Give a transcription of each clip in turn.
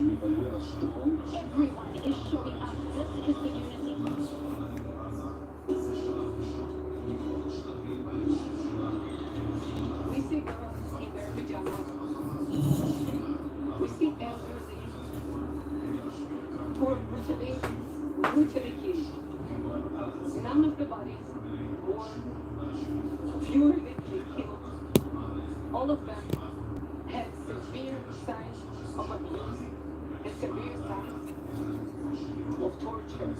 Everyone is showing up. This is the unity. We see girls in their pajamas. We see elderly who are brutally killed. None of the bodies were violently killed. All of them had severe signs of abuse and severe signs of torture.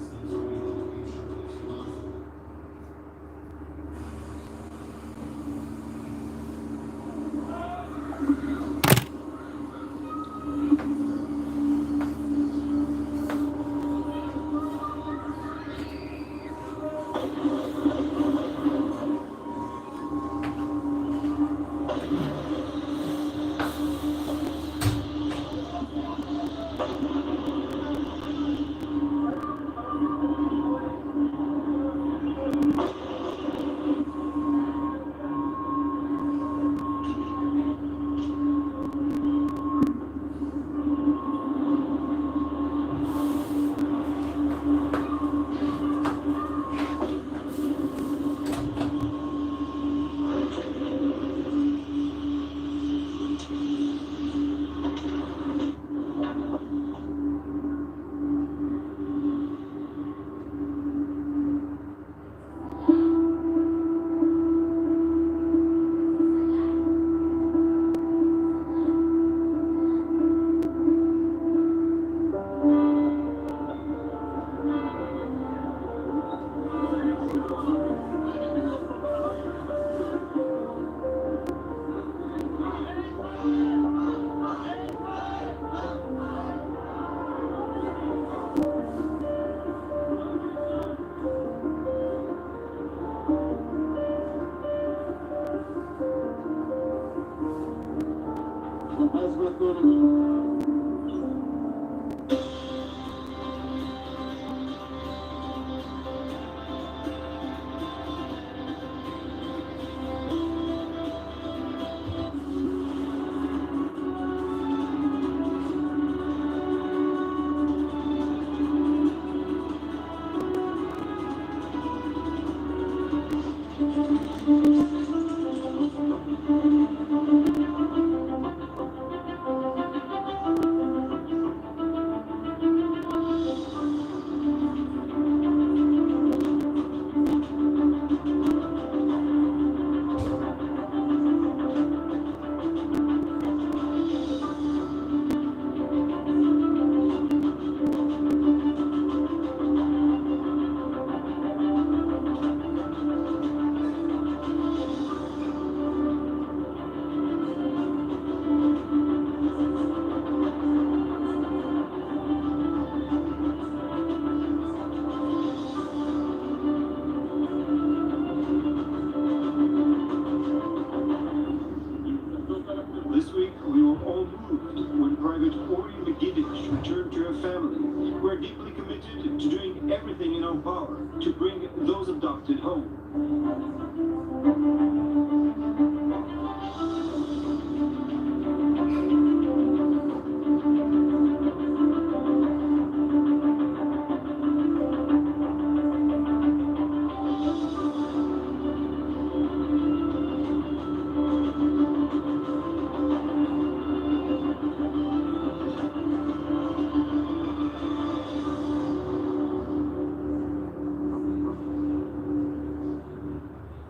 Everything in our power to bring those abducted home.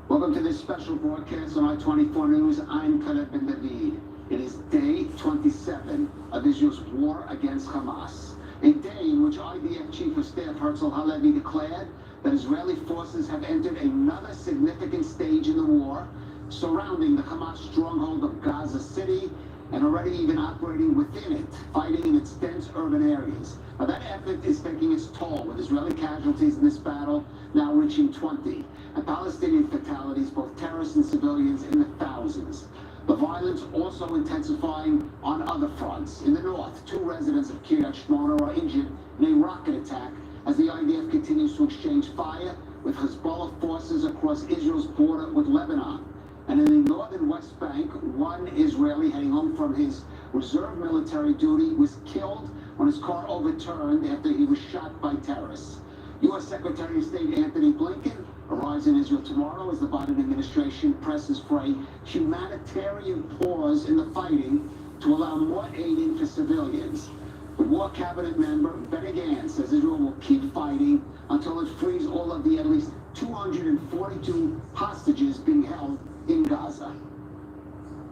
Welcome to this special broadcast on I-24 News. I'm Caleb Ben David. It is day 27 of Israel's war against Hamas. A day in which IDF Chief of Staff Herzl Halevi declared that Israeli forces have entered another significant stage in the war, surrounding the Hamas stronghold of Gaza City and already even operating within it, fighting in its dense urban areas. Now that effort is taking its toll, with Israeli casualties in this battle now reaching 20, and Palestinian fatalities, both terrorists and civilians, in the thousands. The violence also intensifying on other fronts. In the north, 2 residents of Kiryat Shmona are injured in a rocket attack as the IDF continues to exchange fire with Hezbollah forces across Israel's border with Lebanon. And in the northern West Bank, 1 Israeli heading home from his reserve military duty was killed when his car overturned after he was shot by terrorists. U.S. Secretary of State Anthony Blinken arrives in Israel tomorrow as the Biden administration presses for a humanitarian pause in the fighting to allow more aid for civilians. The War Cabinet member Benny Gantz says Israel will keep fighting until it frees all of the at least 242 hostages being held in Gaza.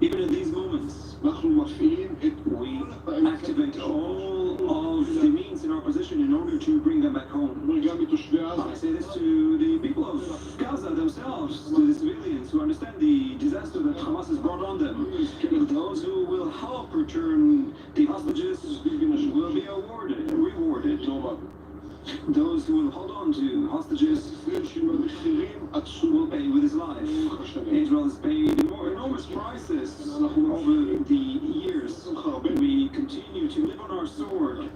Even in these moments, we activate all of the means in our position in order to bring them back home. I say this to the people of Gaza themselves, to the civilians who understand the disaster that Hamas has brought on them. Those who will help return the hostages will be rewarded. Those who will hold on to hostages will pay with his life. Israel has paid enormous prices over the years. We continue to live on our sword.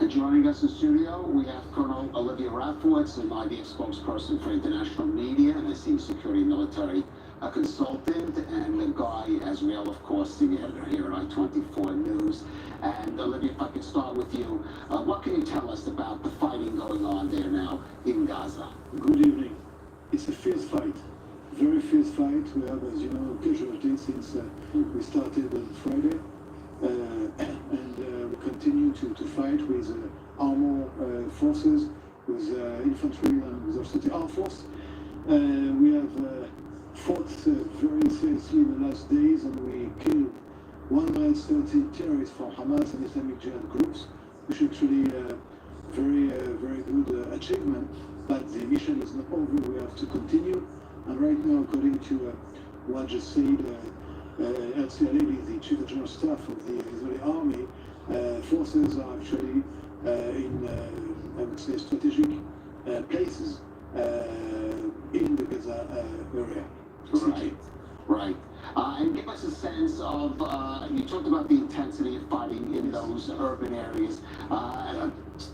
And joining us in studio, we have Colonel Olivia Rafowitz, an IDF spokesperson for international media and a senior security military consultant, and Guy Azriel, of course, senior editor here at I-24 News. And Olivia, if I could start with you, what can you tell us about the fighting going on there now in Gaza? Good evening. It's a fierce fight, very fierce fight. We have, as you know, casualties since we started on Friday, and we continue to fight with armored forces, with infantry, and with also the armed force. We have fought very seriously in the last days, and we killed 130 terrorists from Hamas and Islamic Jihad groups, which is actually very good achievement. But the mission is not over. We have to continue. And right now, according to what just said Herzl Halevi, the Chief of General Staff of the Israeli Army, forces are actually in, I would say, strategic places in the Gaza area. Right. And give us a sense of, you talked about the intensity of fighting in those urban areas.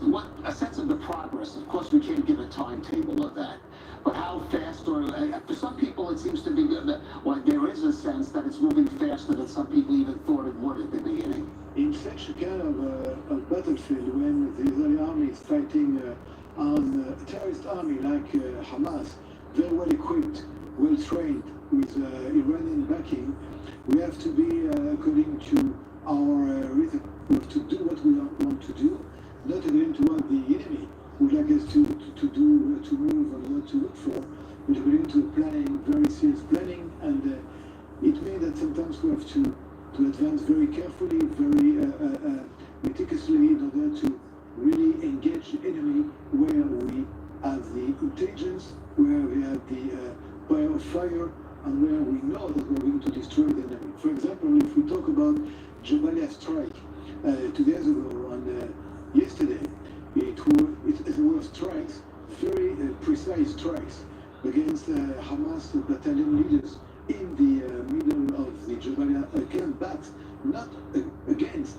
What a sense of the progress. Of course, we can't give a timetable of that. But how fast, or for some people, it seems to be good. Well, there is a sense that it's moving faster than some people even thought it would at the beginning. In such a kind of battlefield, when the Israeli army is fighting on a terrorist army like Hamas, very well equipped, well trained, with Iranian backing, we have to be, according to our rhythm, we have to do what we want to do, not according to what the enemy would like us to do, where to move, and what to look for, but according to planning, very serious planning, and it means that sometimes we have to advance very carefully, very meticulously, in order to really engage the enemy where we have the intelligence, where we have the power of fire, and where we know that we're going to destroy the enemy. For example, if we talk about Jabalia strike 2 days ago and yesterday, it were strikes, very precise strikes against Hamas battalion leaders in the middle of the Jabalia camp, but not against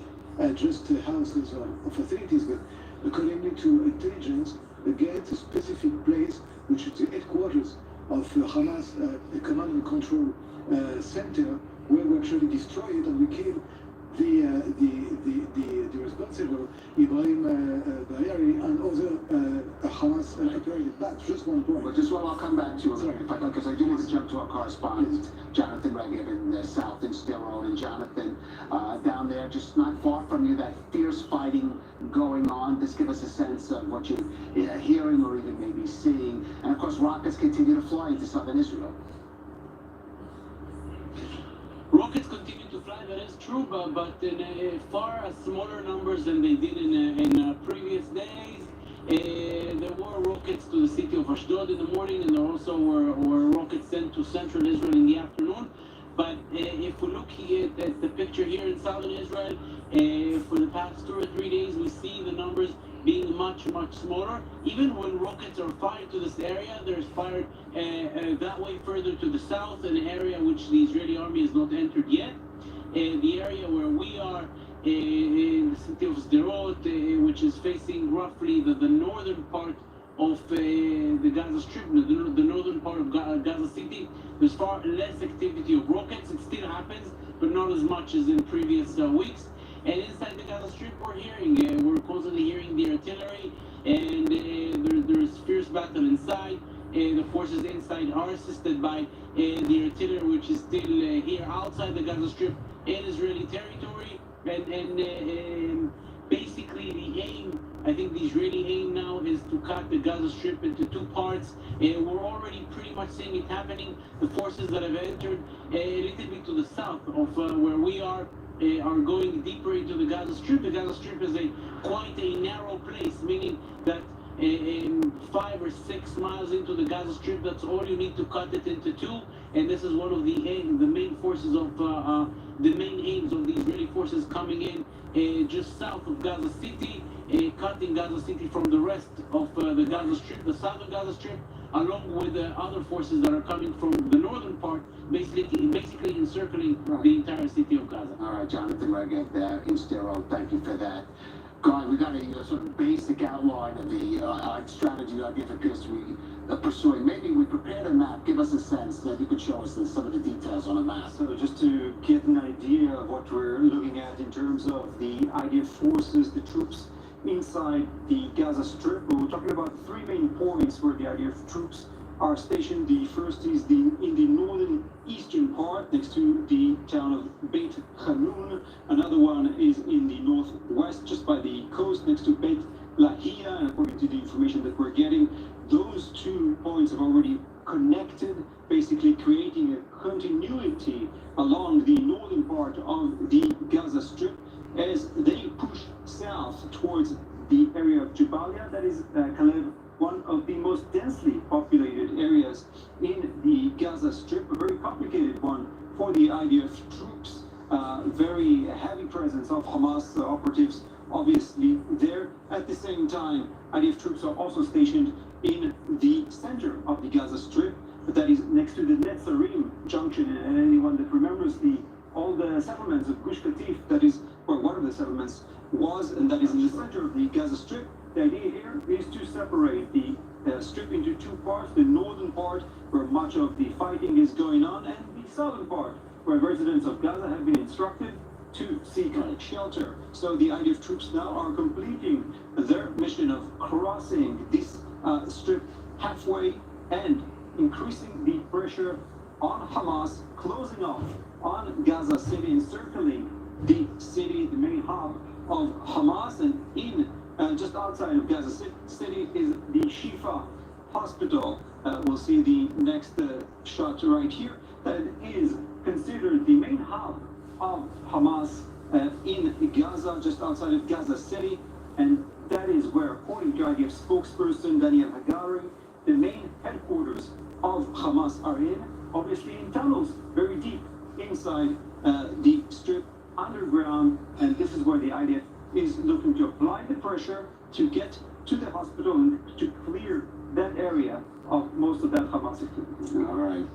just houses or facilities, but according to intelligence, against a specific place, which is the headquarters of Hamas command and control center, where we actually destroyed it and we killed the responsible, Ibrahim Bayari, and other Hamas operated. That's just one point. But just I'll come back to you, because I do want to jump to our correspondent, Jonathan Regev in the south in Sderot. And Jonathan, down there, just not far from you, that fierce fighting going on. Just give us a sense of what you're hearing or even maybe seeing. And of course, rockets continue to fly into southern Israel. Rockets continue to fly, that is true, but in far smaller numbers than they did in previous days. There were rockets to the city of Ashdod in the morning, and there also were rockets sent to central Israel in the afternoon. But if we look here at the picture here in southern Israel, for the past 2 or 3 days, we see the numbers being much smaller. Even when rockets are fired to this area, there's fired that way further to the south, an area which the Israeli army has not entered yet. The area where we are, in the city of Sderot, which is facing roughly the northern part of the Gaza Strip, the northern part of Gaza City, there's far less activity of rockets. It still happens, but not as much as in previous weeks. And inside the Gaza Strip, we're constantly hearing the artillery, and there's fierce battle inside. The forces inside are assisted by the artillery, which is still here outside the Gaza Strip in Israeli territory. And basically the aim, I think the Israeli aim now is to cut the Gaza Strip into two parts. We're already pretty much seeing it happening. The forces that have entered a little bit to the south of where we are going deeper into the Gaza Strip. The Gaza Strip is quite a narrow place, meaning that 5 or 6 miles into the Gaza Strip, that's all you need to cut it into two. And this is one of the main forces of the main aims of the Israeli forces coming in just south of Gaza City, cutting Gaza City from the rest of the Gaza Strip, the southern Gaza Strip, along with other forces that are coming from the northern part, basically encircling the entire city of Gaza. All right, Jonathan Regev there in Stero, thank you for that. Guy, we got a sort of basic outline of the strategy Advocacy pursuing. Maybe we prepared a map. Give us a sense that you could show us some of the details on a map. So just to get an idea of what we're looking at in terms of the IDF forces, the troops inside the Gaza Strip, we're talking about 3 main points where the IDF troops are stationed. The first is in the northern eastern part next to the town of Beit Hanun. Another one is in the northwest just by the coast next to Beit Lahia. And according to the information that we're getting, those 2 points have already connected, basically creating a continuity along the northern part of the Gaza Strip as they push south towards the area of Jabalia. That is Caleb, one of the most densely populated areas in the Gaza Strip, a very complicated one for the IDF troops. Very heavy presence of Hamas operatives, obviously, there. At the same time, IDF troops are also stationed in the center of the Gaza Strip, that is next to the Netzarim junction. And anyone that remembers all the settlements of Gush Katif, that is where one of the settlements was, and that is in the center of the Gaza Strip. The idea here is to separate the strip into 2 parts, the northern part where much of the fighting is going on, and the southern part where residents of Gaza have been instructed to seek shelter. So the IDF troops now are completing their mission of crossing this strip halfway and increasing the pressure on Hamas, closing off on Gaza City, encircling the city, the main hub of Hamas. And in just outside of Gaza City is the Shifa hospital. We'll see the next shot right here. That is considered the main hub of Hamas in Gaza, just outside of Gaza City. And that is where, according to IDF spokesperson Daniel Hagari, the main headquarters of Hamas are in, obviously in tunnels very deep inside the strip underground. And this is where the IDF is looking to apply the pressure to get to the hospital and to clear that area of most of that Hamas activity. All right.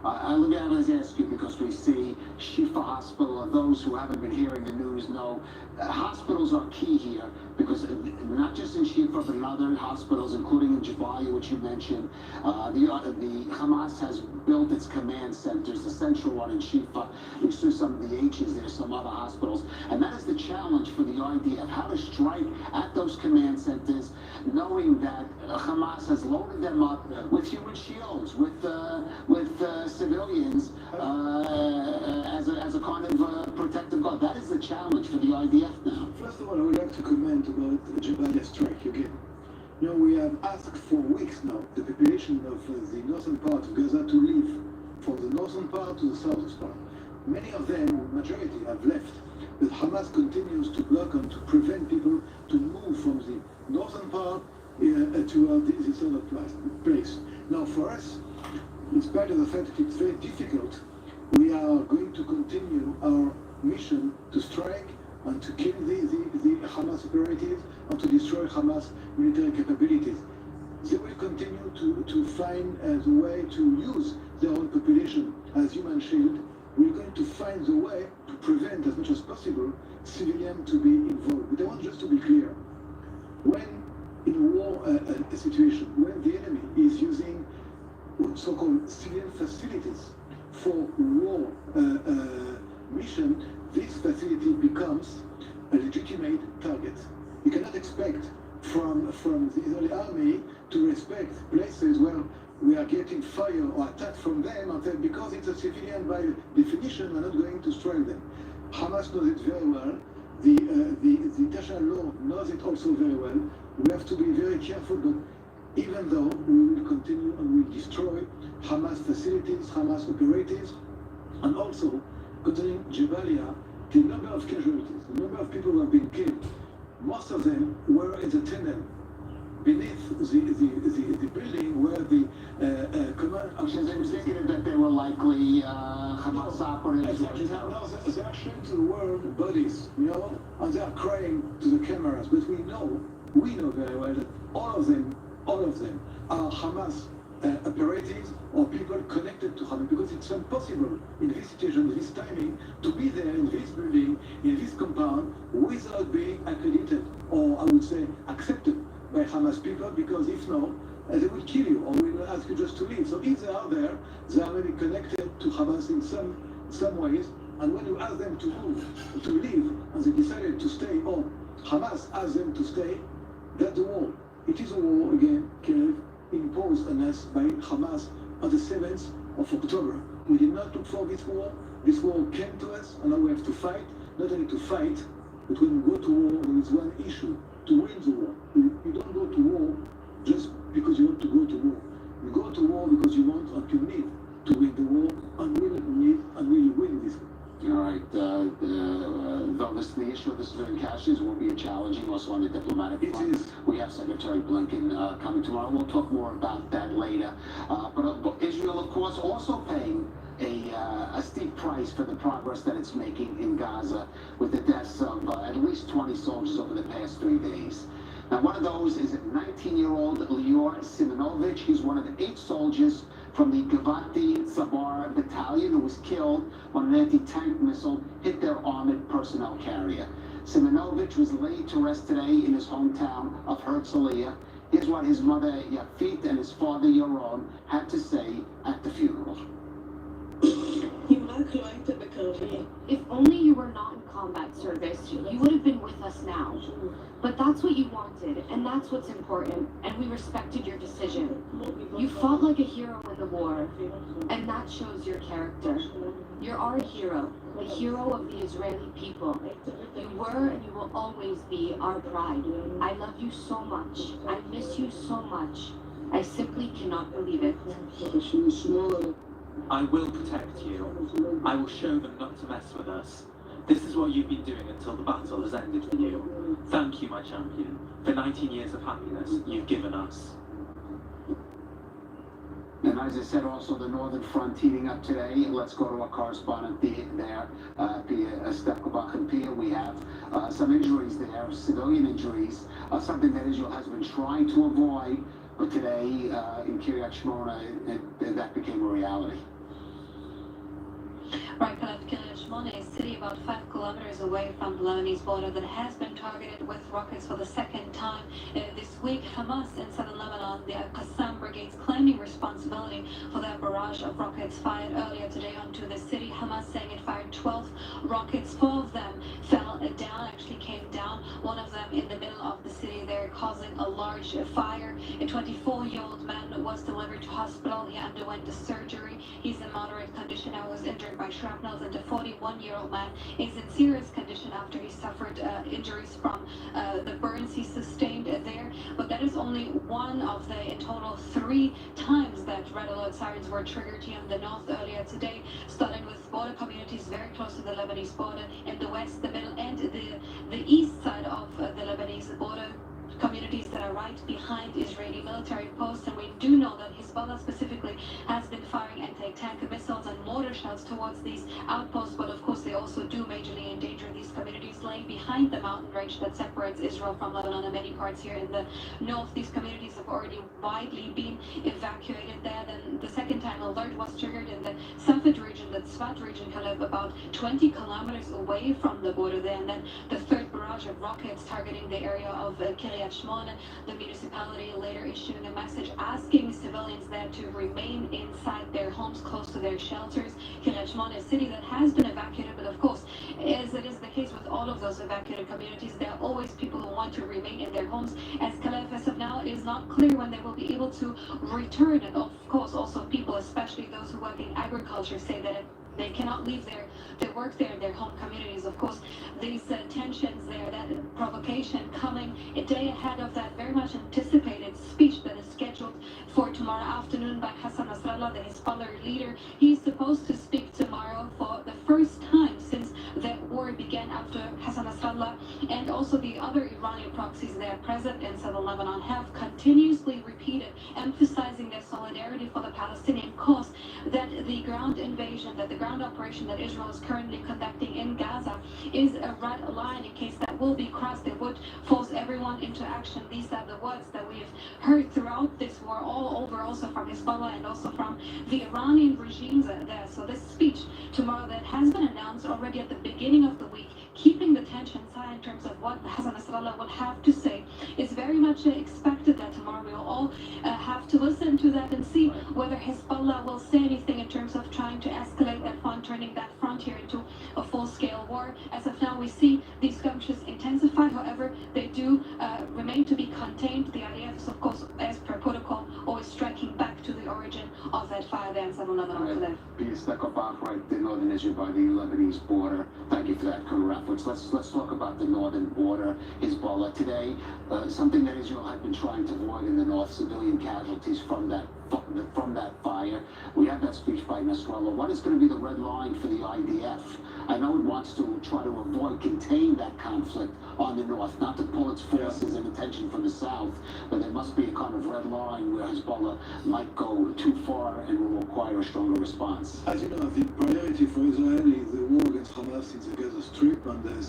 I'm going to ask you, because we see Shifa Hospital, and those who haven't been hearing the news know hospitals are key here, because not just in Shifa, but in other hospitals, including in Jabalia, which you mentioned, the Hamas has built its command centers, the central one in Shifa. You see some of the H's there, some other hospitals, and that is the challenge for the IDF, how to strike at those command centers, knowing that Hamas has loaded them up with human shields, with civilians as a kind of protective guard. That is the challenge for the IDF now. First of all, I would like to comment about the Jabalia strike again. You know, we have asked for weeks now the population of the northern part of Gaza to leave from the northern part to the southern part. Many of them, majority, have left, but Hamas continues to block and to prevent people to move from the northern part to this other place. Now, for us, in spite of the fact that it's very difficult, we are going to continue our mission to strike and to kill the Hamas operatives and to destroy Hamas military capabilities. They will continue to find the way to use their own population as human shield. We're going to find the way to prevent as much as possible civilians to be involved. But I want just to be clear. When in a war situation, when the enemy is using so-called civilian facilities for war mission, this facility becomes a legitimate target. You cannot expect from the Israeli army to respect places where we are getting fire or attack from them, and then because it's a civilian by definition, we're not going to strike them. Hamas knows it very well. The international law knows it also very well. We have to be very careful, but even though we will continue and we will destroy Hamas facilities, Hamas operatives, and also concerning Jabalia, the number of casualties, the number of people who have been killed, most of them were in the tunnel beneath the building where the command... Which is indicative that they were likely Hamas operatives. Exactly. Now they are showing to the world bodies, you know, and they are crying to the cameras. But we know very well that all of them are Hamas operatives or people connected to Hamas, because it's impossible in this situation, this timing, to be there in this building, in this compound, without being accredited, or I would say accepted by Hamas people, because if not, they will kill you or will ask you just to leave. So if they are there, they are maybe connected to Hamas in some ways, and when you ask them to move, to leave, and they decided to stay, or Hamas asked them to stay, that's the war. It is a war again, imposed on us by Hamas on the 7th of October. We did not look for this war. This war came to us, and now we have to fight. Not only to fight, but when we go to war, there is one issue: to win the war. You don't go to war just because you want to go to war. You go to war because you want and you need to win the war, and will win this war. All right. Though the issue of the civilian casualties will be challenging also on the diplomatic front. We have Secretary Blinken coming tomorrow. We'll talk more about that later. But Israel, of course, also paying a steep price for the progress that it's making in Gaza, with the deaths of at least 20 soldiers over the past 3 days. Now, one of those is 19-year-old Lior Simonovich. He's one of the 8 soldiers from the Gavati Sabar battalion who was killed when an anti-tank missile hit their armored personnel carrier. Simonovich was laid to rest today in his hometown of Herzliya. Here's what his mother Yafit and his father Yaron had to say at the funeral. If only you were not in combat service, you would have been with us now. But that's what you wanted, and that's what's important, and we respected your decision. You fought like a hero in the war, and that shows your character. You're our hero, the hero of the Israeli people. You were and you will always be our pride. I love you so much. I miss you so much. I simply cannot believe it. I will protect you. I will show them not to mess with us. This is what you've been doing until the battle has ended for you. Thank you, my champion, for 19 years of happiness you've given us. And as I said, also the Northern Front heating up today. Let's go to our correspondent there, Pia Stepkobach and Pia. We have some injuries there, civilian injuries, something that Israel has been trying to avoid. But today, in Kiryat Shmona, that became a reality. Right, Kiryat Shmona is a city about 5 kilometers away from the Lebanese border that has been targeted with rockets for the second time this week. Hamas in southern Lebanon, the Qassam brigades claiming responsibility for that barrage of rockets fired earlier today onto the city. Hamas saying it fired 12 rockets. 4 of them fell down, actually came down. One of them in the middle of the city there, causing a large fire. A 24-year-old man was delivered to hospital. He underwent a surgery. He's in moderate condition and was injured by shrapnel. And a 41-year-old man is in serious condition after he suffered injuries from the burns he sustained there. But that is only one of the, in total, 3 times that red alert sirens were triggered here in the north earlier today, starting with border communities very close to the Lebanese border in the west, the middle, and the east side of the Lebanese border. Communities that are right behind Israeli military posts, and we do know that Hezbollah specifically has been firing anti-tank missiles and mortar shells towards these outposts, but of course they also do majorly endanger these communities laying behind the mountain range that separates Israel from Lebanon and many parts here in the north. These communities have already widely been evacuated there. Then the second time alert was triggered in the Safed region, the Tzfat region, kind of about 20 kilometers away from the border there, and then the third barrage of rockets targeting the area of Kiryat Shmona, the municipality later issuing a message asking civilians there to remain inside their homes, close to their shelters. Kiryat Shmona, a city that has been evacuated, but of course, as it is the case with all all of those evacuated communities. There are always people who want to remain in their homes. Escalation, as of now, is not clear when they will be able to return. And of course, also people, especially those who work in agriculture, say that they cannot leave their work there in their home communities. Of course, these tensions there, that provocation coming a day ahead of that very much anticipated speech that is scheduled for tomorrow afternoon by Hassan Nasrallah, the Hezbollah leader. He's supposed to speak tomorrow for the first time since the war began after Hassan Nasrallah and also the other Iranian proxies that are present in southern Lebanon have continuously repeated, emphasizing their solidarity for the Palestinian cause, that the ground invasion, that the ground operation that Israel is currently conducting in Gaza is a red line. In case that will be crossed, it would force everyone into action. These are the words that we've heard throughout this war, all over, also from Hezbollah and also from the Iranian regimes there. So this speech tomorrow that has been announced already at the beginning of the week, keeping the tensions high in terms of what Hassan Nasrallah will have to say, is very much expected that tomorrow we will all have to listen to that and see whether Hezbollah will say anything in terms of trying to escalate that front, turning that frontier into a full-scale war. As of now, we see these skirmishes intensify. However, they do remain to be contained. The IDF is, of course, as per protocol, always striking back to the origin of that fire there in southern Lebanon. Peter Steckelbach, right in northern Israel by the Lebanese border. Thank you for that reference. Let's talk about the northern border, Hezbollah. Today, something that Israel had been trying to avoid in the north, civilian casualties from that fire. We have that speech by Nasrallah. What is going to be the red line for the IDF? I know it wants to try to avoid, contain that conflict on the north, not to pull its forces and attention from the south, but there must be a kind of red line where Hezbollah might go too far and will require a stronger response. As you know, the priority for Israel is the war against Hamas in the Gaza Strip, and that's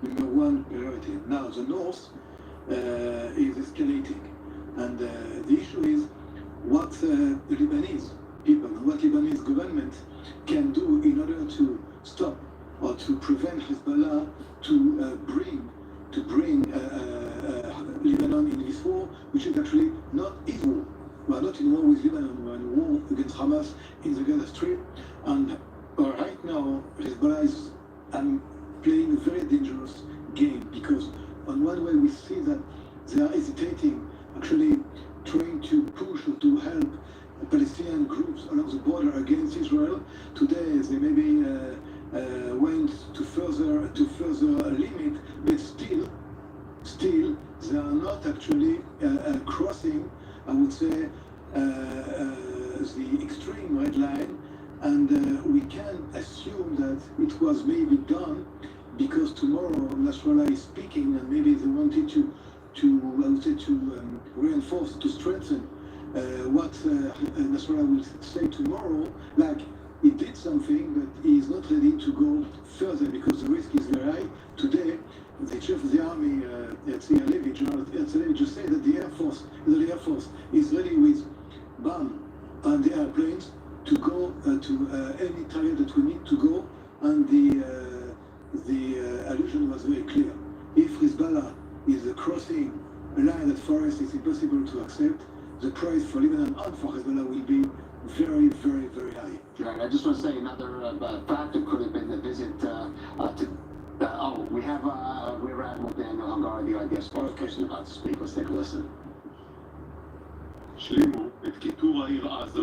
number one priority. Now, the north is escalating, and the issue is what the Lebanese people and what Lebanese government can do in order to stop or to prevent Hezbollah to bring Lebanon in this war, which is actually not his war. We are not in war with Lebanon, we are in war against Hamas in the Gaza Strip, and right now Hezbollah is playing a very dangerous game, because on one way we see that they are hesitating, actually trying to push or to help Palestinian groups along the border against Israel. Today they maybe went to further limit, but still they are not actually crossing, I would say, the extreme red line, and we can assume that it was maybe done because tomorrow Nasrallah is speaking, and maybe they wanted to I would say to reinforce, to strengthen what Nasrallah will say tomorrow. Like, he did something, but he is not ready to go further because the risk is very high. Today, the chief of the army, General Herzl, just said that the Air Force is ready with bomb and the airplanes to go to any target that we need to go, and the allusion was very clear. If Hezbollah is crossing a line that for us is impossible to accept, the price for Lebanon and for Hezbollah will be very, very, very high. Right. I just want to say another factor could have been the visit we have Rear Admiral Daniel Hungar, the IDF spokesperson, about to speak. Let's take a listen. השלימו את כיתור העיר עזה,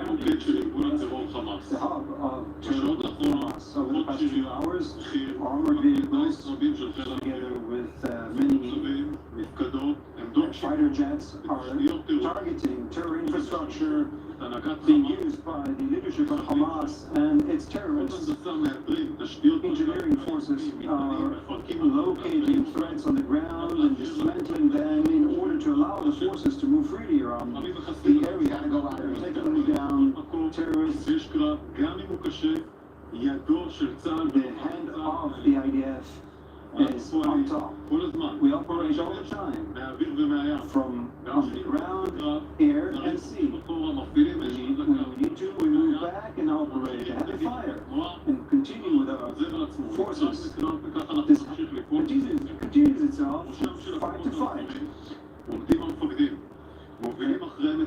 מוקד של ארגון הטרור חמאס. בשעות האחרונות, עוד 70 חי"ר, מטוס רבים של חיל האוויר, צווים, מפקדות, עמדות שיפוט, ותשתיות טרור, being used by the leadership of Hamas and its terrorists. Engineering forces are locating threats on the ground and dismantling them in order to allow the forces to move freely around the area and go out and take down terrorists. The hand of the IDF is on top. We operate all the time from on the ground, air, and sea. When we need to, we move back and operate ahead of fire and continue with our forces. This continues itself fight to fight.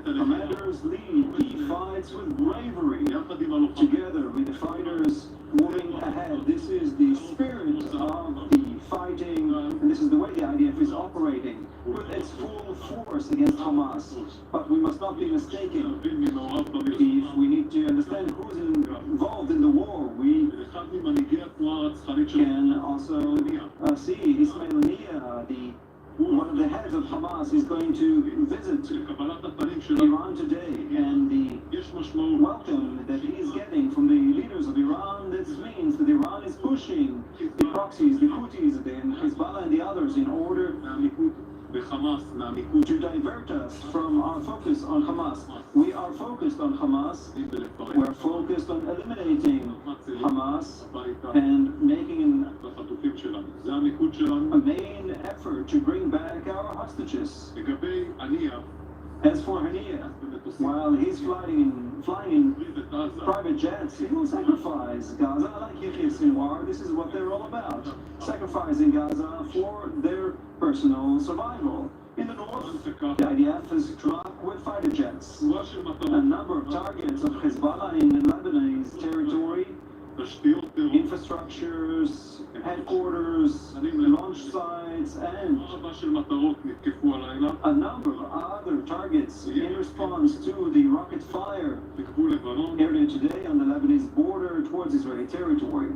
Commanders lead the fights with bravery. Together with the fighters moving ahead. This is is the spirit of the fighting, and this is the way the IDF is operating, with its full force against Hamas. But we must not be mistaken. If we need to understand who's involved in the war, we can also see Ismail Haniyeh, one of the heads of Hamas, is going to visit Iran today, and the welcome that he is getting from the leaders of Iran, this means that Iran is pushing the proxies, the Houthis, the Hezbollah and the others in order to divert us from our focus on Hamas. We are focused on Hamas. We are focused on eliminating Hamas and making a main effort to bring back our hostages. As for Haniyeh, while he's flying in private jets, he will sacrifice Gaza like Yahya Sinwar. This is what they're all about, sacrificing Gaza for their personal survival. In the north, the IDF has struck with fighter jets a number of targets of Hezbollah in Lebanese territory, infrastructures, headquarters, launch sites, and a number of other targets in response to the rocket fire earlier today on the Lebanese border towards Israeli territory.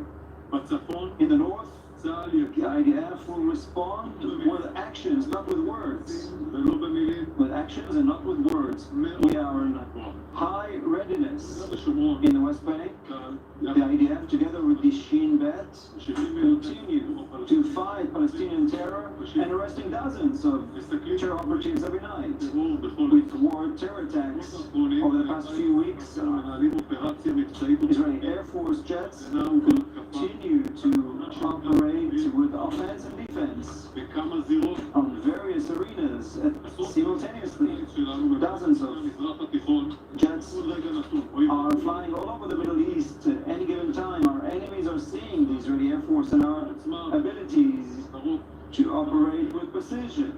In the north, the IDF will respond with actions, not with words. With actions and not with words. We are in high readiness in the West Bank. The IDF, together with the Shin Bet, continue to fight Palestinian terror and arresting dozens of terror operatives every night. We thwart terror attacks over the past few weeks. Israeli Air Force jets continue to operate with offense and defense on various arenas simultaneously. Dozens of jets are flying all over the Middle East at any given time. Our enemies are seeing the Israeli Air Force and our abilities to operate with precision.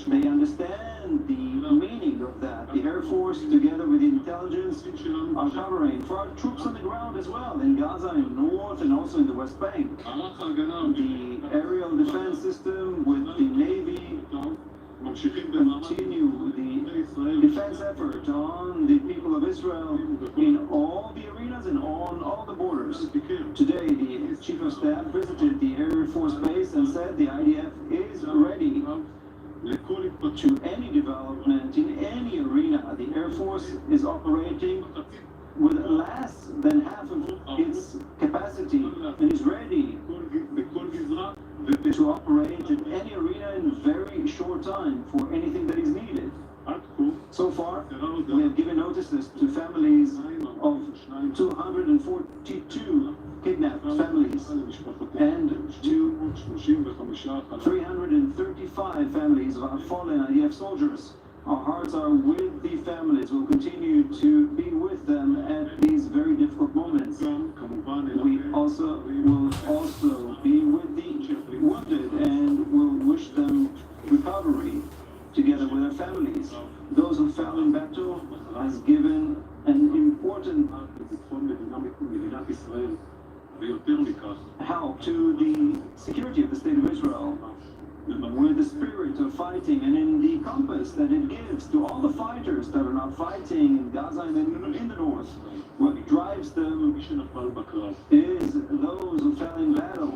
They understand the meaning of that. The Air Force, together with the intelligence, are covering for our troops on the ground as well, in Gaza, in the north, and also in the West Bank. The aerial defense system with the Navy continue the defense effort on the people of Israel in all the arenas and on all the borders. Today, the Chief of Staff visited the Air Force Base and said the IDF is ready to any development in any arena. The Air Force is operating with less than half of its capacity and is ready to operate in any arena in a very short time for anything that is needed. So far, we have given notices to families of 242 kidnapped families and to 335 families of our fallen IDF soldiers. Our hearts are with the families. We'll continue to be with them at these very difficult moments. We also will be with the wounded and will wish them recovery together with their families. Those who fell in battle has given an important help to the security of the State of Israel, with the spirit of fighting and in the compass that it gives to all the fighters that are not fighting in Gaza and in the north. What drives them is those who fell in battle.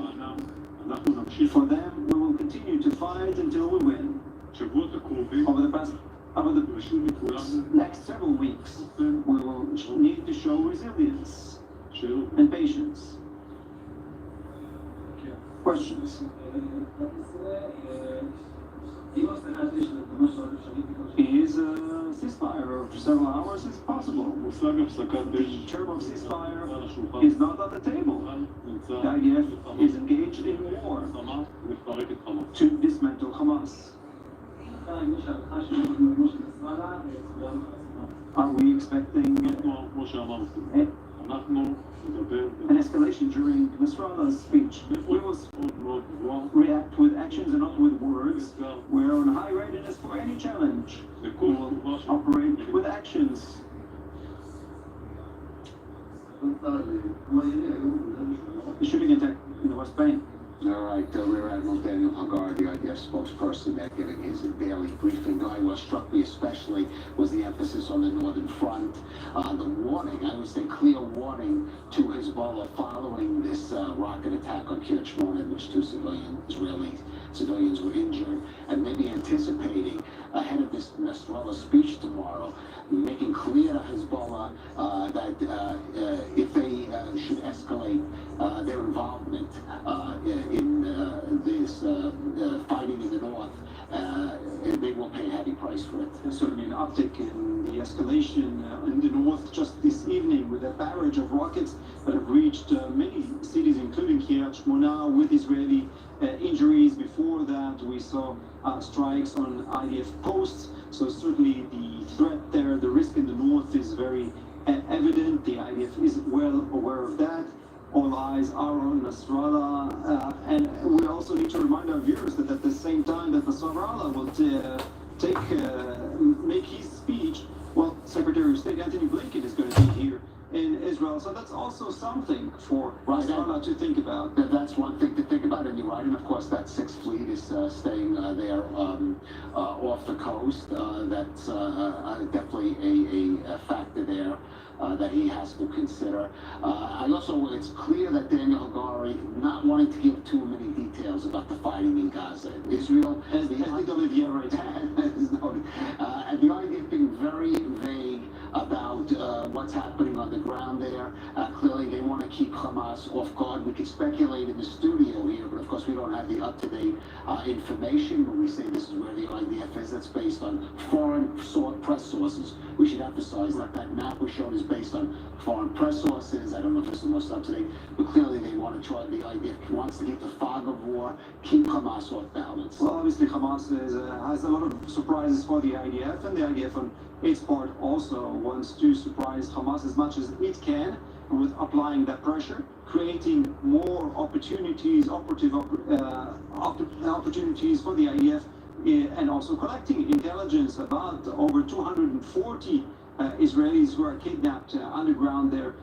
For them, we will continue to fight until we win. Over the next several weeks, we will need to show resilience and patience. Questions? Is a ceasefire of several hours is possible. The term of ceasefire is not on the table. The IDF is engaged in war to dismantle Hamas. Are we expecting an escalation during Nasrallah's speech? We will react with actions and not with words. We're on high readiness for any challenge. We will operate with actions. shooting attack in the West Bank. All right, Rear Admiral Daniel Hagar, the IDF spokesperson, there giving his daily briefing. What struck me especially was the emphasis on the northern front, the warning, I would say clear warning to Hezbollah following this rocket attack on Kiryat Shmona, in which two Israeli civilians were injured, and maybe anticipating ahead of this Nasrallah speech tomorrow, making clear to Hezbollah that if they should escalate their involvement in this fighting in the north, they will pay a heavy price for it. There's certainly an uptick in the escalation in the north just this evening with a barrage of rockets that have reached many cities, including Kiryat Shmona, with Israeli injuries. Before that, we saw strikes on IDF posts. So certainly the threat there, the risk in the north is very evident. The IDF is well aware of that. All eyes are on Nasrallah, and we also need to remind our viewers that at the same time that Nasrallah will make his speech, well, Secretary of State Antony Blinken is going to be here in Israel, so that's also something for Nasrallah to think about. That's one thing to think about, and you're right. And of course, that Sixth Fleet is staying there off the coast. That's definitely a factor there. That he has to consider. It's clear that Daniel Hagari not wanting to give too many details about the fighting in Gaza. Israel, as the Olivier right and the idea of being very vague about what's happening on the ground there. Clearly, they want to keep Hamas off guard. We could speculate in the studio here, but of course, we don't have the up-to-date information. When we say this is where the IDF is, that's based on foreign press sources. We should emphasize that that map we're showing is based on foreign press sources. I don't know if it's the most up-to-date, but clearly they want to try. The IDF wants to keep the fog of war, keep Hamas off balance. Well, obviously, Hamas has a lot of surprises for the IDF, and the IDF on its part also wants to surprise Hamas as much as it can with applying that pressure, creating more opportunities, opportunities for the IDF, and also collecting intelligence about over 240 Israelis who are kidnapped underground there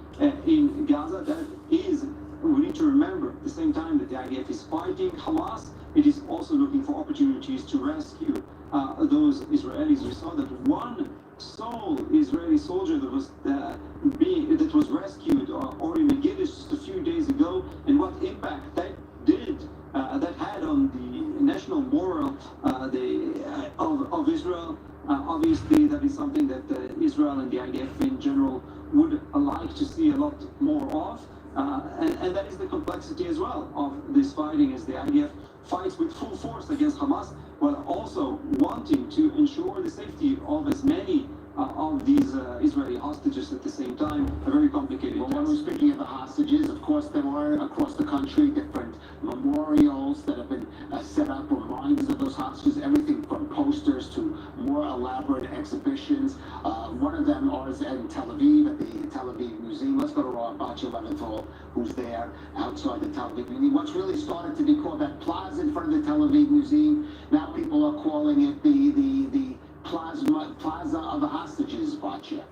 in Gaza. That is, we need to remember at the same time that the IDF is fighting Hamas, it is also looking for opportunities to rescue those Israelis. We saw that one sole Israeli soldier that was rescued or in Megiddo just a few days ago, and what impact that had on the national morale of Israel. Obviously, that is something that Israel and the IDF in general would like to see a lot more of. And that is the complexity as well of this fighting, as the IDF fights with full force against Hamas, while also wanting to ensure the safety of as many of these Israeli hostages at the same time. A very complicated task. When we're speaking of the hostages, of course, there are across the country different memorials that have been set up, reminders of those hostages, everything from posters to more elaborate exhibitions. One of them is in Tel Aviv, at the Tel Aviv Museum. Let's go to Rob Bachelor, who's there outside the Tel Aviv Museum. What's really started to be called that plaza in front of the Tel Aviv Museum, now people are calling it the plaza of the hostages, Bacha.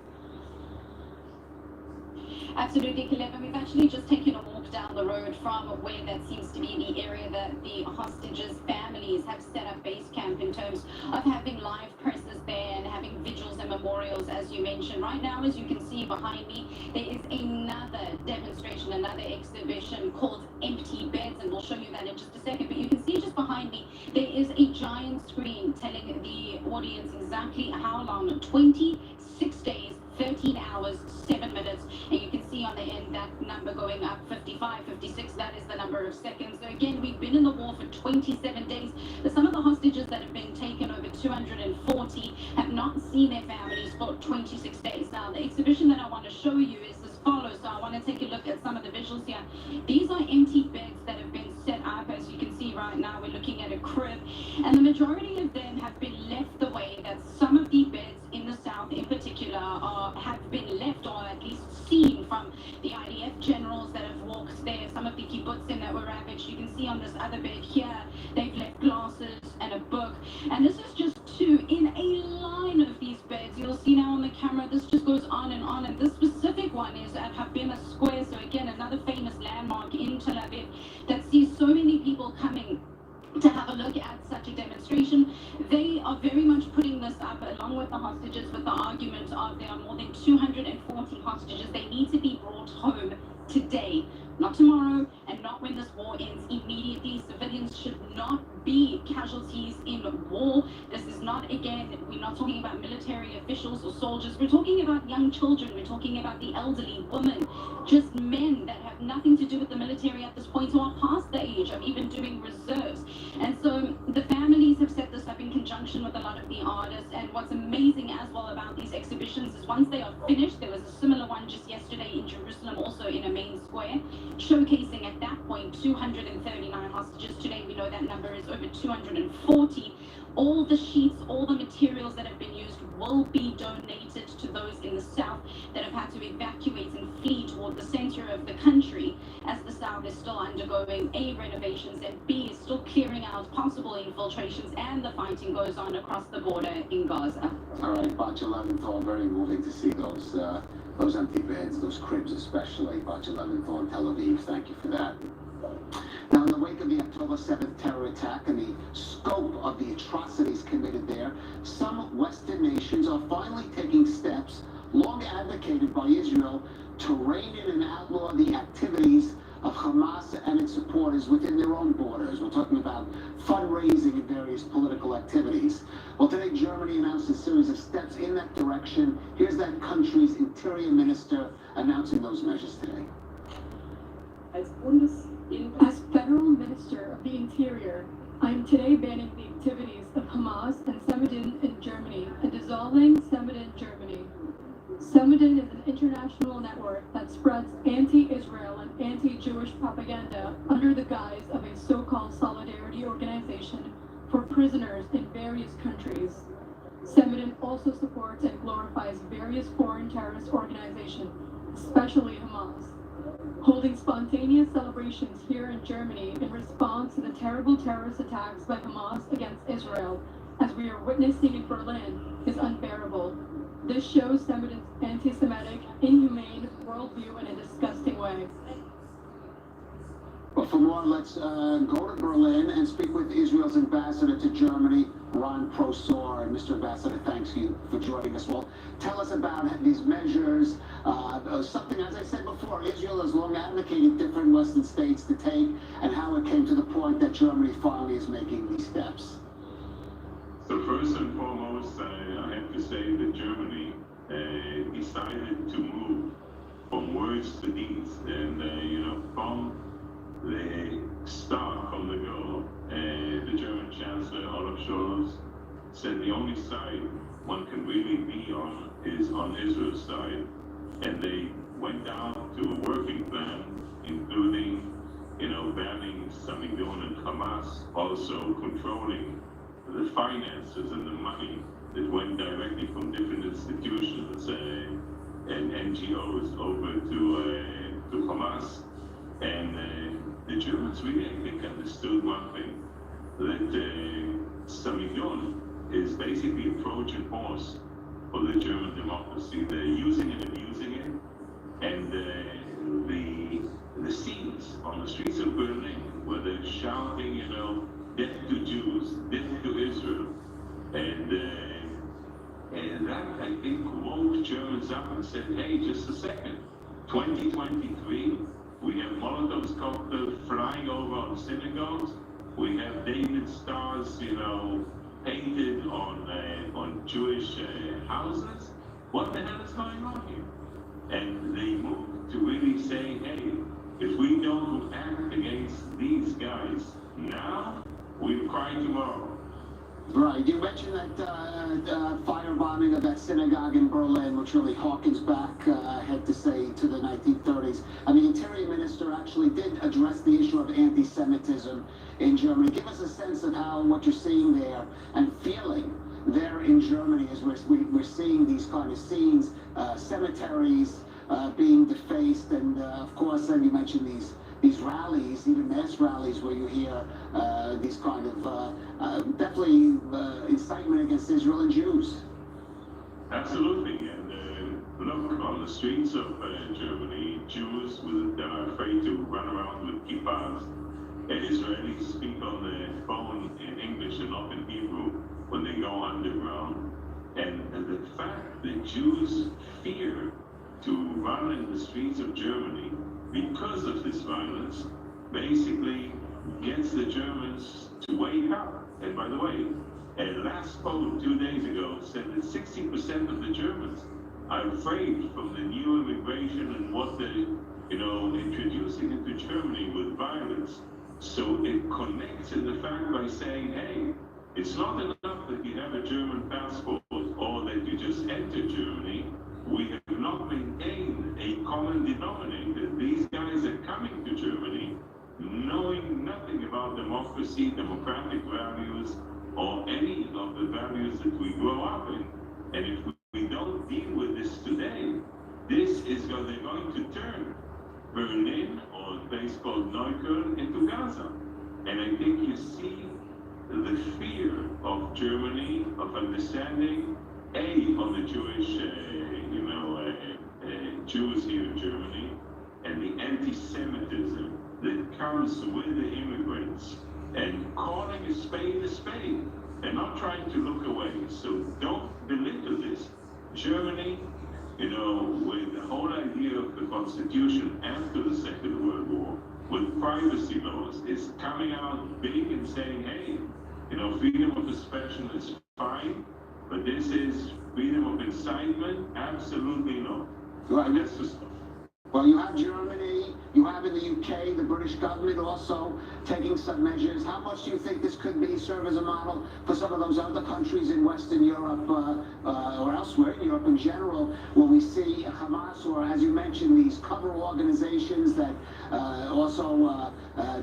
Absolutely, Caleb. We've actually just taken a walk down the road from where that seems to be the area that the hostages' families have set up base camp in terms of having live presses there and having vigils and memorials, as you mentioned. Right now, as you can see behind me, there is another demonstration, another exhibition called Empty Beds, and we'll show you that in just a second. But you can see just behind me, there is a giant screen telling the audience exactly how long, 26 days, 13 hours, 7 minutes, and you can see on the end that number going up, 55, 56, that is the number of seconds. So again, we've been in the war for 27 days. But some of the hostages that have been taken, over 240, have not seen their families for 26 days. Now, the exhibition that I want to show you is as follows. So I want to take a look at some of the visuals here. These are empty beds that have been set up. As you can see right now, we're looking at a crib, and the majority of them have been left the way that some of the beds in the south in particular have been left, or at least seen from the IDF generals that have walked there. Some of the kibbutzim that were ravaged. You can see on this other bed here, they've left glasses and a book. And this is just two in a line of these beds. You'll see now on the camera, this just goes on, and this specific one is at Habima Square. landmark in Tel Aviv that sees so many people coming to have a look at such a demonstration. They are very much putting this up along with the hostages with the argument of there are more than 240 hostages. They need to be brought home today, not tomorrow, and not when this war ends immediately. Civilians should not be casualties in war. This is not, again, we're not talking about military officials or soldiers. We're talking about young children. We're talking about the elderly, women, just men that have nothing to do with the military at this point, who are past the age of even doing reserves. And so the families have set this up in conjunction with a lot of the artists. And what's amazing as well about these exhibitions is once they are finished, there was a similar one just yesterday in Jerusalem, also in a main square, showcasing at that point 239 hostages. Today we know that number is over 240. All the sheets, all the materials that have been used will be donated to those in the south that have had to evacuate and flee toward the center of the country, as the south is still undergoing A, renovations, and B, is still clearing out possible infiltrations, and the fighting goes on across the border in Gaza. All right, Bach 11th, very moving to see those empty beds, those cribs especially, Bach 11th in Tel Aviv. Thank you for that. Now, in the wake of the October 7th terror attack and the scope of the atrocities committed there, some Western nations are finally taking steps long advocated by Israel to rein in and outlaw the activities of Hamas and its supporters within their own borders. We're talking about fundraising and various political activities. Well, today Germany announced a series of steps in that direction. Here's that country's interior minister announcing those measures today. As Federal Minister of the Interior, I am today banning the activities of Hamas and Antisemitism in Germany and dissolving Antisemitism in Germany. Antisemitism is an international network that spreads anti-Israel and anti-Jewish propaganda under the guise of a so-called solidarity organization for prisoners in various countries. Antisemitism also supports and glorifies various foreign terrorist organizations, especially Hamas, holding spontaneous celebrations here in Germany in response to the terrible terrorist attacks by Hamas against Israel, as we are witnessing in Berlin, is unbearable. This shows Semitism's anti-Semitic, inhumane worldview in a disgusting way. Well, for more, let's go to Berlin and speak with Israel's ambassador to Germany, Ron Prosor. And Mr. Ambassador, thanks you for joining us. Well, tell us about these measures. Something, as I said before, Israel has long advocated different Western states to take, and how it came to the point that Germany finally is making these steps. So first and foremost, I have to say that Germany decided to move from words to deeds, and from the start, from the go, the German Chancellor Olaf Scholz said the only side one can really be on is on Israel's side, and they went down to a working plan, including banning Samidon and Hamas, also controlling the finances and the money that went directly from different institutions and NGOs over to Hamas. And the Germans really, I think, understood one thing, that Samidon is basically a Trojan horse for the German democracy. They're using and abusing it, and the scenes on the streets of Berlin where they're shouting, death to Jews, death to Israel, and that, I think, woke Germans up and said, hey, just a second, 2023, we have Molotov's cocktails flying over on synagogues, we have David stars, painted on Jewish houses. What the hell is going on here? And they moved to really say, hey, if we don't act against these guys now, we'll cry tomorrow. Right, you mentioned that firebombing of that synagogue in Berlin, which really harkens back, I had to say, to the 1930s. And the Interior Minister actually did address the issue of anti-Semitism in Germany. Give us a sense of what you're seeing there and feeling there in Germany as we're seeing these kind of scenes, cemeteries being defaced, and of course, then you mentioned these rallies, even mass rallies, where you hear these kind of definitely incitement against Israel and Jews. Absolutely, and look, on the streets of Germany, Jews are afraid to run around with kippahs, and Israelis speak on the phone in English and not in Hebrew when they go underground. And the fact that Jews fear to run in the streets of Germany because of this violence basically gets the Germans to wake up. And by the way, a last poll 2 days ago said that 60% of the Germans are afraid from the new immigration and what they're, introducing into Germany with violence. So it connects in the fact by saying, hey, it's not enough that you have a German passport or that you just enter Germany. We have not maintained a common denominator. These guys are coming to Germany knowing nothing about democracy, democratic values, or any of the values that we grow up in. And if we don't deal with this today, they're going to turn Berlin or a place called Neukölln into Gaza. And I think you see the fear of Germany, of understanding, on the Jewish, Jews here in Germany, and the antisemitism that comes with the immigrants, and calling a spade, and not trying to look away. So don't belittle this. Germany, with the whole idea of the Constitution after the Second World War, with privacy laws, is coming out big and saying, hey, freedom of expression is fine, but this is freedom of incitement? Absolutely not. Right. Well, you have Germany, you have in the UK, the British government also taking some measures. How much do you think this could serve as a model for some of those other countries in Western Europe or elsewhere in Europe in general, where we see Hamas, or as you mentioned, these cover organizations that also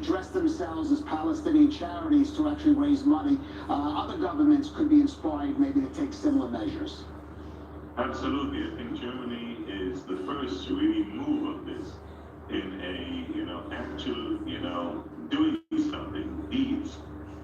dress themselves as Palestinian charities to actually raise money? Other governments could be inspired maybe to take similar measures. Absolutely. I think Germany is the first to really move on this in a, actual, doing something, deeds.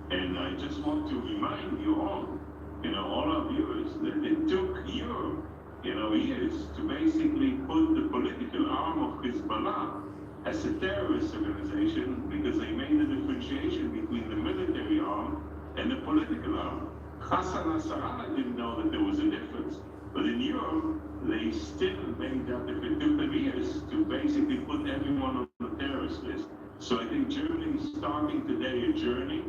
And I just want to remind you all our viewers, that it took Europe, years to basically put the political arm of Hezbollah as a terrorist organization, because they made a differentiation between the military arm and the political arm. Hassan Nasrallah didn't know that there was a difference. But in Europe, they still made that if it took them years to basically put everyone on the terrorist list. So I think Germany is starting today a journey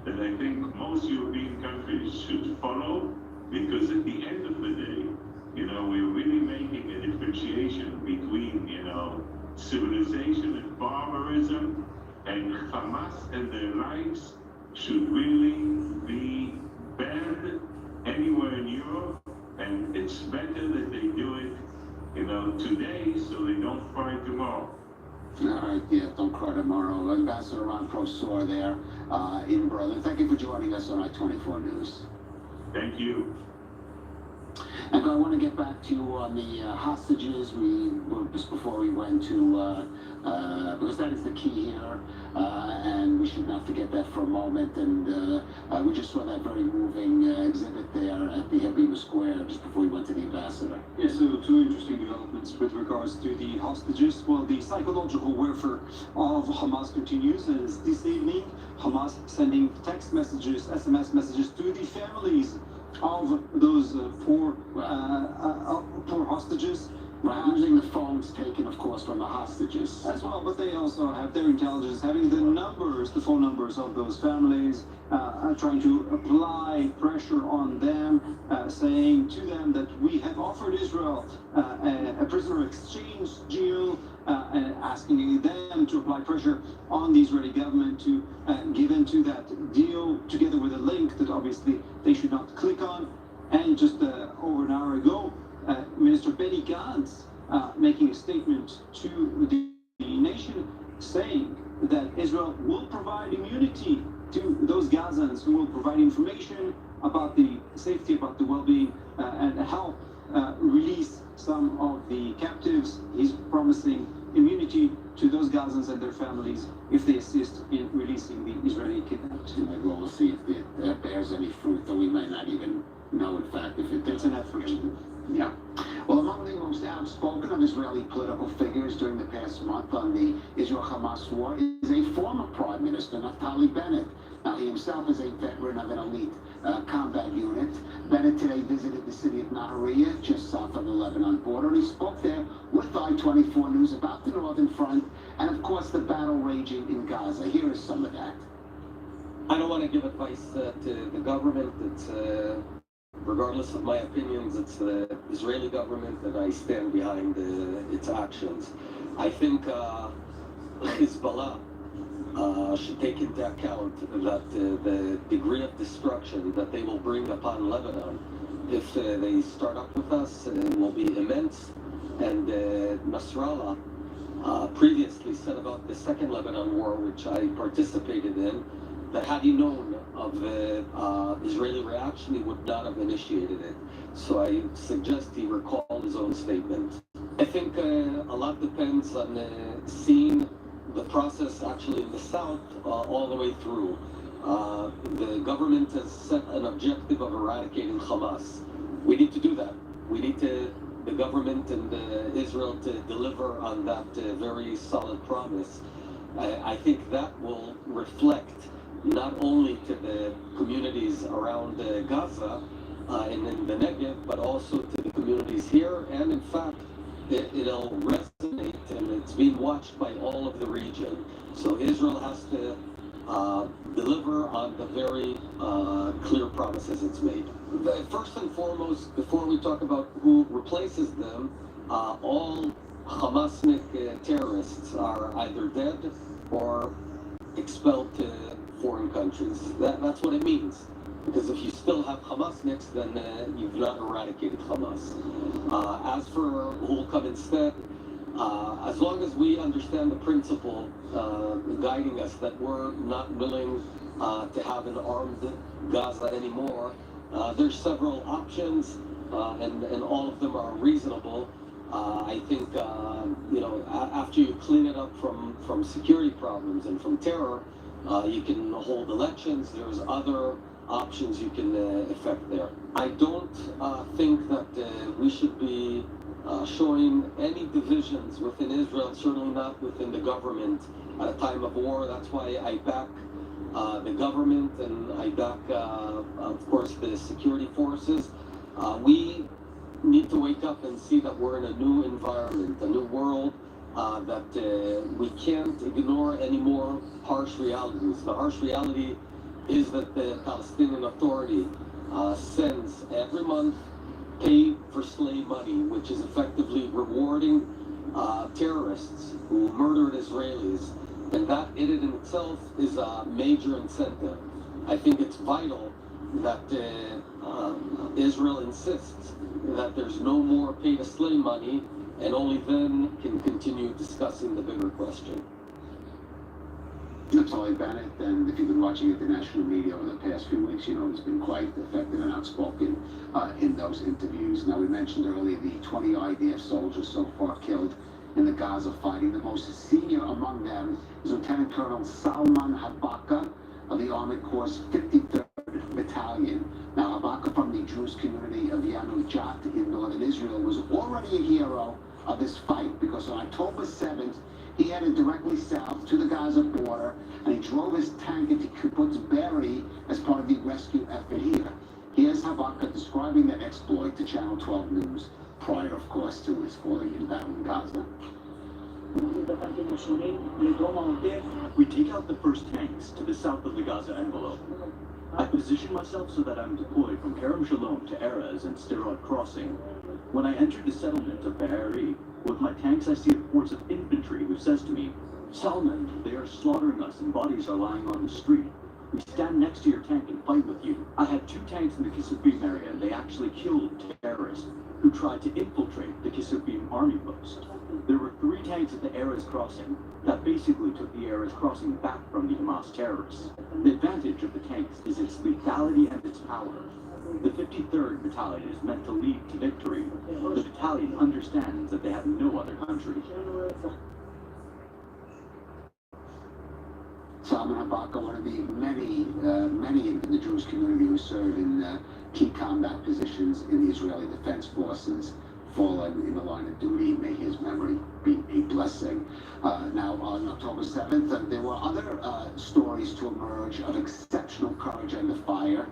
that I think most European countries should follow, because at the end of the day, we're really making a differentiation between, civilization and barbarism, and Hamas and their likes should really be banned anywhere in Europe. And it's better that they do it, today, so they don't cry tomorrow. All right, yeah, don't cry tomorrow. Ambassador Ron Prosor there in Berlin. Thank you for joining us on I-24 News. Thank you. And I want to get back to you on the hostages. Just before we went to, because that is the key here, and we should not forget that for a moment. And we just saw that very moving exhibit there at the Habima Square just before we went to the ambassador. Yeah, so two interesting developments with regards to the hostages. Well, the psychological warfare of Hamas continues, as this evening, Hamas sending text messages, SMS messages to the families of those poor hostages. Using the phones taken, of course, from the hostages. As well, but they also have their intelligence, having the phone numbers of those families, trying to apply pressure on them, saying to them that we have offered Israel a prisoner exchange deal, and asking them to apply pressure on the Israeli government to give into that deal, together with a link that obviously they should not click on. And just over an hour ago, Minister Benny Gantz making a statement to the nation, saying that Israel will provide immunity to those Gazans, who will provide information about the safety, about the well-being, and help release some of the captives. He's promising immunity to those Gazans and their families if they assist in releasing the Israeli kidnapped. We'll see if it bears any fruit, though we might not even know, in fact, if it does. It's an effort. Yeah. Well, among the most outspoken of Israeli political figures during the past month on the Israel-Hamas war is a former Prime Minister, Naftali Bennett. Now, he himself is a veteran of an elite combat unit. Bennett today visited the city of Nahariya, just south of the Lebanon border, and he spoke there with I-24 News about the Northern Front and, of course, the battle raging in Gaza. Here is some of that. I don't want to give advice to the government. It's regardless of my opinions, it's the Israeli government, and I stand behind its actions. I think Hezbollah should take into account that the degree of destruction that they will bring upon Lebanon if they start up with us will be immense. And Nasrallah previously said about the Second Lebanon War, which I participated in, that had he known of the Israeli reaction, he would not have initiated it. So I suggest he recall his own statement. I think a lot depends on seeing the process actually in the south all the way through. The government has set an objective of eradicating Hamas. We need to do that. We need the government and Israel to deliver on that very solid promise. I think that will reflect not only to the communities around Gaza and in the Negev, but also to the communities here. And in fact, it'll resonate, and it's being watched by all of the region. So Israel has to deliver on the very clear promises it's made. First and foremost, before we talk about who replaces them, all Hamasnik terrorists are either dead or expelled to foreign countries. That's what it means. Because if you still have Hamasniks, then you've not eradicated Hamas. As for who will come instead, as long as we understand the principle guiding us that we're not willing to have an armed Gaza anymore, there's several options, and all of them are reasonable. I think, after you clean it up from security problems and from terror, you can hold elections. There's other options you can effect there. I don't think that we should be showing any divisions within Israel, certainly not within the government at a time of war. That's why I back the government, and I back, of course, the security forces. We need to wake up and see that we're in a new environment, a new world, that we can't ignore any more harsh realities. The harsh reality is that the Palestinian Authority sends every month pay-for-slay money, which is effectively rewarding terrorists who murdered Israelis. And that in it in itself is a major incentive. I think it's vital that Israel insists that there's no more pay-to-slay money, and only then can continue discussing the bigger question. Naftali Bennett, and if you've been watching international media over the past few weeks, you know he's been quite effective and outspoken in those interviews. Now, we mentioned earlier the 20 IDF soldiers so far killed in the Gaza fighting. The most senior among them is Lieutenant Colonel Salman Habaka of the Armored Corps' 53rd Battalion. Now, Habaka, from the Jewish community of Yanujat in northern Israel, was already a hero of this fight, because on October 7th, he headed directly south to the Gaza border, and he drove his tank into Kibbutz Be'eri as part of the rescue effort here. Here's Habaka describing that exploit to Channel 12 News, prior, of course, to his falling in battle in Gaza. We take out the first tanks to the south of the Gaza envelope. I position myself so that I'm deployed from Kerem Shalom to Erez and Sderot Crossing. When I entered the settlement of Be'eri, with my tanks I see a force of infantry who says to me, "Salman, they are slaughtering us and bodies are lying on the street. We stand next to your tank and fight with you." I had 2 tanks in the Kisufim area, and they actually killed terrorists who tried to infiltrate the Kisufim army post. There were 3 tanks at the Erez crossing that basically took the Erez crossing back from the Hamas terrorists. The advantage of the tanks is its lethality and its power. The 53rd Battalion is meant to lead to victory. The battalion understands that they have no other country. Salman Habaka, one of the many in the Jewish community who serve in key combat positions in the Israeli Defense Forces, fallen in the line of duty. May his memory be a blessing. Now, on October 7th, there were other stories to emerge of exceptional courage under fire.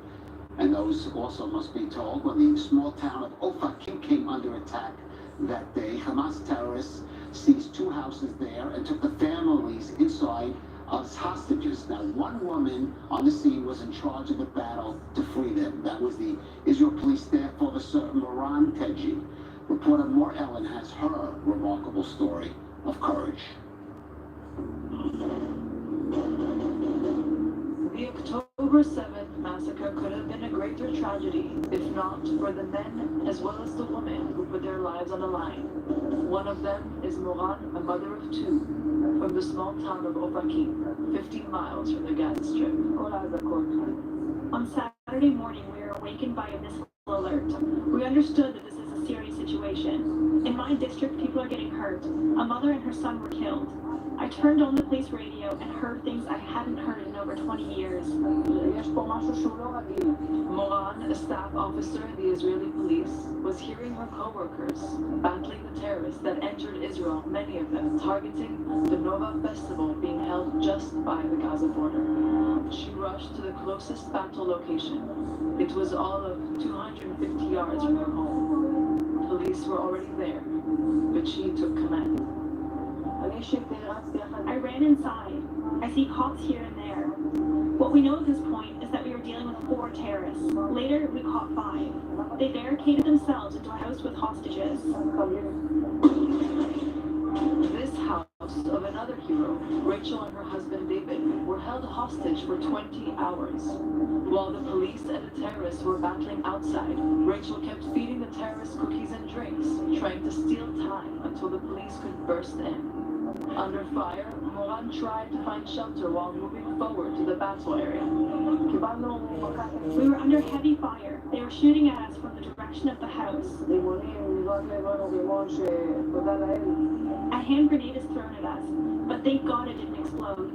And those also must be told. When the small town of Ofakim came under attack that day, Hamas terrorists seized 2 houses there and took the families inside as hostages. Now, one woman on the scene was in charge of the battle to free them. That was the Israel Police Staff Officer Moran Teji. Reporter Moore Ellen has her remarkable story of courage. The October 7th massacre could have been a greater tragedy if not for the men as well as the women who put their lives on the line. One of them is Moran, a mother of 2, from the small town of Ofakim, 15 miles from the Gaza Strip. On Saturday morning, we were awakened by a missile alert. We understood that this is a serious situation. In my district, people are getting hurt. A mother and her son were killed. I turned on the police radio and heard things I hadn't heard in over 20 years. Moran, a staff officer in the Israeli police, was hearing her co-workers battling the terrorists that entered Israel, many of them targeting the Nova festival being held just by the Gaza border. She rushed to the closest battle location. It was all of 250 yards from her home. Police were already there, but she took command. I ran inside. I see cops here and there. What we know at this point is that we were dealing with 4 terrorists. Later, we caught 5. They barricaded themselves into a house with hostages. This house of another hero, Rachel and her husband David, were held hostage for 20 hours. While the police and the terrorists were battling outside, Rachel kept feeding the terrorists cookies and drinks, trying to steal time until the police could burst in. Under fire, Moran tried to find shelter while moving forward to the battle area. We were under heavy fire. They were shooting at us from the direction of the house. A hand grenade is thrown at us, but thank God it didn't explode.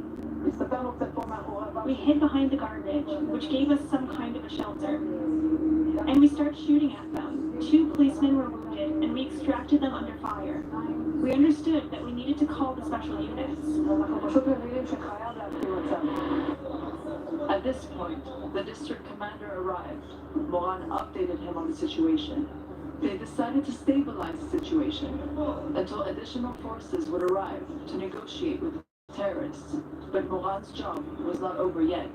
We hid behind the garbage, which gave us some kind of a shelter. And we started shooting at them. 2 policemen were wounded, and we extracted them under fire. We understood that we needed to call the special units. At this point, the district commander arrived. Moran updated him on the situation. They decided to stabilize the situation until additional forces would arrive to negotiate with the terrorists. But Moran's job was not over yet.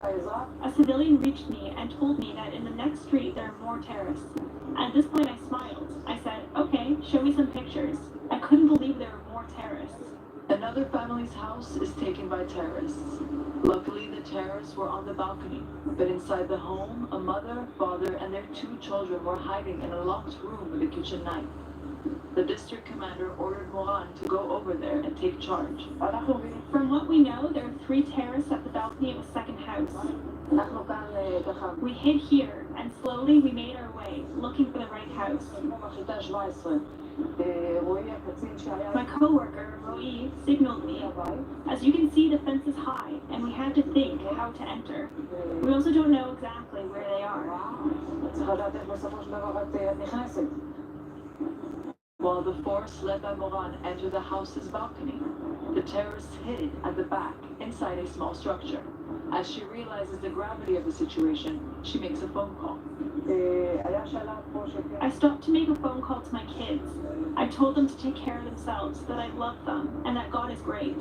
A civilian reached me and told me that in the next street there are more terrorists. At this point I smiled. I said, okay, show me some pictures. I couldn't believe there were more terrorists. Another family's house is taken by terrorists. Luckily, the terrorists were on the balcony, but inside the home, a mother, father, and their 2 children were hiding in a locked room with a kitchen knife. The district commander ordered Moran to go over there and take charge. From what we know, there are 3 terrorists at the balcony of a second house. We hid here, and slowly we made our way, looking for the right house. My co-worker, Roy, signaled me. As you can see, the fence is high, and we had to think how to enter. We also don't know exactly where they are. While the force led by Moran entered the house's balcony, the terrorists hid at the back, inside a small structure. As she realizes the gravity of the situation, she makes a phone call. I stopped to make a phone call to my kids. I told them to take care of themselves, that I love them, and that God is great.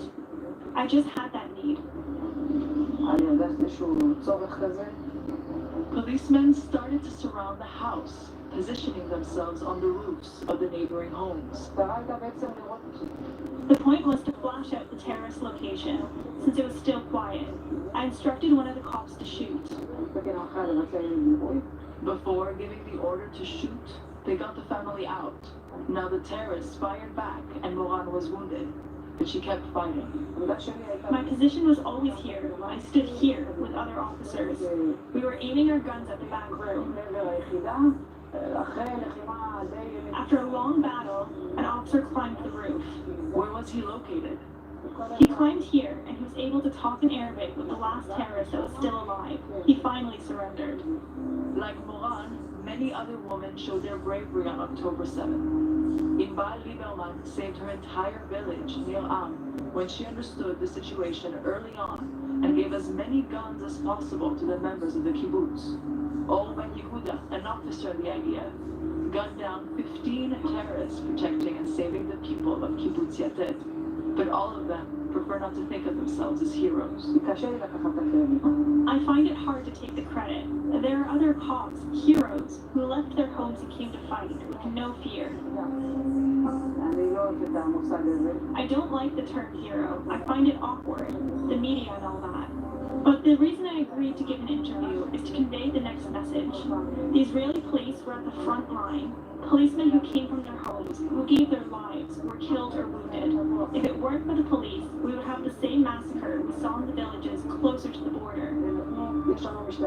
I just had that need. Policemen started to surround the house, positioning themselves on the roofs of the neighboring homes. The point was to flash out the terrorist location, since it was still quiet. I instructed one of the cops to shoot. Before giving the order to shoot, they got the family out. Now the terrorists fired back and Moran was wounded, but she kept fighting. My position was always here. I stood here with other officers. We were aiming our guns at the back room. After a long battle, an officer climbed the roof. Where was he located? He climbed here, and he was able to talk in Arabic with the last terrorist that was still alive. He finally surrendered. Like Moran, many many other women showed their bravery on October 7th. Inbal Lieberman saved her entire village, Nir Am, when she understood the situation early on and gave as many guns as possible to the members of the kibbutz. Or Ben Yehuda, an officer of the IDF, gunned down 15 terrorists protecting and saving the people of Kibbutz Yatet. But all of them prefer not to think of themselves as heroes. I find it hard to take the credit. There are other cops, heroes, who left their homes and came to fight with no fear. I don't like the term hero. I find it awkward. The media and all that. But the reason I agreed to give an interview is to convey the next message. The Israeli police were at the front line. Policemen who came from their homes, who gave their lives, were killed or wounded. If it weren't for the police, we would have the same massacre we saw in the villages closer to the border. We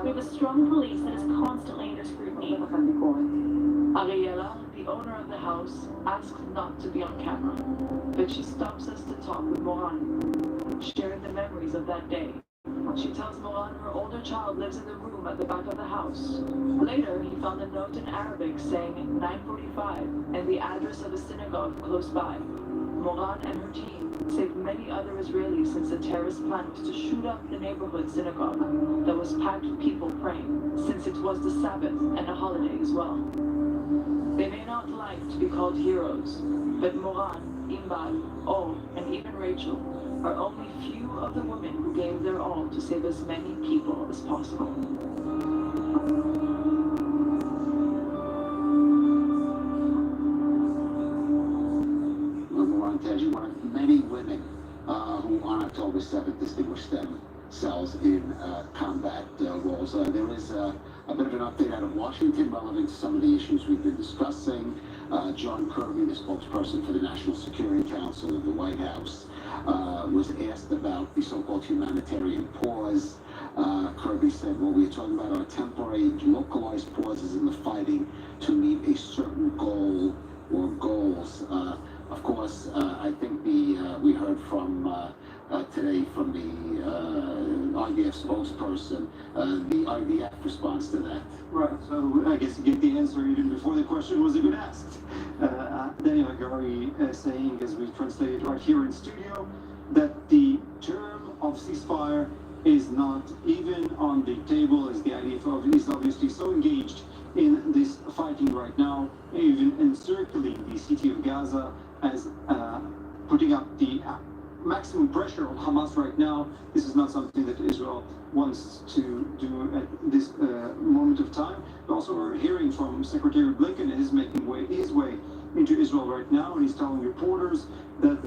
have a strong police that is constantly under scrutiny. Ariella, the owner of the house, asked not to be on camera, but she stops us to talk with Moran, sharing the memories of that day. She tells Moran her older child lives in the room at the back of the house. Later, he found a note in Arabic saying 9:45 and the address of a synagogue close by. Moran and her team saved many other Israelis since the terrorist plan was to shoot up the neighborhood synagogue that was packed with people praying, since it was the Sabbath and a holiday as well. They may not like to be called heroes, but Moran, Inbal, Or, and even Rachel are only few of the women who gave their all to save as many people as possible. Moran Tej, one of many women who on October 7th distinguished themselves in combat roles. There is a bit of an update out of Washington relevant to some of the issues we've been discussing. John Kirby, the spokesperson for the National Security Council of the White House, was asked about the so-called humanitarian pause. Kirby said, well, we're talking about our temporary, localized pauses in the fighting to meet a certain goal or goals. Of course, I think we heard from today from the IDF spokesperson, the IDF response to that. Right, so I guess you get the answer even before the question was even asked. Daniel Hagari saying, as we translate it right here in studio, that the term of ceasefire is not even on the table, as the IDF is obviously so engaged in this fighting right now, even encircling the city of Gaza, as putting up the maximum pressure on Hamas right now. This is not something that Israel wants to do at this moment of time. But also, we're hearing from Secretary Blinken, and he's making his way into Israel right now, and he's telling reporters that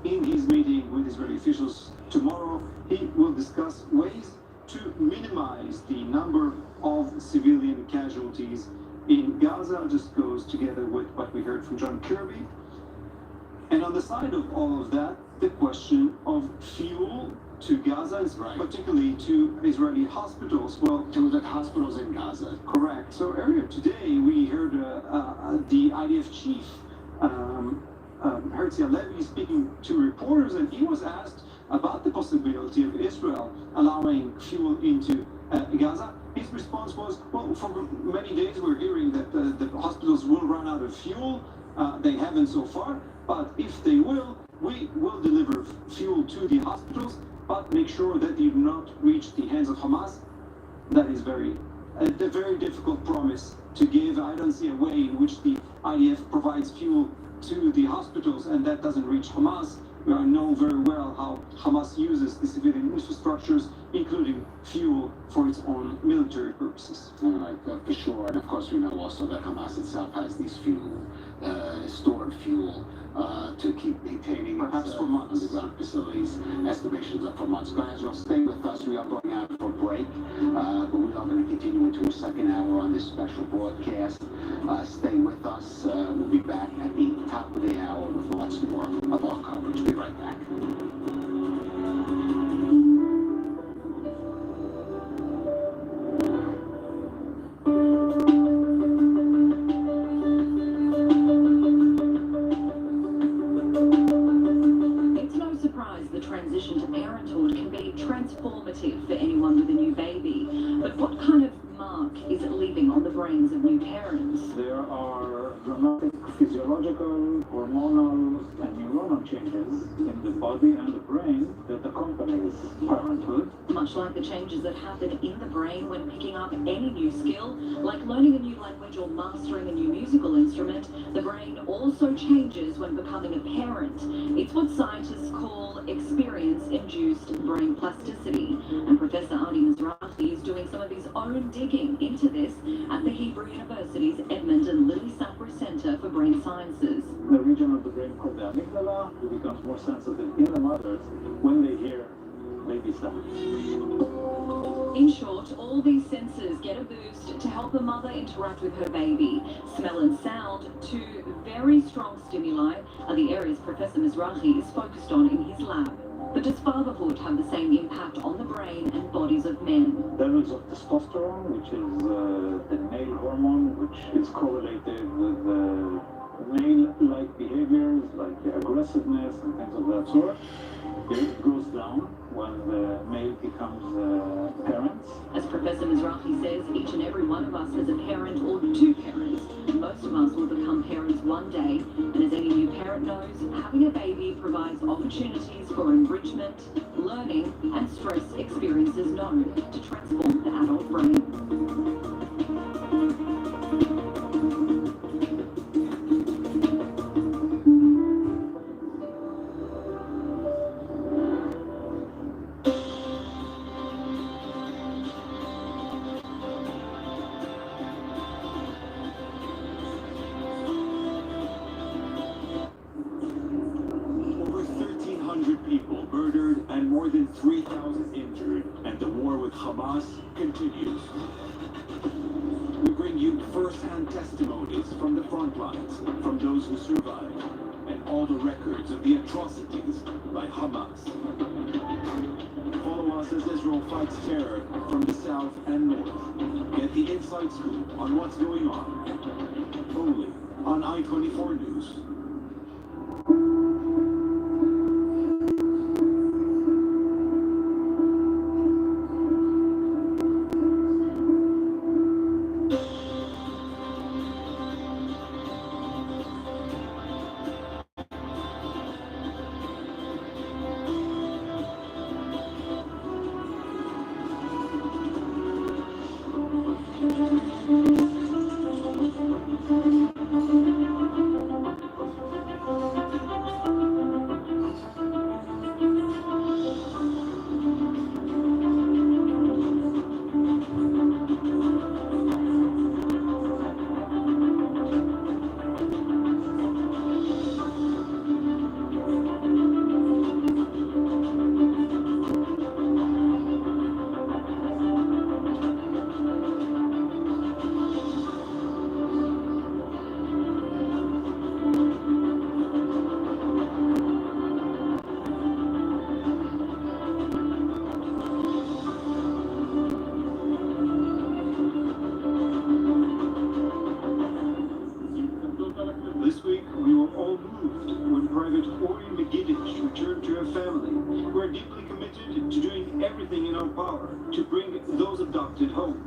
in his meeting with Israeli officials tomorrow, he will discuss ways to minimize the number of civilian casualties in Gaza. Just goes together with what we heard from John Kirby. And on the side of all of that, the question of fuel to Gaza, right, particularly to Israeli hospitals. Well, to the hospitals in Gaza. Correct. So earlier today, we heard the IDF chief, Herzia Levy, speaking to reporters, and he was asked about the possibility of Israel allowing fuel into Gaza. His response was, well, for many days we're hearing that the hospitals will run out of fuel. They haven't so far, but if they will, we will deliver fuel to the hospitals, but make sure that they do not reach the hands of Hamas. That is a very difficult promise to give. I don't see a way in which the IDF provides fuel to the hospitals and that doesn't reach Hamas. We know very well how Hamas uses the civilian infrastructures, including fuel, for its own military purposes. Right, for sure. And of course, we know also that Hamas itself has these stored fuel to keep maintaining its underground facilities. Estimations are for months. Guys, well, stay with us. We are going out for a break, but we are going to continue into a second hour on this special broadcast. Stay with us. We'll be back at the top of the hour with lots more of our coverage. Be right back. The transition to parenthood can be transformative for anyone with a new baby. But what kind of mark is it leaving on the brains of new parents. There are dramatic physiological, hormonal, and neuronal changes in the body and the brain that accompanies parenthood. Much like the changes that happen in the brain when picking up any new skill, like learning a new language or mastering a new musical instrument, the brain also changes when becoming a parent. It's what scientists call experience-induced brain plasticity. And Professor Ani Mizrahi is doing some of his own digging into this at the Hebrew University's Edmund and Lily Sapra Center for Brain Sciences. The region of the brain called the amygdala becomes more sensitive in the mothers when they hear baby sounds. In short, all these senses get a boost to help the mother interact with her baby. Smell and sound, two very strong stimuli, are the areas Professor Mizrahi is focused on in his lab. But does fatherhood have the same impact on the brain and bodies of men? Levels of testosterone, which is the male hormone, which is correlated with male-like behaviors like aggressiveness and things of that sort. It goes down when the male becomes parents. As Professor Mizrahi says, each and every one of us has a parent or two parents. Most of us will become parents one day, and as any new parent knows, having a baby provides opportunities for enrichment, learning, and stress experiences known to transform the adult brain. People murdered and more than 3,000 injured, and the war with Hamas continues. We bring you first-hand testimonies from the front lines, from those who survived, and all the records of the atrocities by Hamas. Follow us as Israel fights terror from the south and north. Get the inside scoop on what's going on, only on I-24 News. This week, we were all moved when Private Ori McGiddish returned to her family. We're deeply committed to doing everything in our power to bring those adopted home.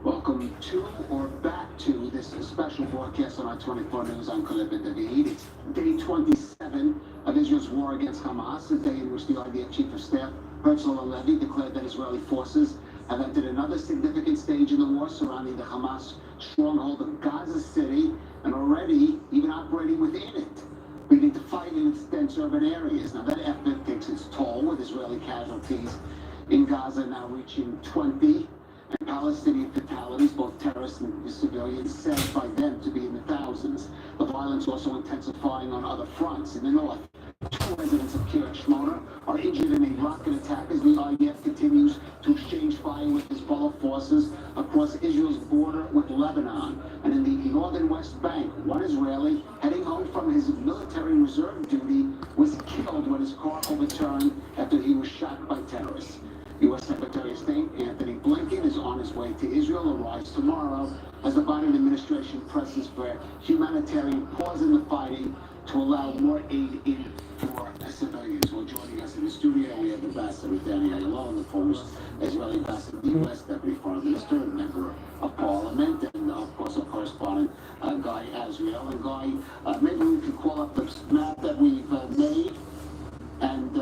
Welcome to or back to this special broadcast on I-24 News. I'm Caregiver David. It's day 27 of Israel's war against Hamas, a day in which the IDF Chief of Staff, Herzl Halevi, declared that Israeli forces have entered another significant stage in the war surrounding the Hamas stronghold of Gaza City and already even operating within it, beginning to fight in its dense urban areas. Now that effort takes its toll, with Israeli casualties in Gaza now reaching 20. And Palestinian fatalities, both terrorists and civilians, said by them to be in the thousands. The violence also intensifying on other fronts. In the north, 2 residents of Kiryat Shmona are injured in a rocket attack as the IDF continues to exchange fire with Hezbollah forces across Israel's border with Lebanon. And in the northern West Bank, one Israeli heading home from his military reserve duty was killed when his car overturned after he was shot by terrorists. U.S. Secretary of State Anthony Blinken is on his way to Israel, arrives tomorrow as the Biden administration presses for humanitarian pause in the fighting to allow more aid in for civilians. Well, joining us in the studio, we have Ambassador Danny Ayalon, the former Israeli ambassador to the U.S. Deputy Foreign Minister and member of Parliament, and of course our correspondent Guy Azriel. And Guy, maybe we could call up the map that we've made. And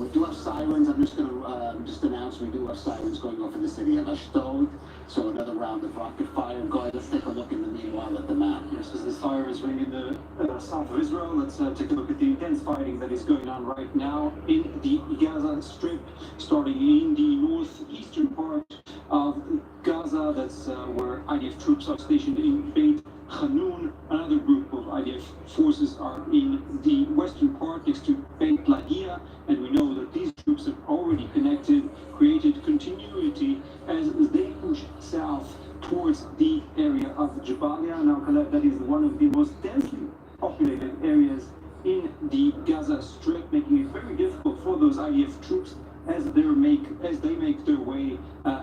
we do have sirens. I'm just going to just announce we do have sirens going off in the city of Ashdod. So another round of rocket fire. Go ahead, let's take a look in the meanwhile at the map. Yes, as the sirens ring in the south of Israel, let's take a look at the intense fighting that is going on right now in the Gaza Strip, starting in the northeastern part of Gaza. That's where IDF troops are stationed in Beit Hanun. Another group of IDF forces are in the western part next to Beit Lahia, and we know that these troops have already created continuity as they push south towards the area of Jabalia. Now, that is one of the most densely populated areas in the Gaza Strip, making it very difficult for those IDF troops as they make their way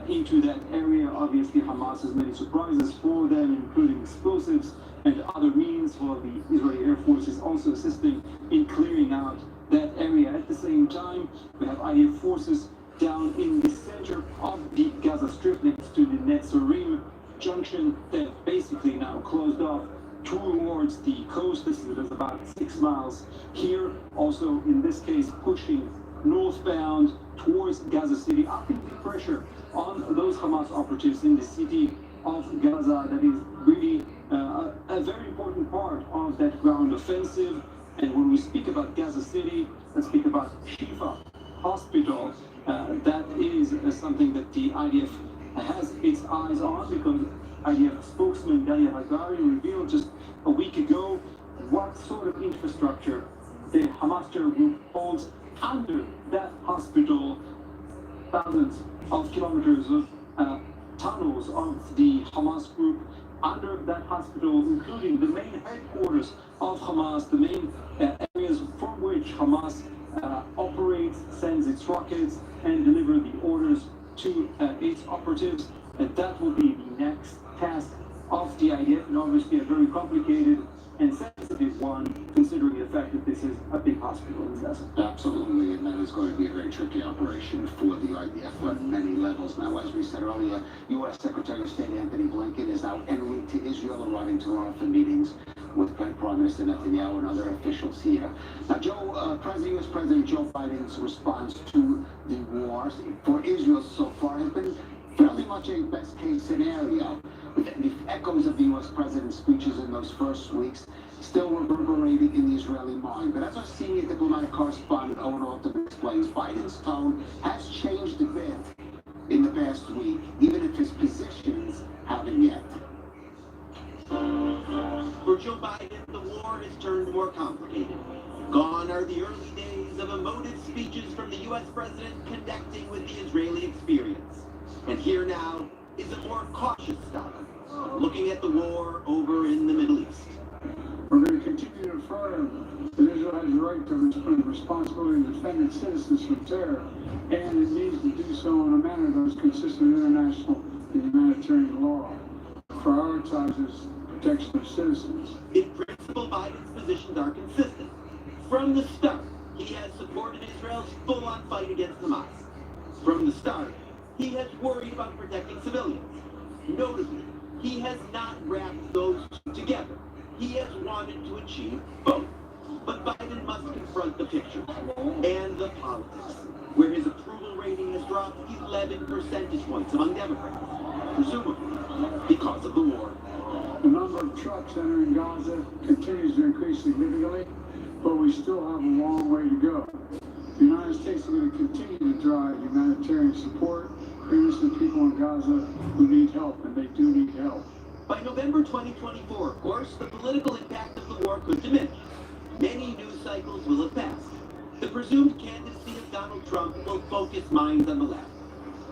into that area. Obviously, Hamas has many surprises for them, including explosives and other means, while the Israeli Air Force is also assisting in clearing out that area. At the same time, we have IDF forces down in the center of the Gaza Strip next to the Netzarim junction that basically now closed off towards the coast. This is about 6 miles here. Also, in this case, pushing northbound towards Gaza City, upping the pressure on those Hamas operatives in the city of Gaza. That is really a very important part of that ground offensive. And when we speak about Gaza City, let's speak about Shifa Hospital. That is something that the IDF has its eyes on, because IDF spokesman Dalia Hagari revealed just a week ago what sort of infrastructure the Hamas terror group holds under that hospital. Thousands of kilometers of tunnels of the Hamas group under that hospital, including the main headquarters of Hamas, the main areas from which Hamas operates, sends its rockets, and delivers the orders to its operatives. And that will be the next task of the IDF, and obviously a very complicated and sensitive one, considering the fact that this is a big hospital in Gaza. Absolutely, and that is going to be a very tricky operation for the IDF on many levels. Now, as we said earlier, U.S. Secretary of State Anthony Blinken is now en route to Israel, arriving tomorrow for meetings with Prime Minister Netanyahu and other officials here. Now, U.S. President Joe Biden's response to the wars for Israel so far has been fairly much a best-case scenario, with the echoes of the U.S. president's speeches in those first weeks still reverberating in the Israeli mind. But as our senior diplomatic correspondent Owen Alton explains, Biden's tone has changed a bit in the past week, even if his positions haven't yet. For Joe Biden, the war has turned more complicated. Gone are the early days of emotive speeches from the U.S. president connecting with the Israeli experience. And here now is a more cautious style, looking at the war over in the Middle East. We're going to continue to affirm that Israel has the right to and responsibility to defend its citizens from terror, and it needs to do so in a manner that is consistent with international and humanitarian law, prioritizes protection of citizens. In principle, Biden's positions are consistent. From the start, he has supported Israel's full-on fight against Hamas. From the start, he has worried about protecting civilians. Notably, he has not wrapped those two together. He has wanted to achieve both. But Biden must confront the picture and the politics, where his approval rating has dropped 11 percentage points among Democrats, presumably because of the war. The number of trucks entering Gaza continues to increase significantly, but we still have a long way to go. The United States is going to continue to drive humanitarian support for innocent people in Gaza who need help, and they do need help. By November 2024, of course, the political impact of the war could diminish. Many news cycles will have passed. The presumed candidacy of Donald Trump will focus minds on the left.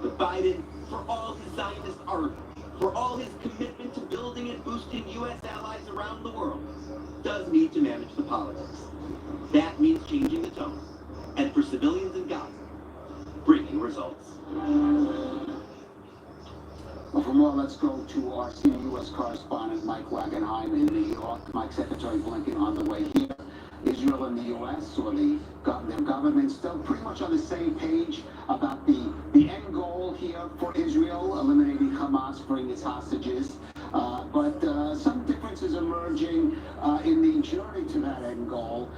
But Biden, for all his Zionist art, for all his commitment to building and boosting U.S. allies around the world, does need to manage the politics. That means changing the tone. And for civilians in Gaza, bringing results. Well, for more, let's go to our senior U.S. correspondent, Mike Wagenheim in New York. Mike, Secretary Blinken on the way here. Israel and the U.S. or their government still pretty much on the same page about the end goal here for Israel, eliminating Hamas, freeing its hostages. But some differences emerging in the journey to that end goal.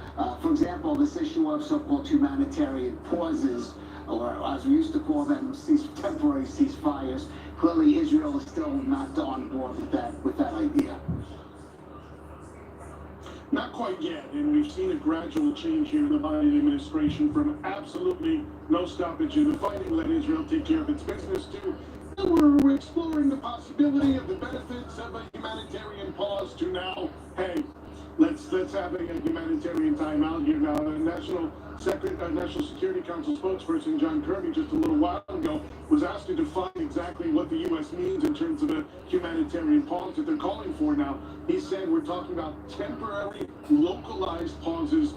For example, this issue of so-called humanitarian pauses, or as we used to call them, temporary ceasefires. Clearly, Israel is still not on board with that idea. Not quite yet, and we've seen a gradual change here in the Biden administration from absolutely no stoppage in the fighting, let Israel take care of its business, to we're exploring the possibility of the benefits of a humanitarian pause, to now, hey, let's have a humanitarian timeout here now. National Security Council spokesperson John Kirby just a little while ago was asked to define exactly what the U.S. means in terms of a humanitarian pause that they're calling for now. He said we're talking about temporary, localized pauses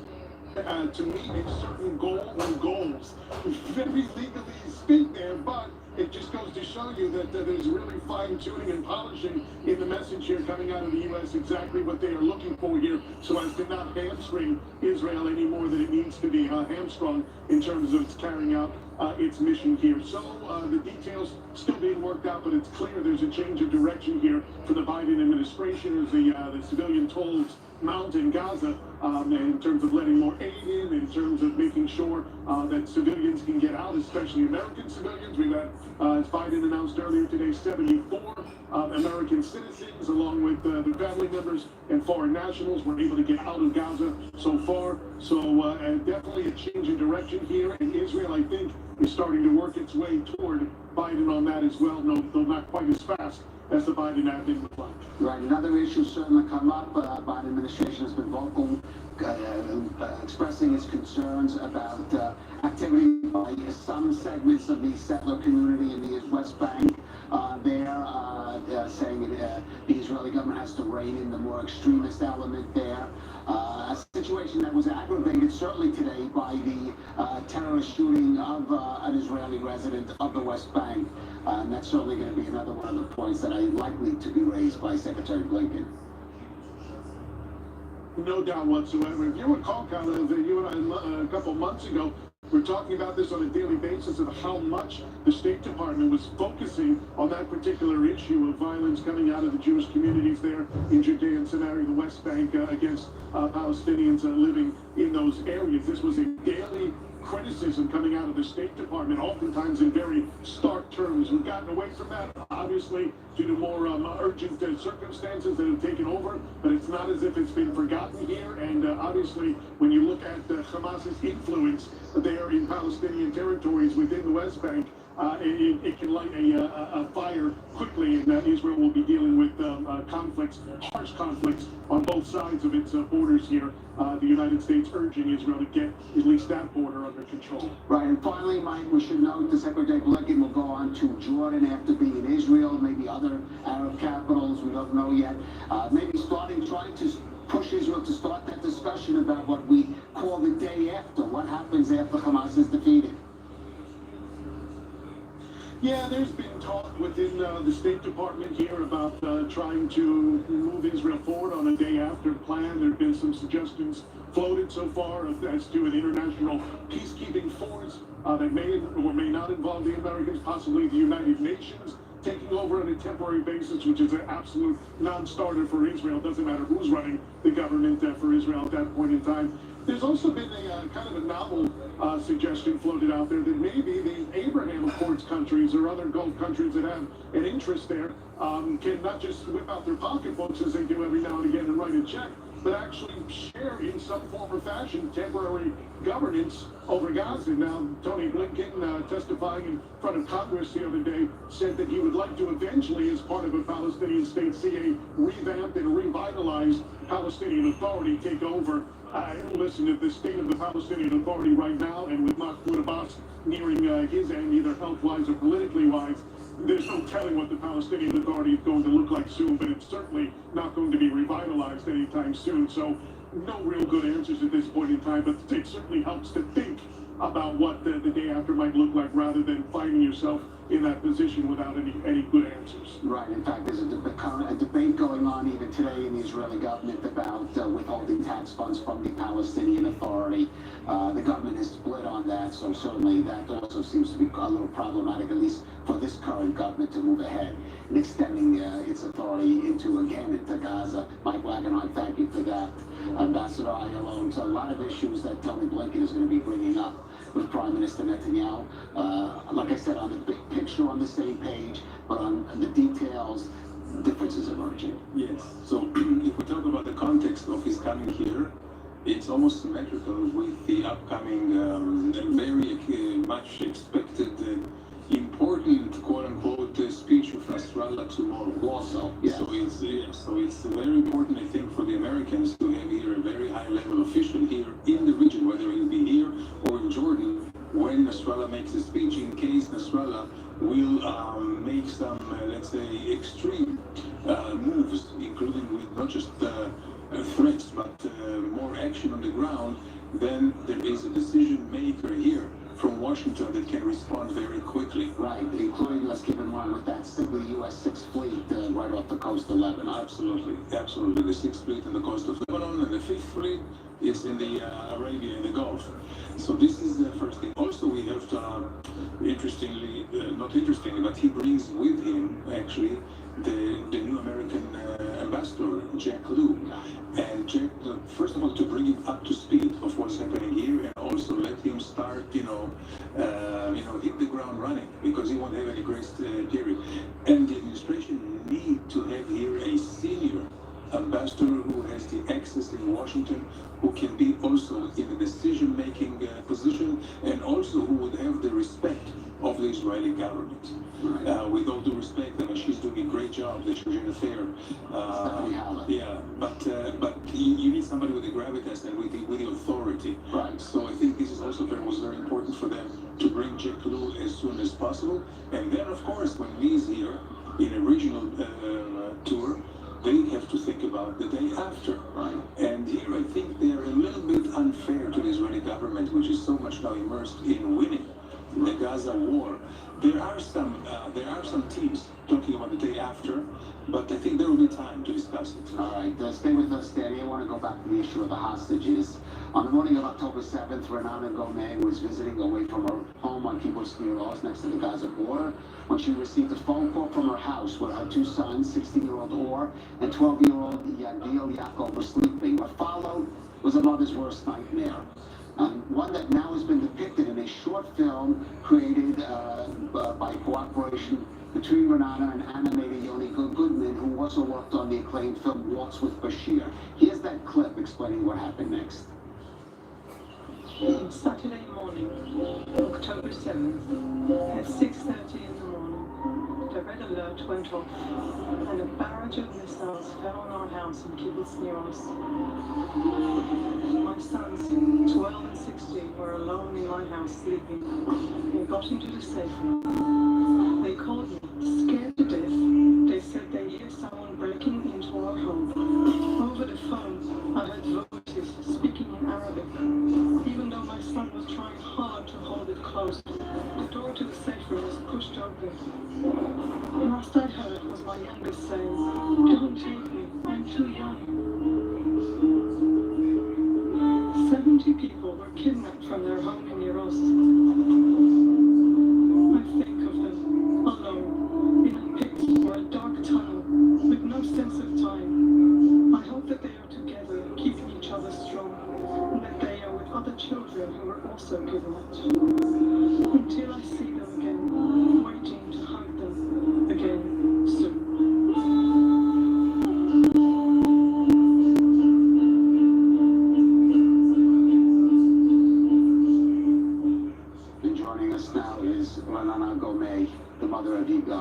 to meet a certain goal or goals. Very legally speak there, but it just goes to show you that there's really fine-tuning and polishing in the message here coming out of the U.S. exactly what they are looking for here, so as to not hamstring Israel any more than it needs to be hamstrung in terms of carrying out its mission here. So the details still being worked out, but it's clear there's a change of direction here for the Biden administration as the civilian tolls mount in Gaza in terms of letting more aid in terms of making sure that civilians can get out, especially American civilians. We've had, as Biden announced earlier today, 74 American citizens, along with the family members and foreign nationals, were able to get out of Gaza so far. So definitely a change in direction here, and Israel, I think, is starting to work its way toward Biden on that as well, though not quite as fast as the Biden admin would like. Right, another issue certainly come up. Biden administration has been vocal, expressing its concerns about activity by some segments of the settler community in the West Bank. They're saying the Israeli government has to rein in the more extremist element there. A situation that was aggravated certainly today by the terrorist shooting of an Israeli resident of the West Bank. And that's certainly going to be another one of the points that are likely to be raised by Secretary Blinken. No doubt whatsoever. If you recall, Carla, you and I a couple months ago were talking about this on a daily basis of how much the State Department was focusing on that particular issue of violence coming out of the Jewish communities there in Judea and Samaria, the West Bank, against Palestinians living in those areas. This was a daily criticism coming out of the State Department, oftentimes in very stark terms. We've gotten away from that, obviously, due to more urgent circumstances that have taken over, but it's not as if it's been forgotten here. And obviously, when you look at Hamas's influence there in Palestinian territories within the West Bank, it can light a fire quickly, and Israel will be dealing with conflicts, harsh conflicts on both sides of its borders here. The United States urging Israel to get at least that border under control. Right, and finally, Mike, we should note that Secretary Blinken will go on to Jordan after being in Israel, maybe other Arab capitals, we don't know yet. Maybe trying to push Israel to start that discussion about what we call the day after. What happens after Hamas is defeated? Yeah, there's been talk within the State Department here about trying to move Israel forward on a day-after plan. There have been some suggestions floated so far as to an international peacekeeping force that may or may not involve the Americans, possibly the United Nations, taking over on a temporary basis, which is an absolute non-starter for Israel. Doesn't matter who's running the government for Israel at that point in time. There's also been a kind of a novel suggestion floated out there that maybe the Abraham Accords countries or other Gulf countries that have an interest there can not just whip out their pocketbooks as they do every now and again and write a check, but actually share in some form or fashion temporary governance over Gaza. Now, Tony Blinken, testifying in front of Congress the other day, said that he would like to eventually, as part of a Palestinian state, see a revamped and revitalized Palestinian Authority take over Listen, if the state of the Palestinian Authority right now, and with Mahmoud Abbas nearing his end, either health-wise or politically-wise, there's no telling what the Palestinian Authority is going to look like soon, but it's certainly not going to be revitalized anytime soon. So no real good answers at this point in time, but it certainly helps to think about what the day after might look like rather than finding yourself in that position without any good answers. Right. In fact, there's a debate going on even today in the Israeli government about withholding tax funds from the Palestinian Authority. The government is split on that, so certainly that also seems to be a little problematic, at least for this current government, to move ahead and extending its authority into Gaza. Mike Wagenheim, thank you for that. Ambassador Ayalon, so a lot of issues that Tony Blinken is going to be bringing up with Prime Minister Netanyahu. Like I said, on the big picture on the same page, but on the details, differences emerging. Yes. So if we talk about the context of his coming here, it's almost symmetrical with the upcoming, very much expected, important quote-unquote speech of Nasrallah tomorrow. Also, yeah. So it's very important, I think, for the Americans to have here a very high-level official here in the region, whether it be here or in Jordan, when Nasrallah makes a speech, in case Nasrallah will make some, let's say, extreme moves, including with not just threats, but more action on the ground. Then there is a decision maker here from Washington that can respond very quickly. Right, including, let's keep in mind, with that the U.S. 6th Fleet right off the coast of Lebanon. Absolutely. The 6th Fleet in the coast of Lebanon, and the 5th Fleet is in the Arabia, in the Gulf. So this is the first thing. Also, we have to, interestingly, not interestingly, but he brings with him, actually, the new American ambassador, Jack Lew. And Jack, first of all, to bring him up to speed of what's happening here, and also let him start, hit the ground running, because he won't have any grace period. And the administration need to have here a senior ambassador who has the access in Washington, who can be also in a decision-making position, and also who would have the respect of the Israeli government. With all due respect, I mean, she's doing a great job, the Shujin affair. Yeah, but you need somebody with the gravitas and with the authority. Right. So I think this is also was very important for them to bring Jack Lew as soon as possible. And then, of course, when he's here in a regional tour, they have to think about the day after. Right. And here I think they are a little bit unfair to the Israeli government, which is so much now immersed in winning the Gaza war. There are some teams talking about the day after, but I think there will be time to discuss it. All right, stay with us, Danny. I want to go back to the issue of the hostages. On the morning of October 7th, Renana Gomez was visiting away from her home on Kibbutz Nir Oz next to the Gaza border when she received a phone call from her house where her two sons, 16-year-old Or and 12-year-old Yadil Yaakov, were sleeping. What followed was a mother's worst nightmare. One that now has been depicted in a short film created by cooperation between Renana and animator Yoni Goodman, who also worked on the acclaimed film Walks with Bashir. Here's that clip explaining what happened next. Saturday morning, October 7th, at 6:30 in the morning, the red alert went off, and a barrage of missiles fell on our house in Kibbutz Nir Oz. My sons, 12 and 16, were alone in my house sleeping. They got into the safe room. They called me, scared to death. They said they hear someone breaking into our home. Over the phone, I heard voices speaking in Arabic. Even though my son was trying hard to hold it closed, the door to the safe room was pushed open. The last I heard was my youngest saying, "Don't take me, I'm too young." 70 people were kidnapped from their home in Nir Oz. I think of them, alone, in a pit or a dark tunnel, with no sense of time. I hope that they are together, keeping each other strong, and that they are with other children who were also kidnapped. Until I see them again, waiting to hug them again soon.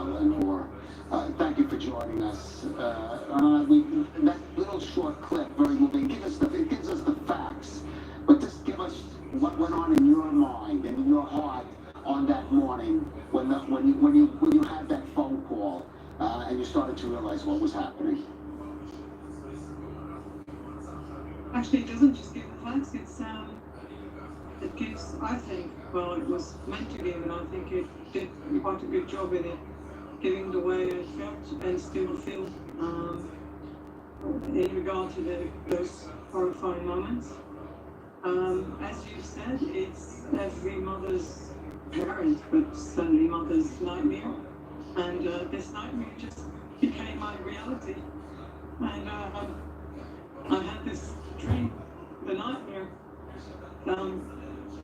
well and more. Thank you for joining us. That little short clip, very moving, it gives us the facts, but just give us what went on in your mind and in your heart on that morning when you had that phone call and you started to realize what was happening. Actually, it doesn't just give the facts, it gives, I think, well, it was meant to give, and I think it did quite a good job in it, giving the way I felt and still feel in regard to those horrifying moments. As you said, it's every mother's parent, but certainly mother's nightmare, and this nightmare just became my reality, and I had this dream, the nightmare,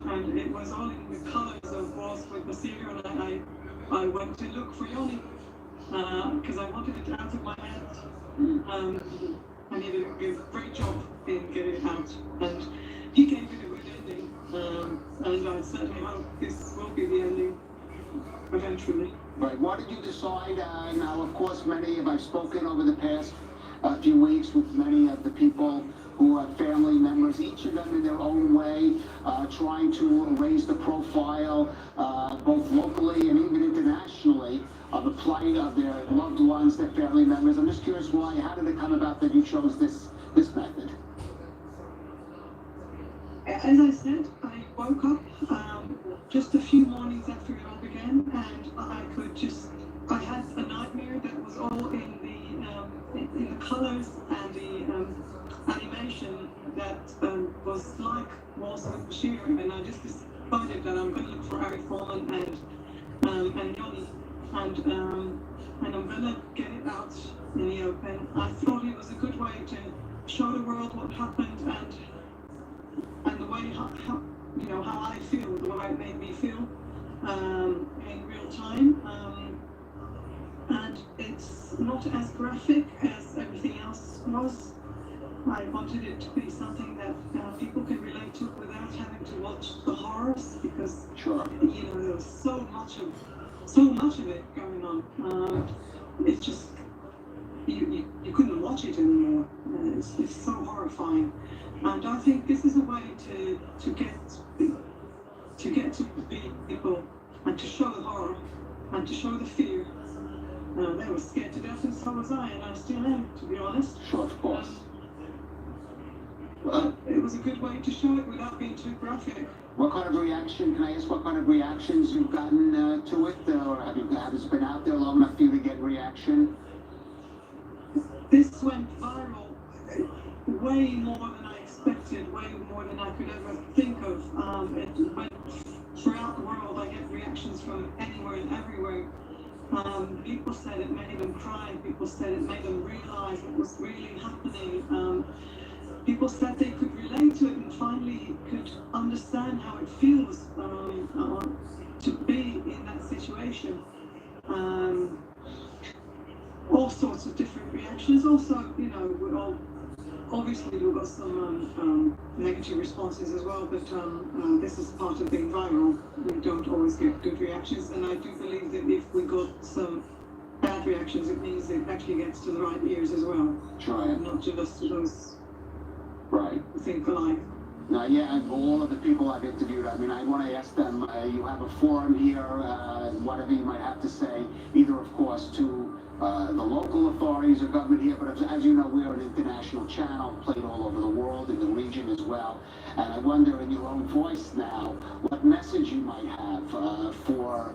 and it was all in the colours of wars with the cereal, and I went to look for Yoni, because I wanted it out of my head. And he did a great job in getting it out, and he gave it a good ending, and I certainly hope this will be the ending eventually. Right, what did you decide? Now, of course, I've spoken over the past few weeks with many of the people who are family members, each of them in their own way, trying to raise the profile, both locally and even internationally, of the plight of their loved ones, their family members. I'm just curious why, how did it come about that you chose this method? As I said, I woke up just a few mornings after it all began, and I had a nightmare that was all in the colours and the animation that was like Wars with Bashir, and I just decided that I'm going to look for Ari Foreman and Yoni, and I'm going to get it out in the open. I thought it was a good way to show the world what happened and the way how I feel, the way it made me feel in real time. And it's not as graphic as everything else was. I wanted it to be something that people can relate to without having to watch the horrors, because there was so much of it going on. It's just you couldn't watch it anymore. It's so horrifying, and I think this is a way to get to people and to show the horror and to show the fear. They were scared to death, and so was I, and I still am, to be honest. Sure, of course. It was a good way to show it without being too graphic. What kind of reaction, can I ask what kind of reactions you've gotten to it, or have it been out there long enough for you to get reaction? This went viral way more than I expected, way more than I could ever think of. It went throughout the world. I get reactions from anywhere and everywhere. People said it made them cry. People said it made them realize what was really happening. People said they could relate to it and finally could understand how it feels to be in that situation. All sorts of different reactions. Also, obviously we've got some negative responses as well, but this is part of being viral. We don't always get good reactions, and I do believe that if we got some bad reactions, it means it actually gets to the right ears as well. Not just to those who think alike. Now, and all of the people I've interviewed, I want to ask them, you have a forum here, whatever you might have to say, either, of course, to the local authorities or government here, but as you know, we're an international channel, played all over the world, in the region as well. And I wonder, in your own voice now, what message you might have for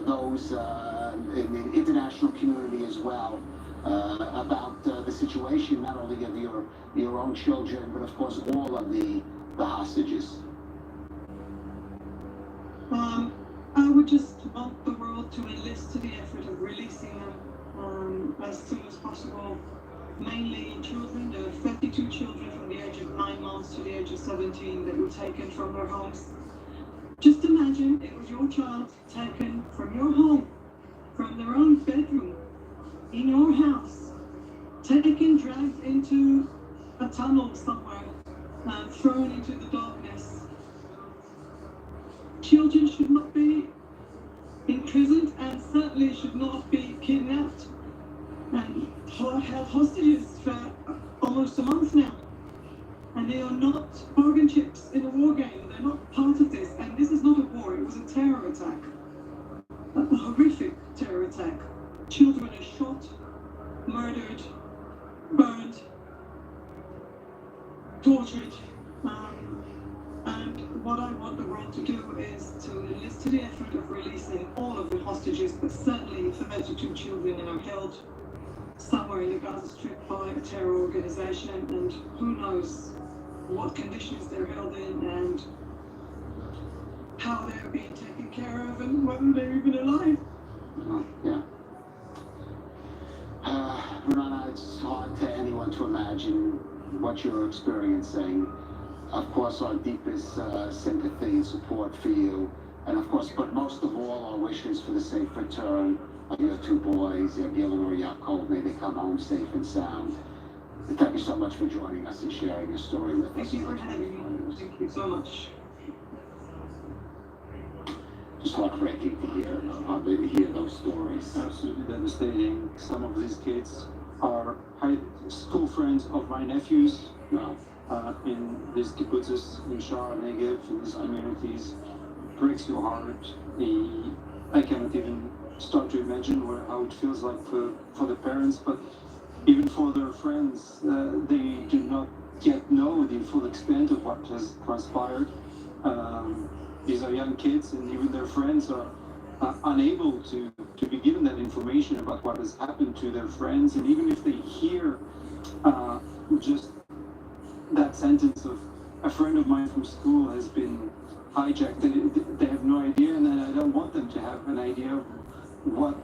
those in the international community as well, about the situation, not only of your own children, but of course all of the hostages. I would just want the world to enlist to the effort of releasing them as soon as possible. Mainly children. There are 32 children from the age of 9 months to the age of 17 that were taken from their homes. Just imagine it was your child taken from your home, from their own bedroom, in your house, taken, dragged into a tunnel somewhere, thrown into the darkness. Children should not be imprisoned and certainly should not be kidnapped and held hostages for almost a month now. And they are not bargain chips in a war game. They're not part of this. And this is not a war. It was a terror attack. A horrific terror attack. Children are shot, murdered, burned, tortured. And what I want the world to do is to enlist to the effort of releasing all of the hostages, but certainly 32 children are held somewhere in the Gaza Strip by a terror organization, and who knows what conditions they're held in and how they're being taken care of and whether they're even alive. Yeah. Renana, it's hard to anyone to imagine what you're experiencing. Of course, our deepest sympathy and support for you. And of course, but most of all, our wishes for the safe return of your two boys, Gil and Yaakov. May they come home safe and sound. And thank you so much for joining us and sharing your story with us. Thank you for having me. Thank you so much. Just heartbreaking to hear those stories. Absolutely devastating. Some of these kids are school friends of my nephews. No. In these kibbutzes in Sha'ar Negev, in these communities. Breaks your heart. I cannot even start to imagine how it feels like for the parents, but even for their friends, they do not yet know the full extent of what has transpired. These are young kids, and even their friends are unable to be given that information about what has happened to their friends. And even if they hear just that sentence of a friend of mine from school has been hijacked, they have no idea, and I don't want them to have an idea of what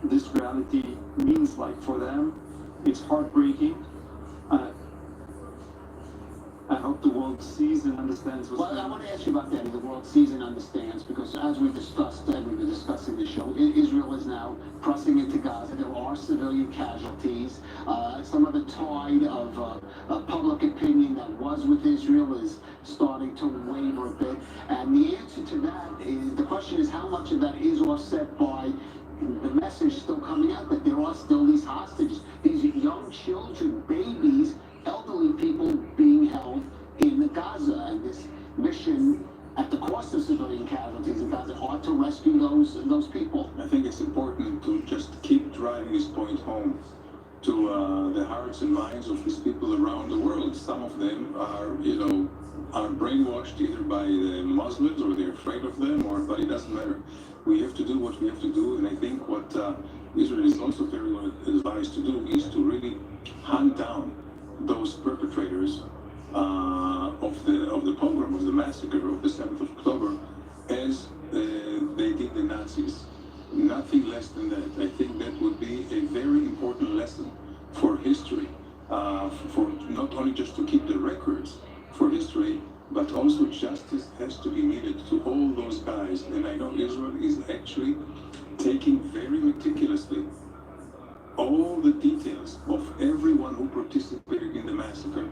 this reality means like for them. It's heartbreaking. I hope the world sees and understands what's Well, I want to ask you about that. The world sees and understands, because as we discussed and we've been discussing the show, Israel is now pressing into Gaza. There are civilian casualties. Some of the tide of public opinion that was with Israel is starting to waver a bit. And the answer to that is, the question is, how much of that is offset by the message still coming out that there are still these hostages, these young children, babies, elderly people being held in Gaza, and this mission at the cost of civilian casualties in Gaza are to rescue those people. I think it's important to just keep driving this point home to the hearts and minds of these people around the world. Some of them are brainwashed either by the Muslims, or they're afraid of them, but it doesn't matter. We have to do what we have to do, and I think what Israel is also very well advised to do is to really hunt down those perpetrators of the pogrom, of the massacre of the 7th of October, as they did the Nazis. Nothing less than that. I think that would be a very important lesson for history, for not only just to keep the records for history, but also justice has to be needed to all those guys. And I know Israel is actually taking very meticulously all the details of everyone who participated in the massacre,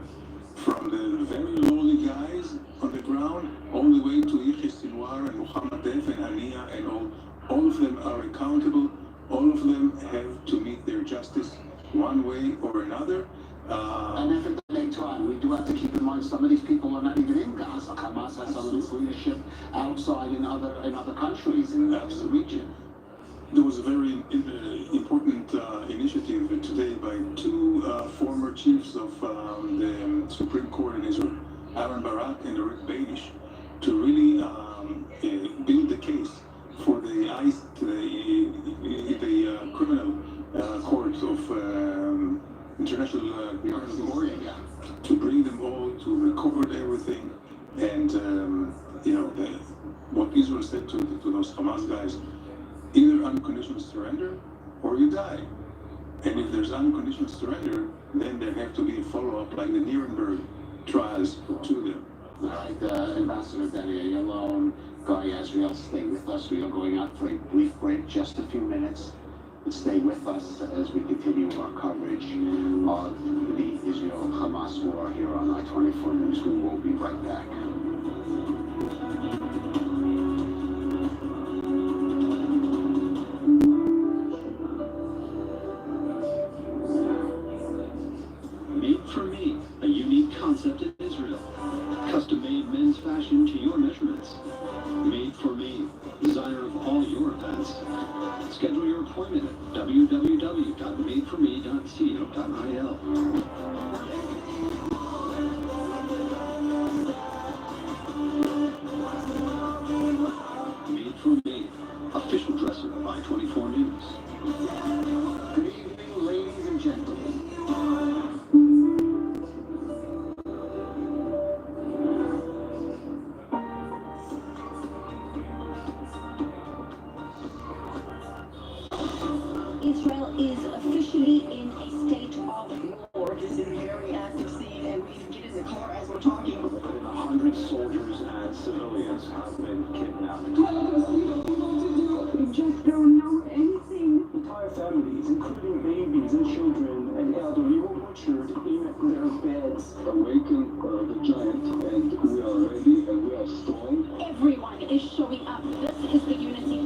from the very lowly guys on the ground all the way to Yahya Sinwar and Muhammad Def and Hania, and all of them are accountable. All of them have to meet their justice one way or another. And at the same time, we do have to keep in mind some of these people are not even in Gaza. Hamas has some of this leadership outside in other countries in the region. There was a very important initiative today by two former chiefs of the Supreme Court in Israel, Aaron Barak and Rick Bainish, to really build the case for the criminal court of International Criminal Court, to bring them all, to record everything, and what Israel said to those Hamas guys: either unconditional surrender or you die. And if there's unconditional surrender, then there have to be a follow-up, like the Nuremberg trials to them. All right, Ambassador Benny, you're alone. Guy Azriel, stay with us. We are going out for a brief break, just a few minutes. But stay with us as we continue our coverage of the Israel-Hamas war here on I-24 News. We will be right back. at www.madeforme.co.il. Made for Me, official dresser of I-24 News. Good evening, ladies and gentlemen. Israel is officially in a state of war. This is a very active scene, and we can get in the car as we're talking. 100 soldiers and civilians have been kidnapped. We just don't know anything. Entire families, including babies and children and elderly, were butchered in their beds. Awaken the giant, and we are ready and we are strong. Everyone is showing up. This is the unity.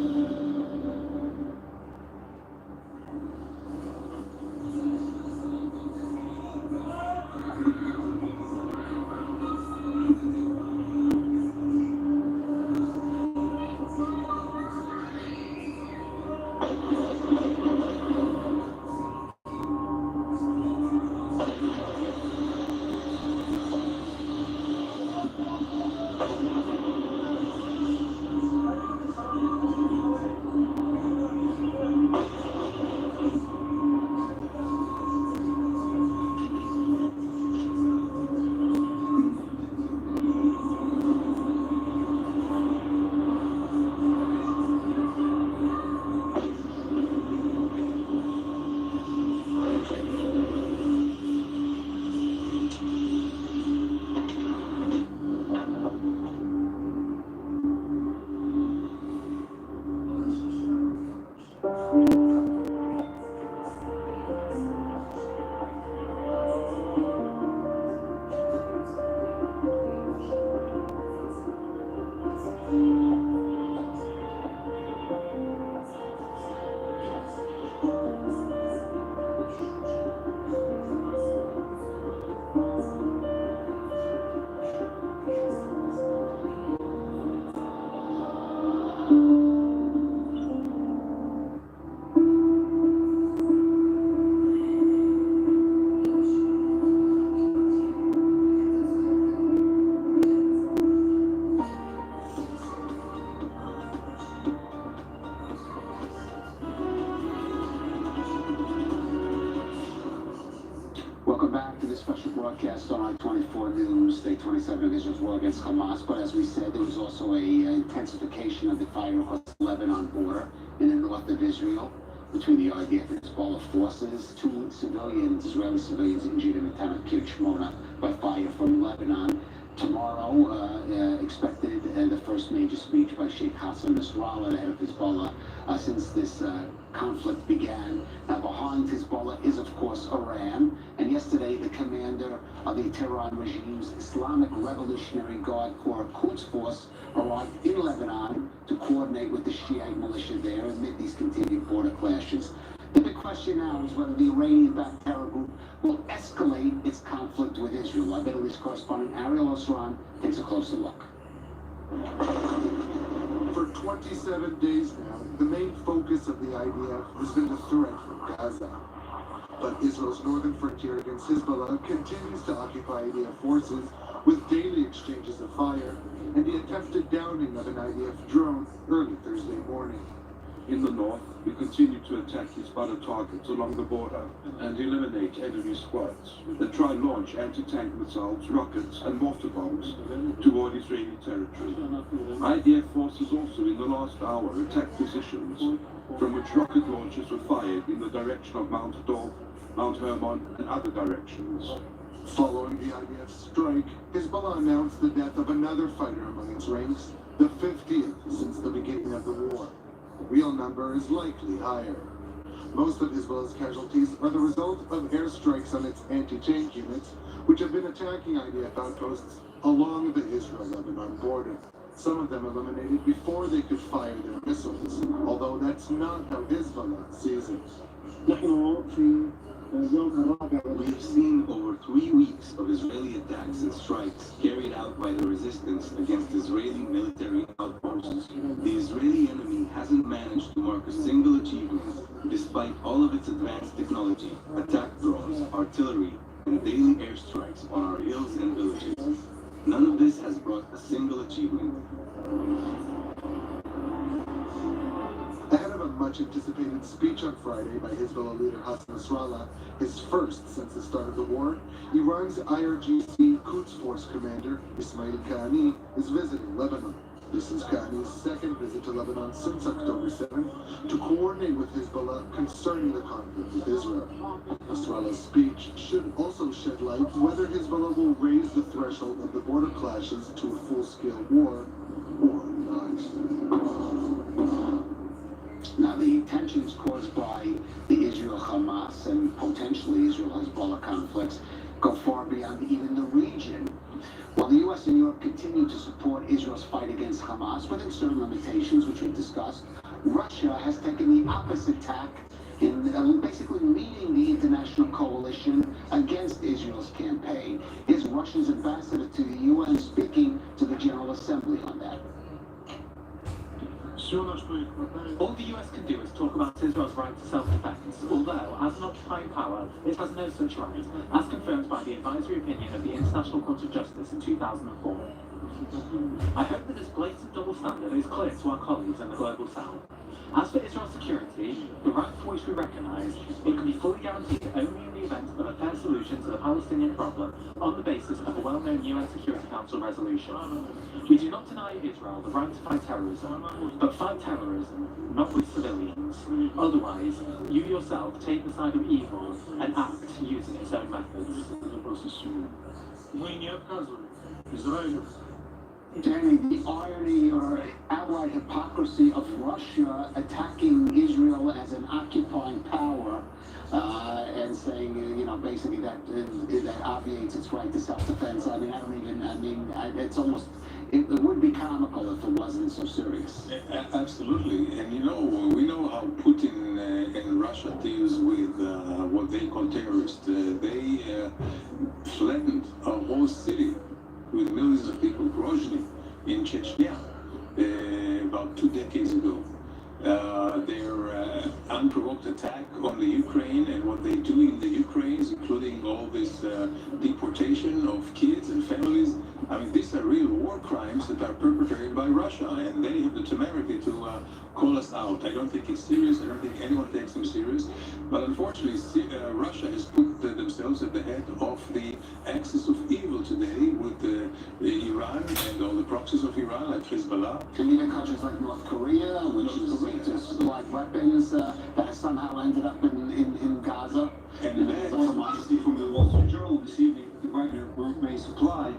Welcome back to this special broadcast on I-24 News, Day 27 of Israel's war against Hamas. But as we said, there was also an intensification of the fire across the Lebanon border in the north of Israel between the IDF and Hezbollah forces. 2 civilians, Israeli civilians, injured in the town of Kiryat Shmona by fire from Lebanon. Tomorrow, expected the first major speech by Sheikh Hassan Nasrallah, the head of Hezbollah, since this conflict began. Now, behind Hezbollah is, of course, Iran. And yesterday, the commander of the Tehran regime's Islamic Revolutionary Guard Corps Quds Force arrived in Lebanon to coordinate with the Shiite militia there amid these continued border clashes. The big question now is whether the Iranian-backed terror group will escalate its conflict with Israel. Our Middle East correspondent Ariel Osran takes a closer look. For 27 days now, the main focus of the IDF has been the threat from Gaza. But Israel's northern frontier against Hezbollah continues to occupy IDF forces with daily exchanges of fire and the attempted downing of an IDF drone early Thursday morning. In the north, we continue to attack Hezbollah targets along the border and eliminate enemy squads that try launch anti-tank missiles, rockets and mortar bombs toward Israeli territory. IDF forces also in the last hour attacked positions from which rocket launches were fired in the direction of Mount Dov, Mount Hermon and other directions. Following the IDF strike, Hezbollah announced the death of another fighter among its ranks, the 50th since the beginning of the war. The real number is likely higher. Most of Hezbollah's casualties are the result of airstrikes on its anti-tank units, which have been attacking IDF outposts along the Israel-Lebanon border. Some of them eliminated before they could fire their missiles, although that's not how Hezbollah sees it. نحن في We have seen over 3 weeks of Israeli attacks and strikes carried out by the resistance against Israeli military outposts. The Israeli enemy hasn't managed to mark a single achievement despite all of its advanced technology, attack drones, artillery, and daily airstrikes on our hills and villages. None of this has brought a single achievement. Ahead of a much-anticipated speech on Friday by Hezbollah leader Hassan Nasrallah, his first since the start of the war, Iran's IRGC Quds Force commander Ismail Qaani is visiting Lebanon. This is Qaani's second visit to Lebanon since October 7 to coordinate with Hezbollah concerning the conflict with Israel. Nasrallah's speech should also shed light whether Hezbollah will raise the threshold of the border clashes to a full-scale war or not. Now, the tensions caused by the Israel-Hamas and potentially Israel-Hezbollah conflicts go far beyond even the region. While the U.S. and Europe continue to support Israel's fight against Hamas, within certain limitations, which we've discussed, Russia has taken the opposite tack in basically leading the international coalition against Israel's campaign. Here's Russia's ambassador to the UN speaking to the General Assembly on that. All the US can do is talk about Israel's right to self-defense, although, as an occupying power, it has no such right, as confirmed by the advisory opinion of the International Court of Justice in 2004. I hope that this blatant double standard is clear to our colleagues in the global south. As for Israel's security, the right for which we recognise, it can be fully guaranteed only in the event of a fair solution to the Palestinian problem on the basis of a well-known UN Security Council resolution. We do not deny Israel the right to fight terrorism, but fight terrorism, not with civilians. Otherwise, you yourself take the side of evil and act using its own methods. Danny, the irony or outright hypocrisy of Russia attacking Israel as an occupying power and saying, basically that obviates its right to self-defense. It's almost, it would be comical if it wasn't so serious. Absolutely. And we know how Putin and Russia deals with what they call terrorists. They flattened a whole city with millions of people, Grozny, in Chechnya, about 2 decades ago. Their unprovoked attack on the Ukraine and what they do in the Ukraine, including all this deportation of kids and families. These are real war crimes that are perpetrated by Russia, and they have the temerity to call us out. I don't think it's serious. I don't think anyone takes them serious. But unfortunately, Russia has put themselves at the head of the axis of evil today with Iran and all the proxies of Iran, like Hezbollah. And even countries like North Korea, which is to supply weapons that have somehow ended up in Gaza. And that, from the Wall Street Journal this evening, the Wagner Group may supply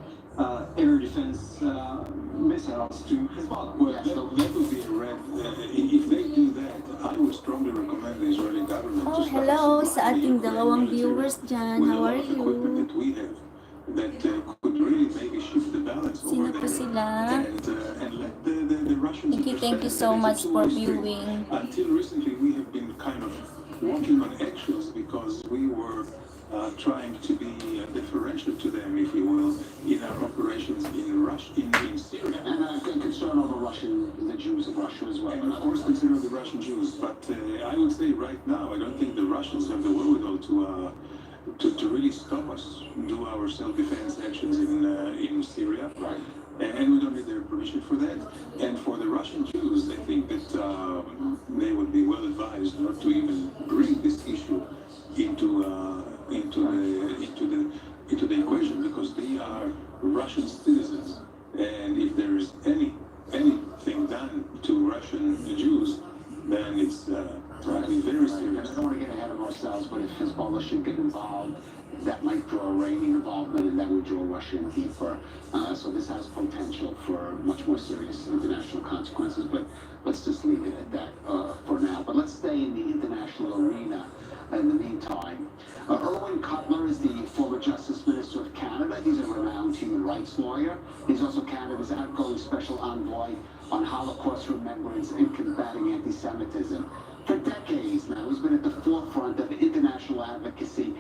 air defense missiles to Hezbollah. Well, that would be a red. If they do that, I would strongly recommend the Israeli government to start hello sa ating dalawang viewers dyan. How are equipment you? that we have that could really maybe shift the balance Sino over po there. sila? And let the Russians Thank you so understand much that it's for always been. viewing. Until recently, we have been kind of walking on eggshells because we were trying to be differential to them, if you will, in our operations in Syria. And concern over the Jews of Russia as well. And of course, consider the Russian Jews. But I would say right now, I don't think the Russians have the wherewithal to really stop us do our self-defense actions in Syria. Right. And we don't need their permission for that. And for the Russian Jews, I think that they would be well advised not to even bring this issue into the equation, because they are Russian citizens. And if there is anything done to Russian Jews, then it's very serious. I don't want to get ahead of ourselves, but if Hezbollah should get involved, that might draw Iranian involvement, and that would draw Russia in deeper. So this has potential for much more serious international consequences, but let's just leave it at that for now. But let's stay in the international arena in the meantime. Erwin Cutler is the former Justice Minister of Canada. He's a renowned human rights lawyer. He's also Canada's outgoing special envoy on Holocaust remembrance and combating antisemitism. For decades now, he's been at the forefront of international advocacy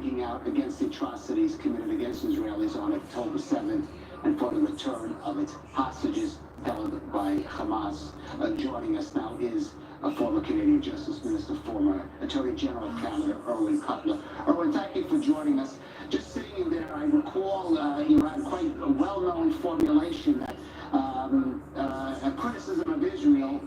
speaking out against the atrocities committed against Israelis on October 7th and for the return of its hostages held by Hamas. Joining us now is former Canadian Justice Minister, former Attorney General of Canada, Erwin Cutler. Erwin, thank you for joining us. Just sitting in there, I recall you had quite a well-known formulation that a criticism of Israel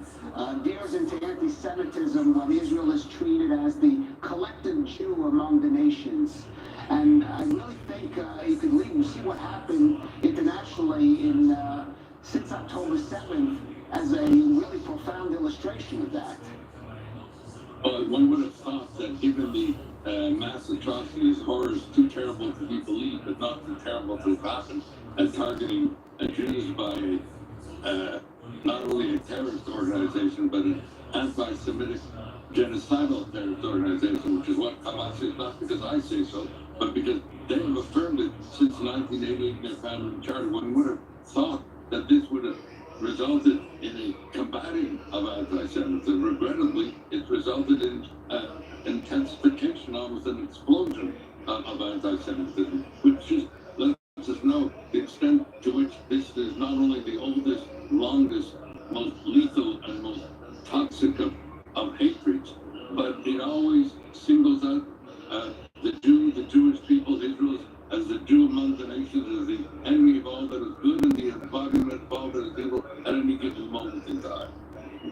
veers into anti-Semitism when Israel is treated as the collective Jew among the nations. And I really think you could see what happened internationally since October 7th as a really profound illustration of that. Well, one would have thought that given the mass atrocities, horrors too terrible to be believed, but not too terrible to have happened, and targeting Jews by not only a terrorist organization, but an anti-Semitic genocidal terrorist organization, which is what Hamas is, not because I say so, but because they have affirmed it since 1988 in their founding charter. One would have thought that this would have resulted in a combating of anti-Semitism. Regrettably, it's resulted in intensification, almost an explosion of anti-Semitism, which just lets us know the extent to which this is not only the oldest, longest, most lethal, and most toxic of hatreds, but it always singles out the Jewish people, Israel, as the Jew among the nations, as the enemy of all that is good and the embodiment of all that is evil at any given moment in time.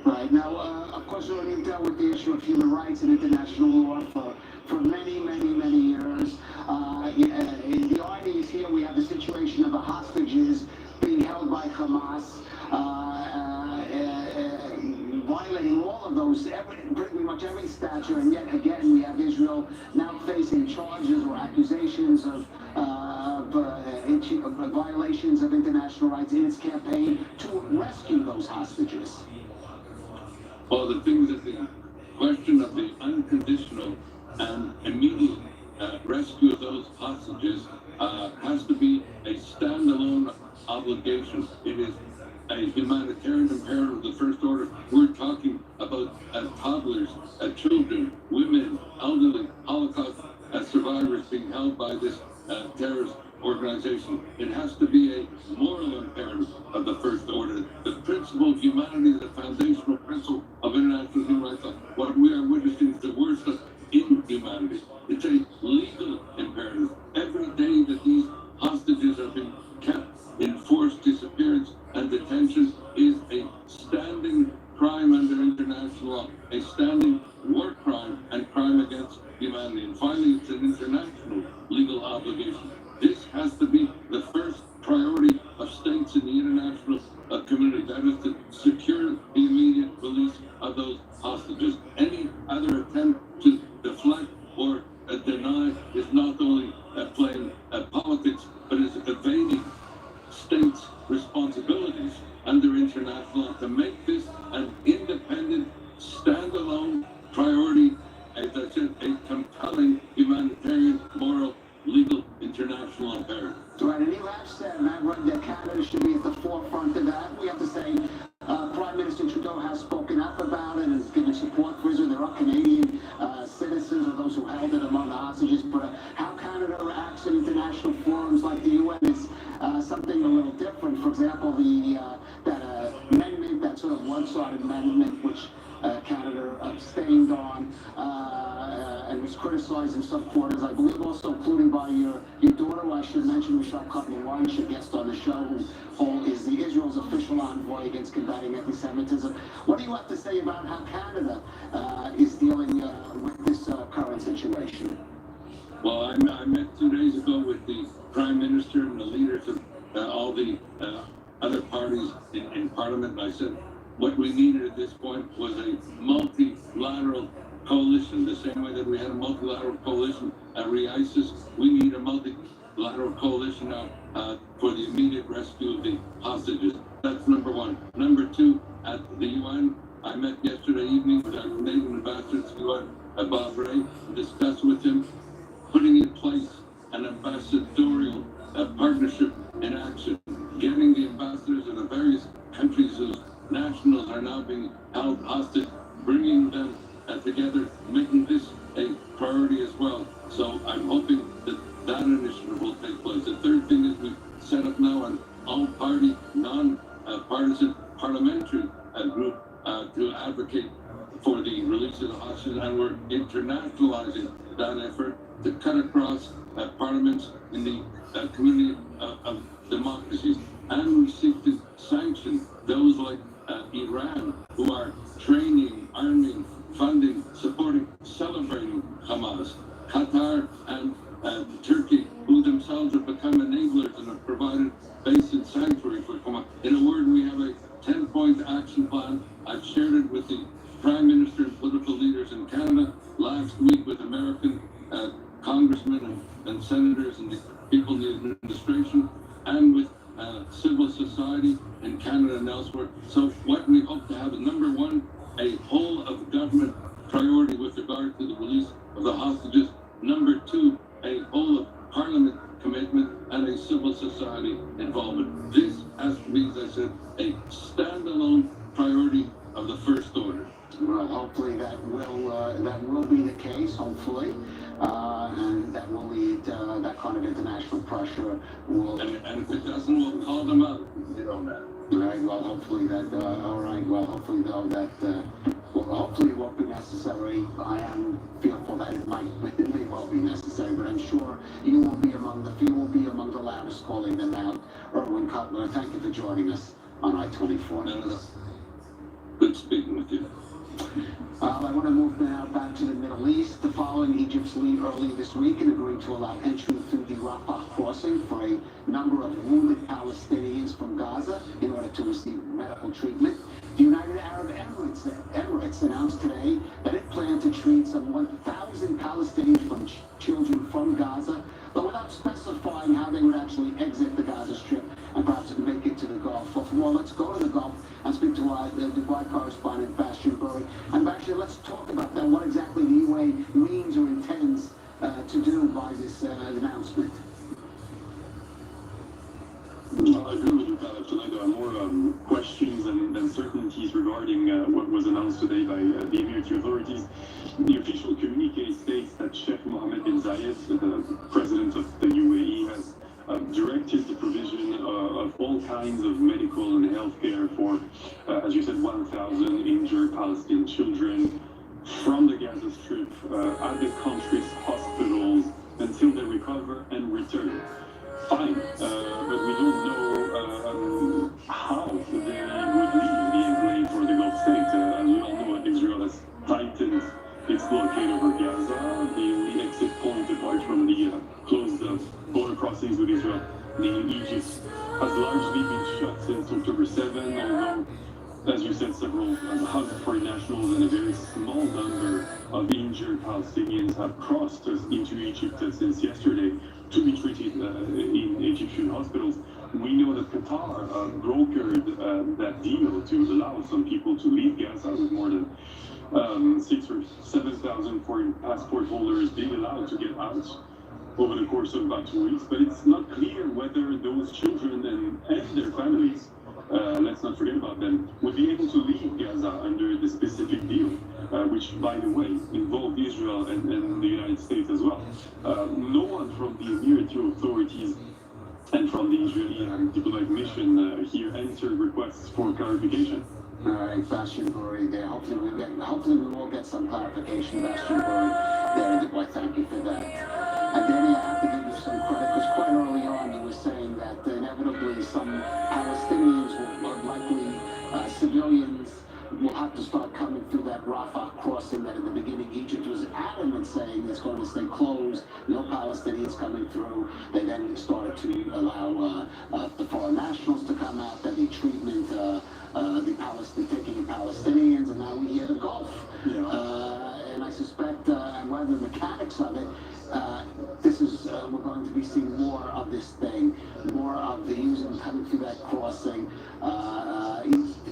Right. Now, of course, we've dealt with the issue of human rights and international law for many, many, many years. The irony is here we have the situation of the hostages being held by Hamas, violating all of those, pretty much every statute, and yet again we have Israel now facing charges or accusations of violations of international rights in its campaign to rescue those hostages. Well, the thing is that the question of the unconditional and immediate rescue of those hostages has to be a standalone obligation. It is a humanitarian imperative of the first order. We're talking about toddlers, children, women, elderly, Holocaust survivors being held by this terrorist organization. It has to be a moral imperative of the first order. The principle of humanity is a foundational principle of international human rights. What we are witnessing is the worst of inhumanity. It's a legal imperative. Every day that these hostages are being kept in forced disappearance and detention is a standing crime under international law, a standing war crime and crime against humanity. And finally, it's an international legal obligation. This has to be the first priority of states in the international community. That is to secure the immediate release of those hostages. Any other attempt to deflect or deny is not only playing politics, but is evading states' responsibilities under international law to make this an independent, standalone priority, as I said, a compelling humanitarian, moral, legal, international imperative. Right, and you have said, and I've read that Canada should be at the forefront of that. We have to say, Prime Minister Trudeau has spoken up about it and has given support for Israel. There are Canadian citizens or those who held it among the hostages, but how Canada reacts in international forums like the UN is something a little different. For example, that amendment, that sort of one-sided amendment, which Canada abstained on and was criticized in some quarters, I believe also including by your daughter, who I should mention, Michelle Cutler-Wine, should guest on the show, who is the Israel's official envoy against combating anti-Semitism. What do you have to say about how Canada is dealing with this current situation? Well, I met 2 days ago with the Prime Minister and the leaders of all the other parties in Parliament, and I said what we needed at this point was a multilateral coalition, the same way that we had a multilateral coalition at re-ISIS. We need a multilateral coalition now for the immediate rescue of the hostages. That's number one. Number two, at the UN, I met yesterday evening with our Canadian ambassador to the UN, Bob Ray, to discuss with him putting in place an ambassadorial partnership in action, getting the ambassadors of the various countries whose nationals are now being held hostage, bringing them together, making this a priority as well. So I'm hoping that that initiative will take place. The third thing is we've set up now an all-party, non-partisan parliamentary group to advocate for the release of the hostages, and we're internationalizing that effort to cut across parliaments in the community of democracies. And we seek to sanction those like Iran, who are training, arming, funding, supporting, celebrating Hamas. Qatar and Turkey, who themselves have become enablers and have provided base and sanctuary for Hamas. In a word, we have a 10-point action plan. I've shared it with the Prime Minister and political leaders in Canada, last week with American congressmen and senators and the people in the administration, and with civil society in Canada and elsewhere. So what we hope to have is, number one, a whole of government priority with regard to the release of the hostages. Number two, a whole of parliament commitment and a civil society involvement. This has to be, as I said, a standalone priority of the First Order. Well, hopefully that will be the case, hopefully, and that will lead that kind of international pressure will. And if it doesn't, we'll call them out. You know that. Right. Well, hopefully that. All right. Well, hopefully though that. Well, hopefully it won't be necessary. I am fearful that it may well be necessary, but I'm sure you will be among the loudest calling them out. Erwin Cutler, thank you for joining us on I-24. Good speaking with you. I want to move now back to the Middle East. Following Egypt's lead early this week in agreeing to allow entry through the Rafah crossing for a number of wounded Palestinians from Gaza in order to receive medical treatment, the United Arab Emirates announced today that it planned to treat some 1,000 Palestinian children from Gaza, but without specifying how they would actually exit the Gaza Strip and perhaps make it to the Gulf. Well, for more, let's go to the Gulf and speak to our Dubai correspondent, Bastian Burry. And Bastian, let's talk about that. What exactly the UAE means or intends to do by this announcement? I agree with you, Caleb. Tonight there are more questions and uncertainties regarding what was announced today by the Emirati authorities. The official communique states that Sheikh Mohammed bin Zayed, the president of the UAE, has directed the provision of all kinds of medical and health care for, as you said, 1,000 injured Palestinian children from the Gaza Strip at the country's hospitals until they recover and return. Fine, but we don't know how they would leave the enclave or the Gulf states. As we all know, Israel has tightened its blockade over Gaza. The only exit point, apart from the closed border crossings with Israel, in Egypt, has largely been shut since October 7, although, as you said, several foreign nationals and a very small number of injured Palestinians have crossed into Egypt since yesterday to be treated in Egyptian hospitals. We know that Qatar brokered that deal to allow some people to leave Gaza, with more than 6,000 or 7,000 foreign passport holders being allowed to get out over the course of about 2 weeks. But it's not clear whether those children and their families, let's not forget about them, would be able to leave Gaza under the specific deal, which, by the way, involved Israel and the United States as well. No one from the Emirati authorities and from the Israeli diplomatic mission here answered requests for clarification. All right, Bastian Burry there. Hopefully we will get some clarification, Bastian Burry there. Well, thank you for that. And Danny, I have to give you some credit, because quite early on you were saying that inevitably some Palestinians will likely, civilians will have to start coming through that Rafah crossing that at the beginning Egypt was adamant saying it's going to stay closed, no Palestinians coming through. They then started to allow the foreign nationals to come out, then the treatment, taking the Palestinians, and now we hear the Gulf. And I suspect, and one of the mechanics of it, this is, we're going to be seeing more of this thing, more of the users coming through that crossing, at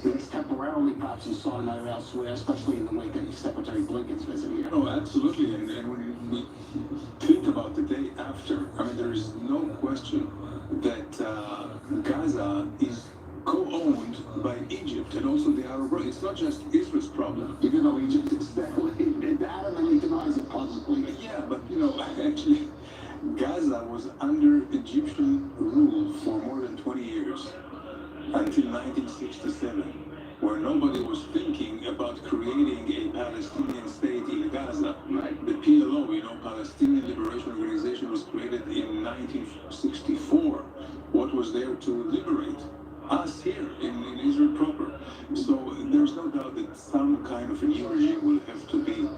least temporarily, perhaps in Sinai or elsewhere, especially in the wake of Secretary Blinken's visit here. Oh, absolutely. And when we think about the day after, I mean, there is no question that Gaza is co-owned by Egypt and also the Arab world. It's not just Israel's problem. Even though Egypt is adamantly denies it publicly. Yeah, was under Egyptian rule for more than 20 years, until 1967, where nobody was thinking about creating a Palestinian state in Gaza. The PLO, Palestinian Liberation Organization, was created in 1964. What was there to liberate? Us here in Israel proper. So there's no doubt that some kind of a new regime will have to be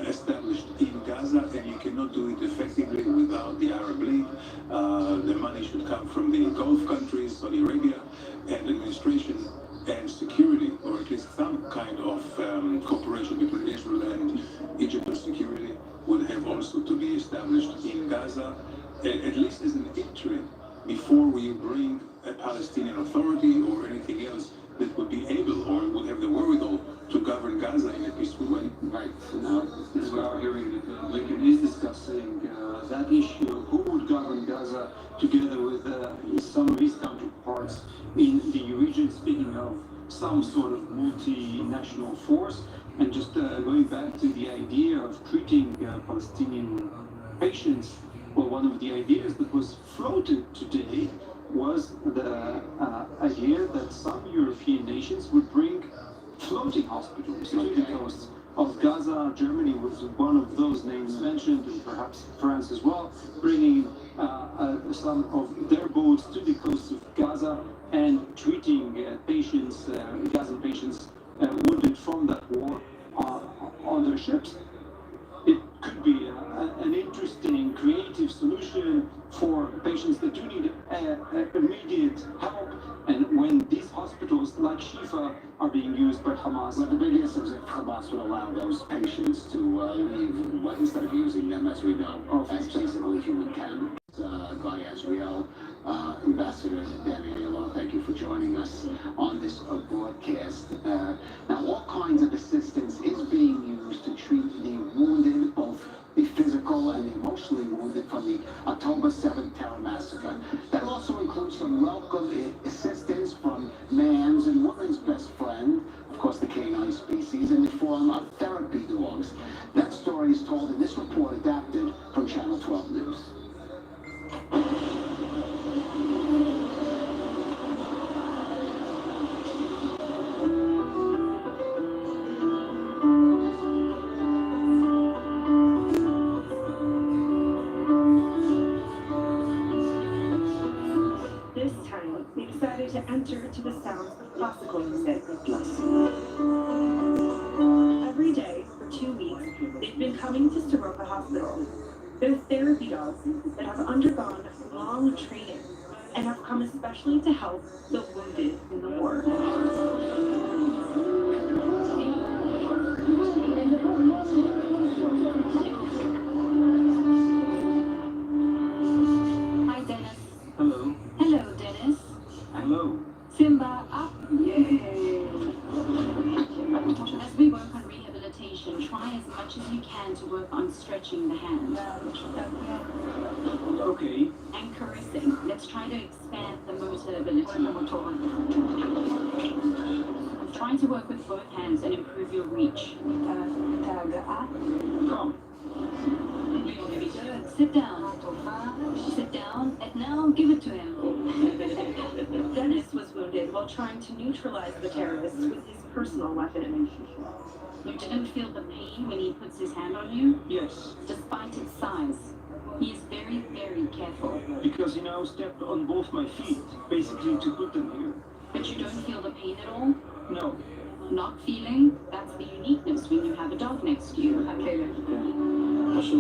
established in Gaza, and you cannot do it effectively without the Arab League. The money should come from the Gulf countries, Saudi Arabia, and administration and security, or at least some kind of cooperation between Israel and Egypt for security would have also to be established in Gaza, at least as an interim, before we bring a Palestinian Authority or anything else that would be able or would have the wherewithal to govern Gaza in a peaceful way. Right. Now, as we are hearing that Blinken is discussing that issue, who would govern Gaza together with some of his counterparts in the region, speaking of some sort of multinational force. And just going back to the idea of treating Palestinian patients, well, one of the ideas that was floated today was the idea that some European nations would bring floating hospitals to the coast of Gaza. Germany was one of those names mentioned, and perhaps France as well, bringing some of their boats to the coast of Gaza and treating patients, Gazan patients wounded from that war on their ships. It could be an interesting, creative solution for patients that do need immediate help. And when these hospitals, like Shifa, are being used by Hamas. Well, the big issue is if Hamas would allow those patients to leave instead of using them, as we know, as basically humanitarian. Guy Azriel, Ambassador Daniel, thank you for joining us on this broadcast. Now, all kinds of assistance is being used to treat the wounded, both the physical and the emotionally wounded from the October 7th terror massacre. That also includes some welcome assistance from man's and woman's best friend, of course the canine species, in the form of therapy dogs. That story is told in this report adapted from Channel 12 News. This time, we decided to enter to the sounds of classical music. Every day, for 2 weeks, they've been coming to Soroka Hospital. They're therapy dogs that have undergone long training and have come especially to help the wounded in the war. Hi, Dennis. Hello. Hello, Dennis. Hello. Simba, up. Yay. As we work on rehabilitation, try as much as you can to work on stretching the hand. Okay. And caressing. Let's try to expand the motor ability. Trying to work with both hands and improve your reach. Come. Very good. Sit down. Sit down, and now give it to him. Dennis was wounded while trying to neutralize the terrorists with his personal weapon. You didn't feel the pain when he puts his hand on you? Yes. Despite its size. He is very, very careful. Because he now stepped on both my feet, basically to put them here. But you don't feel the pain at all? No. Not feeling? That's the uniqueness when you have a dog next to you.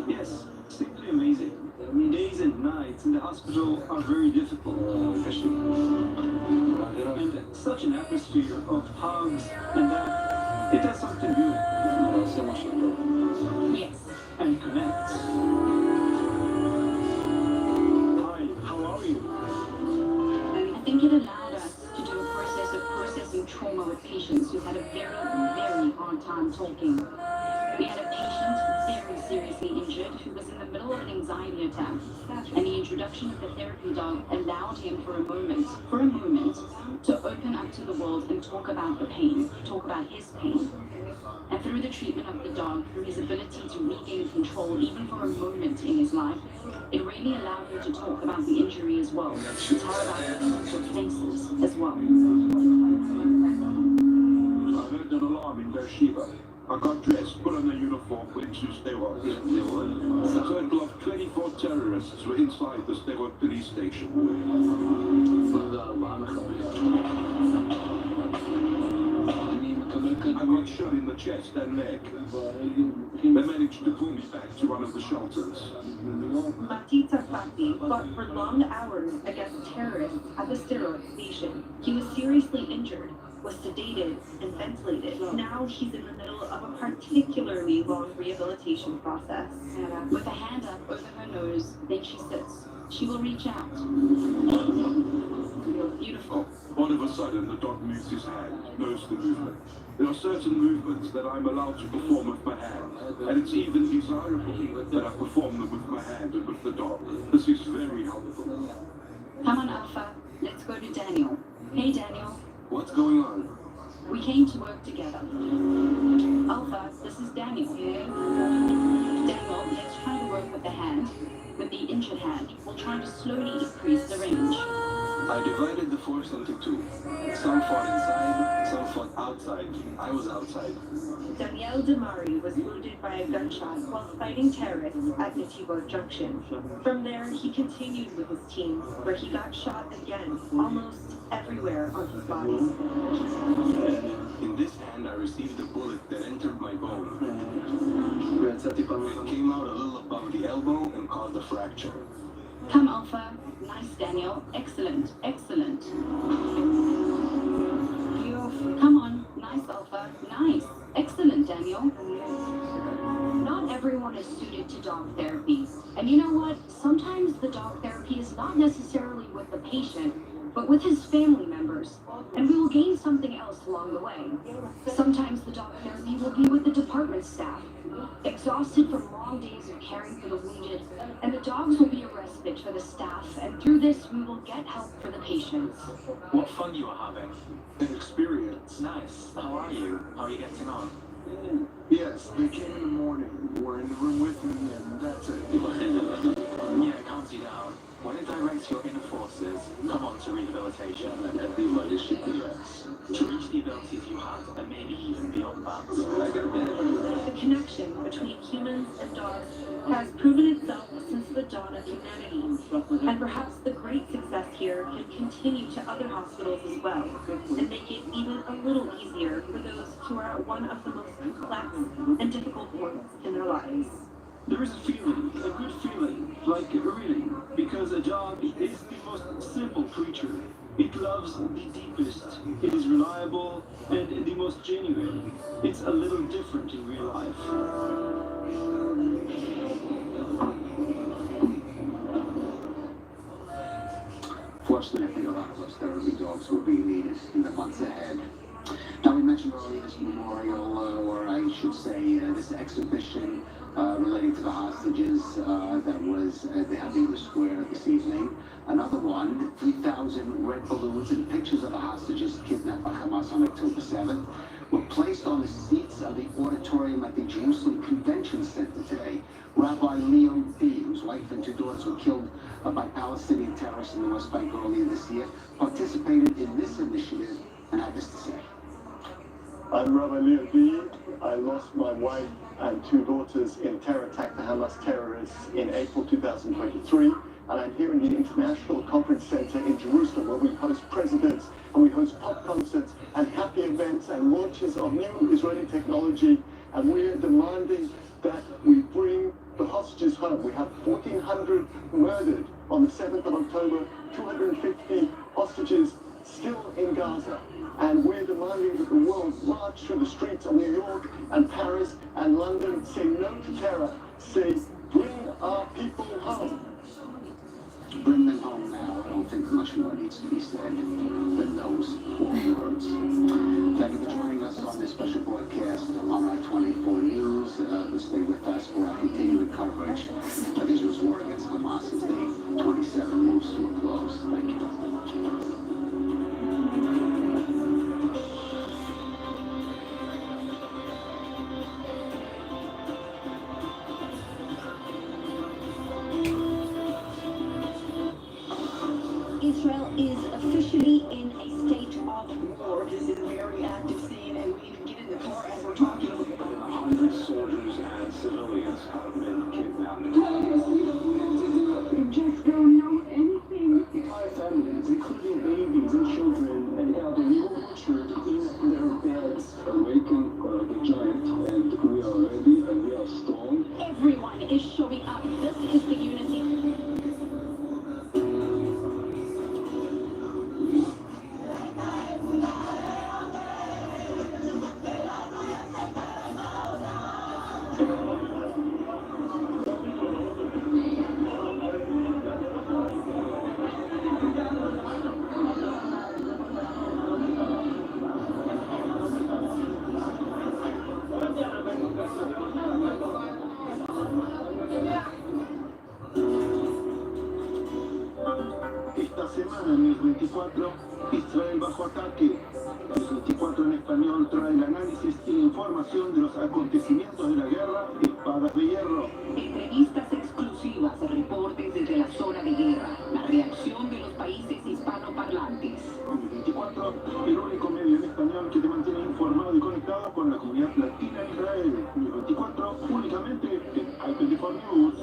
Yes, simply amazing. Days and nights in the hospital are very difficult. And such an atmosphere of hugs and that, it does something good. Yes. And connects. Hi, how are you? I think it allowed us to do a process of processing trauma with patients who had a very, very hard time talking. We had a patient very seriously injured who was in the middle of an anxiety attack, and the introduction of the therapy dog allowed him for a moment, to open up to the world and talk about the pain, talk about his pain. And through the treatment of the dog, through his ability to regain control even for a moment in his life, it really allowed him to talk about the injury as well, to tell about the faces as well. I heard an alarm in Beersheba. I got dressed, put on a uniform, went to Sderot. A total of 24 terrorists were inside the Sderot police station. I got shot in the chest and neck. They managed to pull me back to one of the shelters. Mati Tsarfati fought for long hours against terrorists at the Sderot station. He was seriously injured, was sedated and ventilated. Now he's in the middle of a particularly long rehabilitation process. With a hand up over her nose, then she sits. She will reach out. Beautiful. All of a sudden, the dog moves his hand, knows the movement. There are certain movements that I'm allowed to perform with my hand, and it's even desirable that I perform them with my hand and with the dog. This is very helpful. Come on, Alpha. Let's go to Daniel. Hey, Daniel. What's going on? We came to work together. Alpha, this is Daniel. Daniel, let's try to work with the hand, with the injured hand. We'll try to slowly increase the range. I divided the force into two. Some fought inside, some fought outside. I was outside. Daniel Damari was wounded by a gunshot while fighting terrorists at Nativo Junction. From there, he continued with his team, where he got shot again, almost everywhere on his body. In this hand, I received a bullet that entered my bone. It came out a little above the elbow and caused a fracture. Come, Alpha. Nice, Daniel. Excellent. Excellent. Come on. Nice, Alpha. Nice. Excellent, Daniel. Not everyone is suited to dog therapy. And you know what? Sometimes the dog therapy is not necessarily with the patient, but with his family members. And we will gain something else along the way. Sometimes the dog therapy will be with the department staff, exhausted from long days of caring for the wounded, and the dogs will be a respite for the staff, and through this we will get help for the patients. What fun you are having. An experience. Nice. How are you? How are you getting on? Yes, they came in the morning, were in the room with me, and that's it. Yeah, it calms you down. When it directs your inner forces, come on to rehabilitation. To reach the abilities you have, and maybe even beyond that. The connection between humans and dogs has proven itself since the dawn of humanity, and perhaps the great success here can continue to other hospitals as well, and make it even a little easier for those who are at one of the most complex and difficult points in their lives. There is a feeling, a good feeling, like reading, because a dog is the most simple creature. It loves the deepest, it is reliable, and the most genuine. It's a little different in real life. Fortunately, I think a lot of those therapy dogs will be needed in the months ahead. Now, we mentioned earlier this memorial, or I should say, this exhibition relating to the hostages that was at the Habiba Square this evening. Another one, 3,000 red balloons and pictures of the hostages kidnapped by Hamas on October 7th were placed on the seats of the auditorium at the Jerusalem Convention Center today. Rabbi Leo B., whose wife and two daughters were killed by Palestinian terrorists in the West Bank earlier this year, participated in this initiative and had this to say. I'm Rabbi Leo B. I lost my wife and two daughters in a terror attack by Hamas terrorists in April 2023. And I'm here in the International Conference Center in Jerusalem, where we host presidents and we host pop concerts and happy events and launches of new Israeli technology. And we're demanding that we bring the hostages home. We have 1,400 murdered on the 7th of October, 250 hostages still in Gaza. And we're demanding that the world march through the streets of New York and Paris and London, say no to terror, say bring our people home. Bring them home now. I don't think much more needs to be said than those 4 words. Thank you for joining us on this special broadcast on our 24 News. stay with us for our continuing coverage of Israel's war against Hamas as Day 27 moves to a close. Thank you. Israel is officially in a state of war. This is a very active scene, and we even get in the car as we're talking. 100 soldiers and civilians have been kidnapped. You just don't know anything. Entire families, including babies and children and elderly, were butchered in their beds. Awaken the giant, and we are ready and we are strong. Everyone is showing up. This is the unity. Esta semana en el 24, Israel bajo ataque. El 24 en español trae el análisis y la información de los acontecimientos de la guerra, espadas de hierro. Entrevistas exclusivas, reportes desde la zona de guerra, la reacción de los países hispanoparlantes. El 24, el único medio en español que te mantiene informado y conectado con la comunidad latina en Israel. El 24, únicamente en I24 News.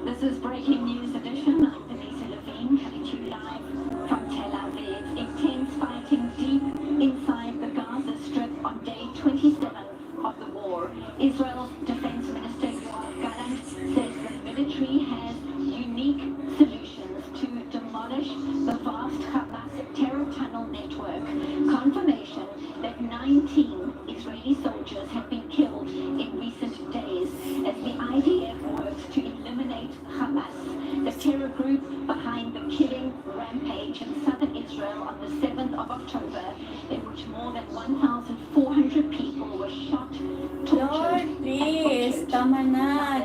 This is Breaking News Edition. I'm Vanessa Levine, coming to you live from Tel Aviv. Intense fighting deep inside the Gaza Strip on day 27 of the war. Israel's Defense Minister Yoav Gallant says the military has unique solutions to demolish the vast Hamas terror tunnel network. Confirmation that 19 Israeli soldiers have been killed in recent days as the IDF works to eliminate Hamas, the terror group behind the killing rampage in southern Israel on the 7th of October, in which more than 1,400 people were shot, tortured, Lord, please, tama na,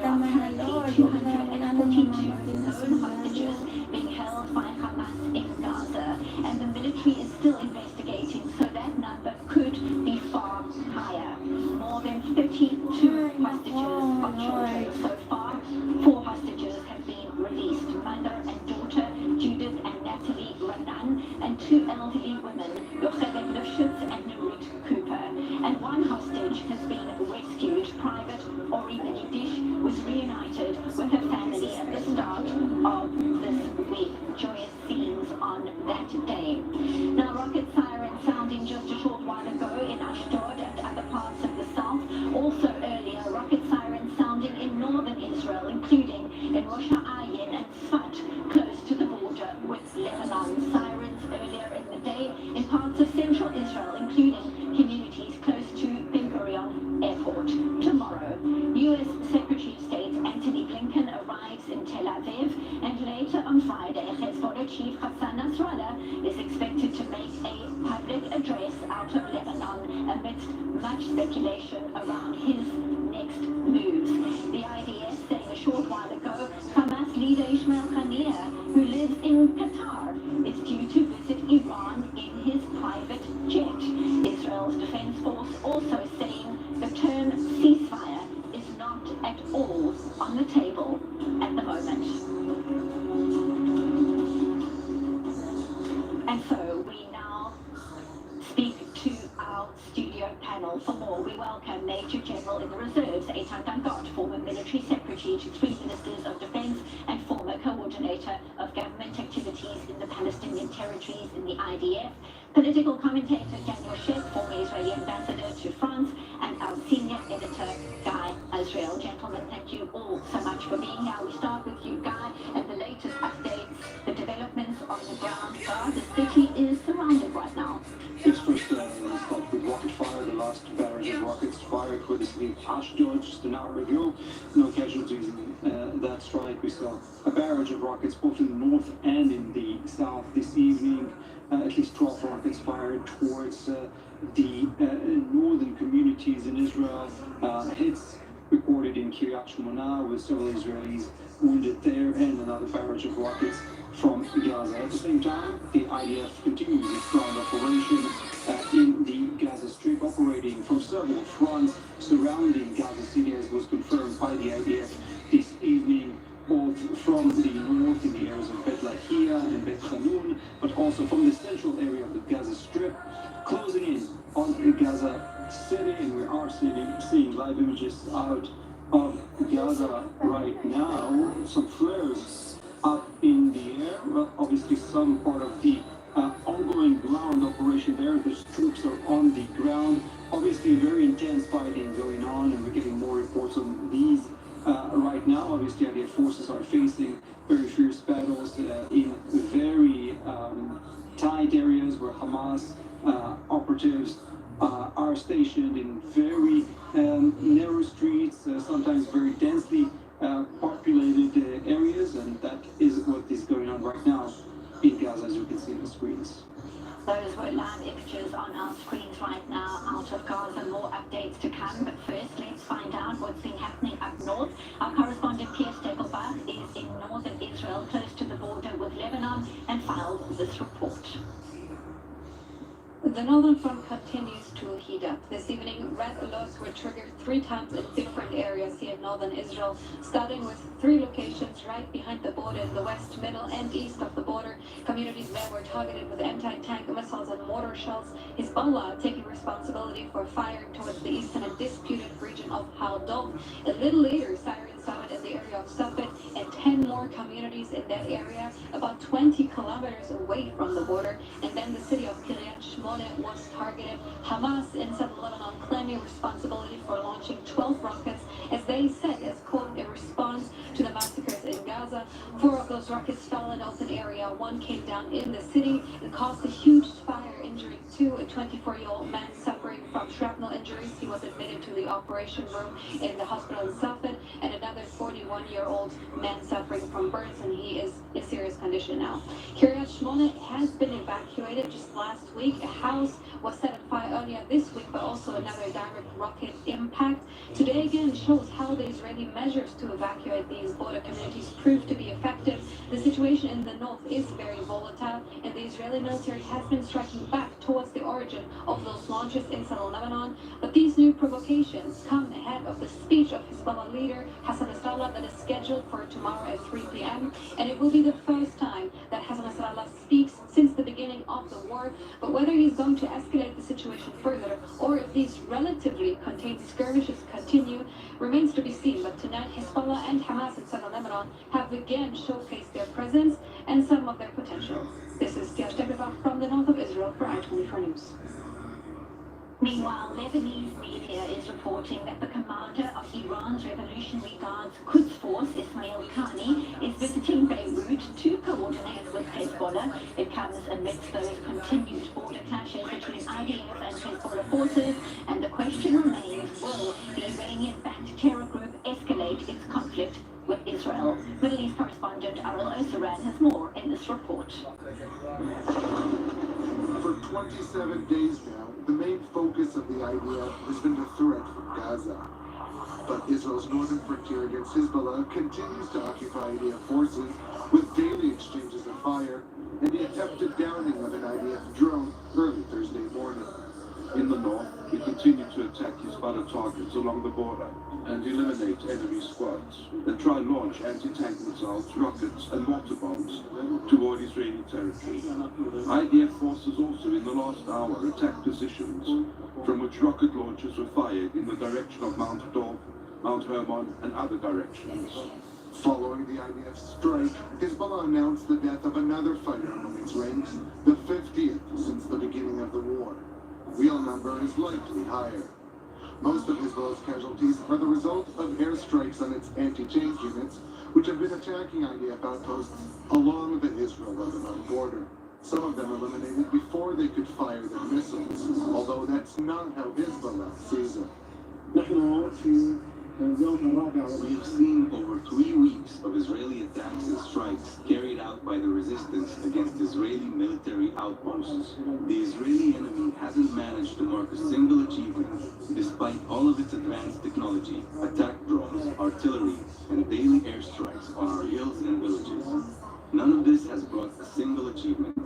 Lord. 242 hostages being held by Hamas in Gaza, and the military is still investigating, so that number could be far higher. More than 32 hostages of children so far. 4 hostages have been released, mother and daughter Judith and Natalie Ranan, and 2 elderly women, Yocheved Lifshitz and Nurut Cooper. And 1 hostage has been rescued. Private Ori Medidish was reunited with her family at the start of this week. Joyous scenes on that day. Now, rocket sirens sounding just a short while ago in Ashdod and other parts of the south. Also earlier, rocket sirens sounding in northern Israel, including in Rosh Ha'ayin and Tzfat, close to the border with Lebanon. Sirens earlier in the day in parts of central Israel, including stress out of Lebanon amidst much speculation around his next moves. The IDF saying a short while ago, Hamas leader Ismail Haniyeh, who lives in Qatar, is due to visit Iran in his private jet. Israel's defense force also saying the term ceasefire is not at all on the table at the moment. And so we now speak to our studio panel. For more, we welcome Major General in the Reserves, Eitan Dangot, former military secretary to 3 ministers of defense and former coordinator of government activities in the Palestinian territories in the IDF. Political commentator Daniel Sheikh, former Israeli ambassador to France, and our senior editor, Guy Azrael. Gentlemen, thank you all so much for being here. We start with you, Guy, and the latest updates, the developments on the ground. The city is surrounded right now. It's first start with rocket fire, the last barrage of rockets fired for the city of Ashdod just an hour ago. No casualties in that strike. We saw a barrage of rockets both in the north and in the south this evening. At least 12 rockets fired towards the northern communities in Israel. Hits reported in Kiryat Shmona with several Israelis wounded there, and another barrage of rockets from Gaza. At the same time, the IDF continues its ground operation in the Gaza Strip, operating from several fronts surrounding Gaza City, as was confirmed by the IDF this evening, both from the north in the areas of Bet Lahia and Bet Hanun, but also from the central area of the Gaza Strip, closing in on the Gaza City. And we are seeing live images out of Gaza right now. Some flares up in the air. Well, obviously some part of the ongoing ground operation there. The troops are on the ground. Obviously very intense fighting going on, and we're getting more reports on these right now. Obviously IDF forces are facing very fierce battles in very tight areas where Hamas operatives are stationed in very narrow streets, sometimes very densely populated areas, and that is what is going on right now in Gaza, as you can see on the screens. Those were live images on our screens right now out of Gaza. More updates to come, but first let's find out what's been happening up north. Our correspondent Pierre Stekelbach is in northern Israel, close to the border with Lebanon, and filed this report. The northern front continues to heat up. This evening, red alerts were triggered 3 times in different areas here in northern Israel, starting with 3 locations right behind the border in the west, middle, and east of the border. Communities there were targeted with anti-tank missiles and mortar shells. Hezbollah taking responsibility for firing towards the eastern and disputed region of Haldov. A little later, sirens sounded in the area of Safed, and 10 more communities in that area, about 20 kilometers away from the border. And then the city of Kiryat Shmona was targeted. Hamas in southern Lebanon claiming responsibility for launching 12 rockets, as they said, as quote, a response to the massacres in Gaza. 4 of those rockets fell in open area. 1 came down in the city and caused a huge fire, injuring 2, a 24-year-old man suffering from shrapnel injuries. He was admitted to the operation room in the hospital in Safed, and another 41-year-old man suffering from burns, and he is in serious condition now. Kiryat Shmona has been evacuated just last week. A house was set on fire earlier this week, but also another direct rocket impact. Today again shows how the Israeli measures to evacuate these border communities proved to be effective. The situation in the north is very volatile, and the Israeli military has been striking back towards the origin of those launches in southern Lebanon. But these new provocations come ahead of the speech of Hezbollah leader Hassan Nasrallah that is scheduled for tomorrow at 3 p.m. And it will be the first time that Hassan Nasrallah speaks since the beginning of the war. But whether he's going to escalate the situation further, or if these relatively contained skirmishes continue, remains to be seen. But tonight, Hezbollah and Hamas in southern Lebanon have again showcased their presence and some of their potential. This is Tia Stebevach from the north of Israel for I-24 News. Meanwhile, Lebanese media is reporting that the commander of Iran's Revolutionary Guards Quds Force, Ismail Khani, is visiting Beirut to coordinate with Hezbollah. It comes amidst those continued border clashes between IDF and Hezbollah forces, and the question remains, will the Iranian-backed terror group escalate its conflict with Israel? Middle East correspondent Arul Osaran has more in this report. For 27 days now, the main focus of the IDF has been the threat from Gaza. But Israel's northern frontier against Hezbollah continues to occupy IDF forces with daily exchanges of fire and the attempted downing of an IDF drone early Thursday morning. In the north, we continue to attack Hezbollah targets along the border and eliminate enemy squads that try to launch anti-tank missiles, rockets and mortar bombs toward Israeli territory. IDF forces also in the last hour attacked positions from which rocket launchers were fired in the direction of Mount Dov, Mount Hermon and other directions. Following the IDF strike, Hezbollah announced the death of another fighter among its ranks, the 50th since the beginning of the war. The real number is likely higher. Most of Hezbollah's casualties are the result of airstrikes on its anti-tank units, which have been attacking IDF outposts along the Israel-Lebanon border. Some of them eliminated before they could fire their missiles, although that's not how Hezbollah sees it. We've seen over 3 weeks of Israeli attacks and strikes carried out by the resistance against Israeli military outposts. The Israeli enemy hasn't managed to mark a single achievement despite all of its advanced technology, attack drones, artillery, and daily airstrikes on our hills and villages. None of this has brought a single achievement.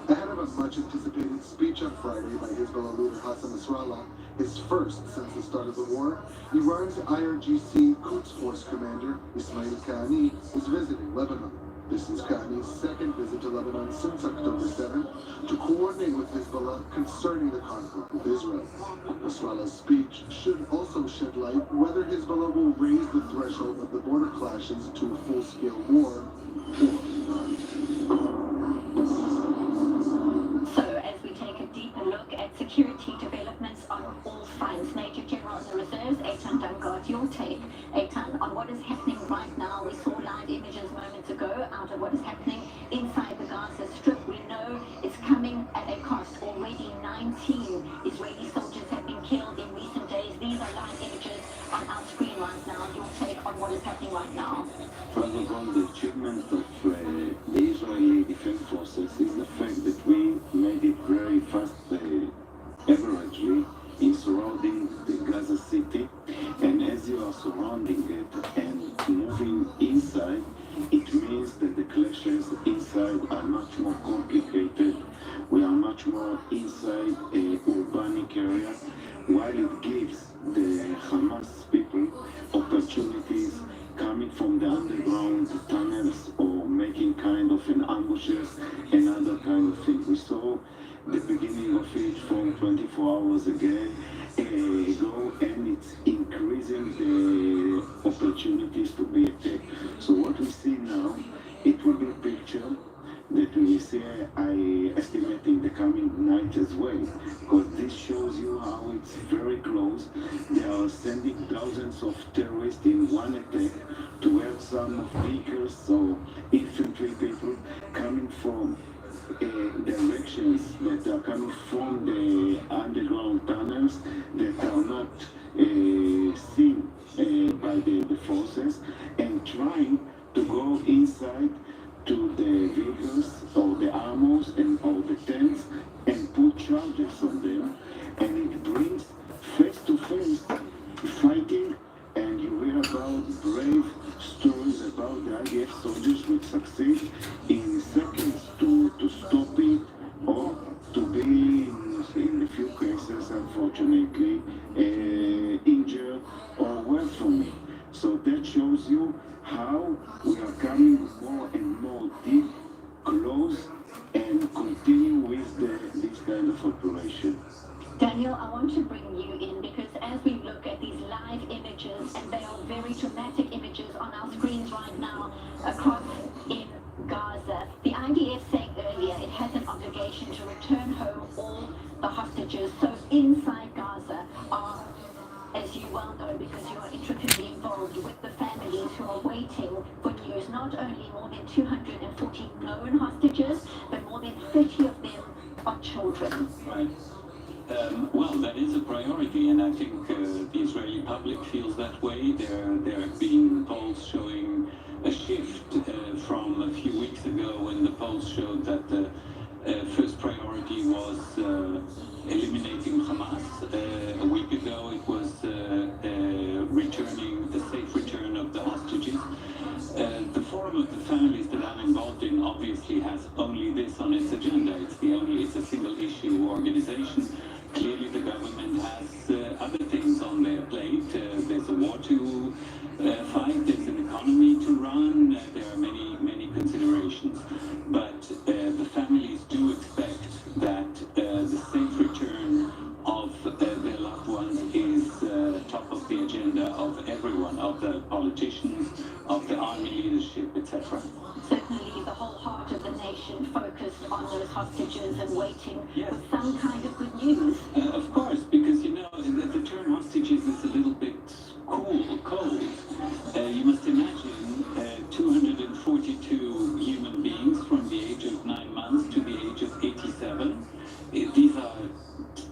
Ahead of a much-anticipated speech on Friday by Hezbollah leader Hassan Nasrallah, his first since the start of the war, Iran's IRGC Quds Force commander Ismail Qani is visiting Lebanon. This is Qani's second visit to Lebanon since October 7 to coordinate with Hezbollah concerning the conflict with Israel. Nasrallah's speech should also shed light whether Hezbollah will raise the threshold of the border clashes to a full-scale war or not. So, as we take a deeper look at security developments on all fronts, Major General in the Reserves, Eitan Dangot, your take, Eitan, on what is happening right now. We saw live images moments ago out of what is happening inside the Gaza Strip. We know it's coming at a cost. Already 19 Israeli soldiers have been killed in recent days. These are live images on our screen right now. Your take on what is happening right now. First of all, the achievement of the Israeli Defense Forces is the fact that we made it very fast, averagely, in surrounding the Gaza city. And as you are surrounding it and moving inside, it means that the clashes inside are much more complicated. We are much more inside a urbanic area, while it gives the Hamas people opportunities coming from the underground tunnels or making kind of an ambushes and other kind of thing. We saw the beginning of it from 24 hours ago, and it's increasing the opportunities to be attacked. So what we see now, it will be a picture that we will see, I estimate, in the coming night as well, because this shows you how it's very close. They are sending thousands of terrorists in one attack to have some vehicles, so infantry people coming from directions that are coming from the underground tunnels that are not seen by the forces, and trying to go inside to the vehicles or the armors and or the tents and put charges on them, and it brings face-to-face fighting. And you hear about brave stories about the IDF soldiers which succeed in seconds to stop it, or to be in a few cases, unfortunately, injured or worse from it. So that shows you how we are coming more and more deep, close, and continue with this kind of operation. Daniel, I want to bring you in because as we look at these live images, and they are very dramatic images on our screens right now across in Gaza, the IDF saying earlier it has an obligation to return home all the hostages. So inside Gaza are, as you well know because you are intricately involved with the families who are waiting for news, not only more than 240 known hostages, but more than 30 of them are children. Right. Well, that is a priority, and I think the Israeli public feels that way. There have been polls showing a shift from a few weeks ago when the polls showed that the first priority was eliminating Hamas. A week ago it was returning the safe return of the hostages. The Forum of the Families that I'm involved in obviously has only this on its agenda. It's a single issue organization. Clearly the government has other things on their plate. There's a war to fight, there's an economy to run, there are many considerations. But the families do expect that the safe return of their loved ones is top of the agenda of everyone, of the politicians, of the army leadership, etc. Certainly the whole heart of the nation focused on those hostages and waiting for some kind of good news. Of course, because the term hostages is a little bit cold. You must imagine 242 human beings from the age of 9 months to the age of 87. These are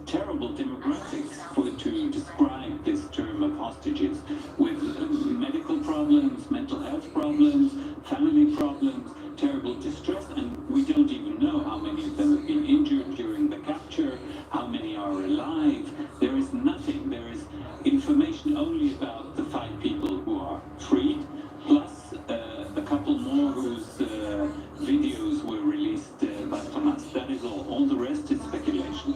terrible demographics to describe this term of hostages, with medical problems, mental health problems, family problems, terrible distress, and we don't even know how many of them have been injured during the capture, how many are alive. There is nothing. There is information only about the 5 people who are freed, plus a couple more whose videos were released by Hamas. That is all. All the rest is speculation.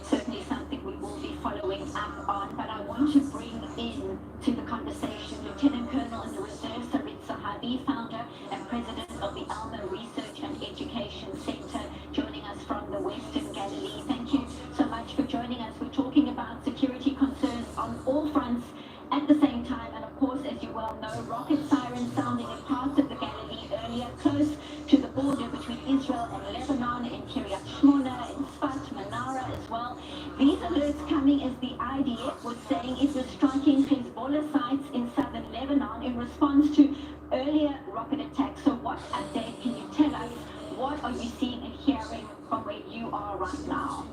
Certainly something we will be following up on, but I want to bring in to the conversation Lieutenant Colonel in the Reserve, Sarit Sahabi, founder and president of the Alma Research and Education Center, joining us from the Western Galilee. Thank you so much for joining us. We're talking about security concerns on all fronts at the same time, and of course, as you well know, rocket sirens sounding in parts of the Galilee earlier, close to the border between Israel and Lebanon, in Kiryat Shmona, in Sfat, Manara as well. These alerts coming as the IDF was saying it was striking Hezbollah sites in southern Lebanon in response to earlier rocket attacks. So what update can you tell us? What are you seeing and hearing from where you are right now?